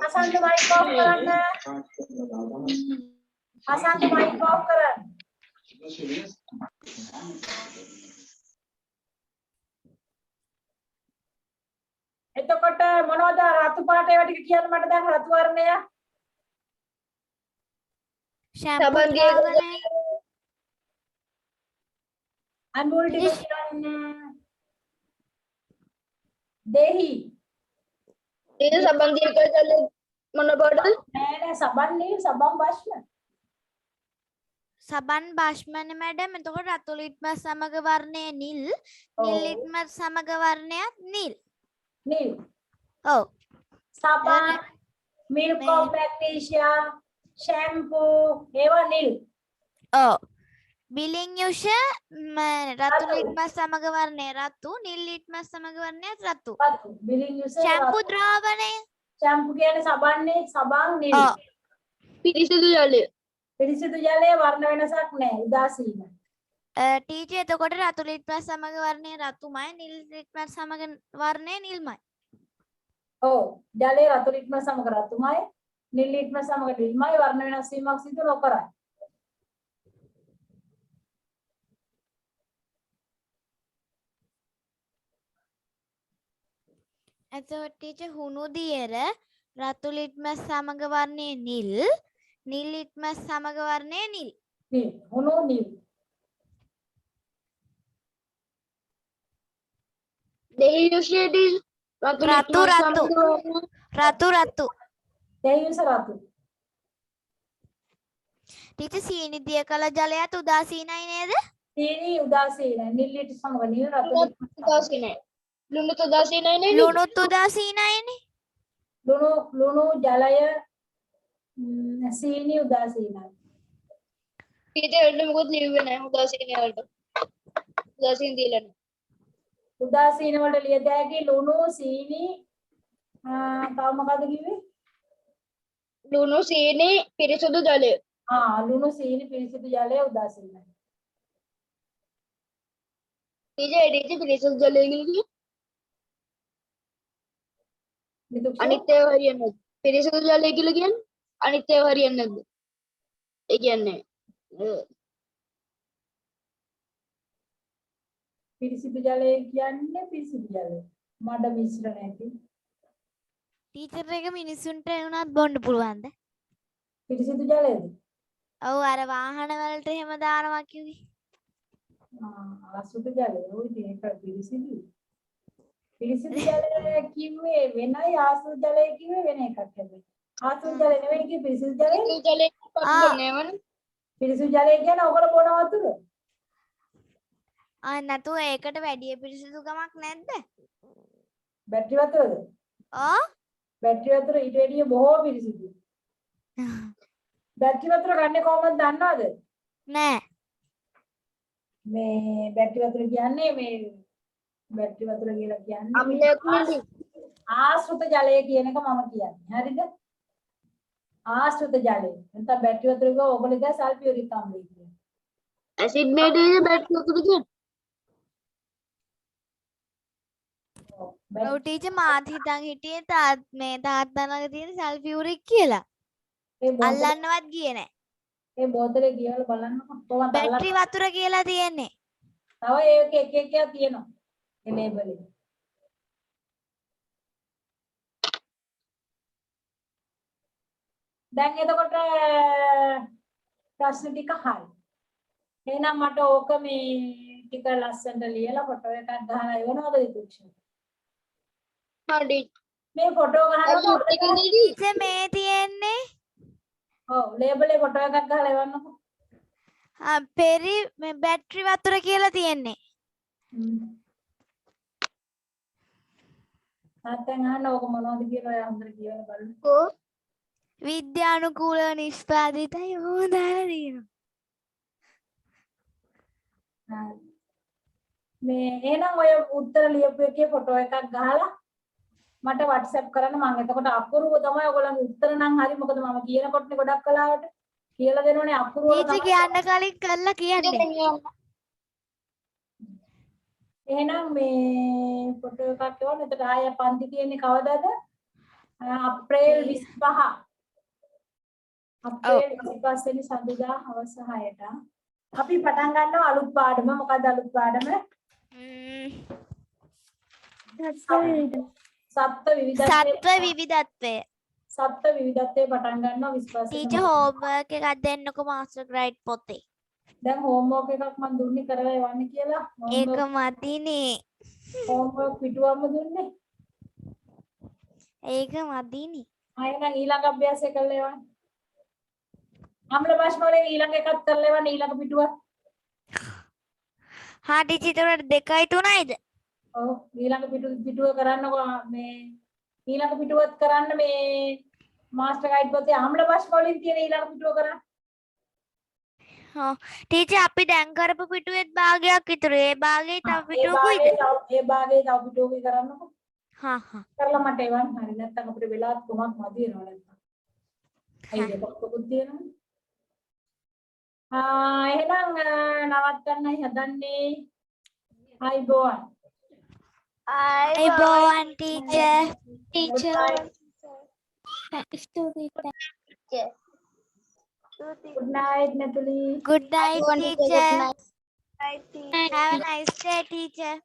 අසන්තු මයික් ඔෆ් කරන්න. අසන්තු මයික් ඔෆ් කරන්න. එතකොට මොනවද රතු පාට ඒවා ටික කියන්න මට දැන් රතු වර්ණය ෂැම්පු සබන් දිය ද්‍රාවණය අඳුල් ටික කියන්න. දෙහි ඒ සබන් දිය කළ ජලය මොන පාටද නෑ නෑ සබන් නේ සබන් භස්ම සබන් භාෂ්මන මැඩම් එතකොට රතු ලිට්මස් සමග වර්ණය නිල් නිල් ලිට්මස් සමග වර්ණයත් නිල් නිල් ඔව් සබන් milk of magnesia shampoo ඒවා නිල් ඔව් බිලින් යුෂ රතු ලිට්මස් සමග වර්ණය රතු නිල් ලිට්මස් සමග වර්ණයත් රතු රතු බිලින් යුස ෂැම්පු ද්‍රාවණය shampoo කියන්නේ සබන්නේ සබන් නිල් ඔව් පිරිසිදු ජලය පිරිසිදු ජලයේ වර්ණ වෙනසක් නෑ උදාසීන ටීචර් එතකොට රතු ලිට්මස් සමග වර්ණය රතුමයි නිල් ලිට්මස් සමග වර්ණය නිල්මයි ඔව් ජලයේ රතු ලිට්මස් සමග රතුමයි නිල් ලිට්මස් සමග නිල්මයි වර්ණ වෙනස් වීමක් සිදු නොකරයි. එතකොට ටීචර් හුණු දියර රතු ලිට්මස් සමග වර්ණය නිල් නිල් ලිට්මස් සමග වර්ණය නිල් නිල් හුණු නිල් දෙහි යුෂයේදී රතු රතු රතු දෙහි යුස රතු ටීචර් සීනි දිය කළ ජලයත් උදාසීනයි නේද තීනි උදාසීන නිල් ලිට්මස් සමග නිල් රතු ලිට්මස් උදාසීනයි ලුණු උදාසීනයි නේ ලුණුත් උදාසීනයිනේ ලුණු ජලය සීනි උදාසීනයි. ටීචර් වලට මොකද ලියුවේ නැහැ උදාසීන වලට උදාසීන දීලා නැහැ උදාසීන වලට ලියද හැකි ලුණු සීනි තව මොකද කිව්වේ? ලුණු සීනි පිරිසුදු ජලය ලුණු සීනි පිරිසිදු ජලය උදාසීනයි. ටීචර් පිරිසුදු ජලය කියන්නේ මිතුක්ෂ අනිත් ඒවා හරියන්නේ නැද්ද පිරිසුදු ජලය කියලා කියන්නේ අනිත් ඒවා හරියන්නේ නැද්ද ඒ කියන්නේ පිරිසිදු ජලය කියන්නේ පිරිසිදු ජලය. මඩ මිශ්‍ර නැති ටීචර් එක මිනිසුන්ට වුණත් බොන්න පුළුවන්ද පිරිසිදු ජලයද? ඔව් අර වාහන වලට එහෙම දානවා කිව්වේ ආසුත ජලය. ওই ඒක පිරිසිදු. පිරිසිදු ජලය කිව්වේ වෙනයි ආසුත ජලය කිව්වේ වෙන එකක් හැබැයි. ආසුත ජලය නෙවෙයි කිව්වේ පිරිසිදු ජලය. පිරිසුදු ජලය පොන්නේ වනේ පිරිසිදු ජලය කියන්නේ ඔයගොල්ලෝ බොන වතුර. නැතුව ඒකට වැඩි පිරිසිදුකමක් නැද්ද බැටරි වතුරද? බැටරි වතුර ඊට වැඩිය බොහෝ පිරිසිදුයි. බැටරි වතුර ගන්නේ කොහොමද දන්නවද? නෑ මේ බැටරි වතුර කියන්නේ මේ බැටරි වතුර කියලා කියන්නේ අම්ලයක් නෙමෙයි ආශ්‍රිත ජලය කියන එක මම කියන්නේ. හරිද? ආශ්‍රිත ජලය. නැත්නම් බැටරි වතුරක ඕගොල්ලෝ ඉතින් සල්ෆියුරික් අම්ලය කියන්නේ. ඇසිඩ් නේ ටීචර් බැටරි වතුර කියන්නේ. ඔව් ටීචර් මාත් හිතන් හිටියේ මේ තාත්තා ළඟ තියෙන සල්ෆියුරික් කියලා. ඒ බෝතලේ අල්ලන්නවත් ගියේ නැහැ. ඒ බෝතලේ ගියවල බලන්නකො කොහොමද අල්ලන්නේ? බැටරි වතුර කියලා තියෙන්නේ. තව ඒක එක එක තියෙනවා. ඒ ලේබල් එක. දැන් එතකොට ප්‍රශ්න ටික හරි. එහෙනම් මට ඕක මේ ටික ලස්සනට ලියලා ෆොටෝ එකක් ගහලා එවනවද විදුක්ෂ? හරි. මේ ෆොටෝ ගහනකොට ටීචර් මේ තියෙන්නේ ඔව් ලේබල් එකේ ෆොටෝ එකක් ගහලා එවන්නකො. පෙරි මේ බැටරි වතුර කියලා තියෙන්නේ. නැත්නම් අහන්න ඕක මොනවද කියලා ඔයා හොඳට කියවලා බලන්න. කෝ විද්‍යානුකූලව නිෂ්පාදිතයි ඕම දාලා තියෙනවා. මේ එහෙනම් ඔය උත්තර ලියපු එකේ ෆොටෝ එකක් ගහලා මට WhatsApp කරන්න මම එතකොට අපුරුව තමයි ඔයගොල්ලන්ගේ උත්තර නම් හරි මොකද මම කියනකොටනේ ගොඩක් කලාවට කියලා දෙනෝනේ අපුරුව ටීචර් කියන්න කලින් කරලා කියන්නේ. එහෙනම් මේ ෆොටෝ එකක් එවන්න. එතකොට ආය පන්ති තියෙන්නේ කවදාද? අප්‍රේල් 25. අප්‍රේල් 25 වෙනි සඳුදා හවස 6ට. අපි පටන් ගන්නවා අලුත් පාඩම. මොකක්ද අලුත් පාඩම? සත්ත්ව විවිධත්වය. සත්ත්ව විවිධත්වයේ පටන් ගන්නවා 25. ටීචර් හෝම්වර්ක් එකක් දෙන්නකෝ මාස්ටර් ග්‍රේඩ් පොතේ. දැන් හෝම්වර්ක් එකක් මම දුන්නේ කරලා එවන්න කියලා. ඒක මදිනේ. හෝම්වර්ක් පිටුවම දුන්නේ. ඒක මදිනේ. ආයෙත් ඊළඟ අභ්‍යාසය කරලා එවන්න. අම්ල ප්‍රශ්න වලින් ඊළඟ එකක් කරලා එවන්න ඊළඟ පිටුව. හා ටීචර් 2යි 3යිද? ඔව් ඊළඟ පිටුව කරන්නකෝ මේ ඊළඟ පිටුවත් කරන්න මේ මාස්ටර් ගයිඩ් පොතේ අම්ල ප්‍රශ්න වලින් තියෙන ඊළඟ පිටුව කරන්න. ටීචර් අපි දැන් කරපු පිටුවෙත් භාගයක් විතර ඒ භාගයේ තව පිටුවකුයිද? ඒ භාගයේ තව පිටුවකුයි කරන්නකෝ. හා හා. කරලා මට එවන්න. හරි නැත්නම් අපිට වෙලාවත් කොහොමත් මදි වෙනවා නැත්නම්. අයියෝ පොකුත් තියෙනවා. එහෙනම් නවත්තන්නයි හදන්නේ. අයිබෝන්. අයිබෝන් teacher. Good night, Nathalie. Good night teacher. Have a nice day teacher.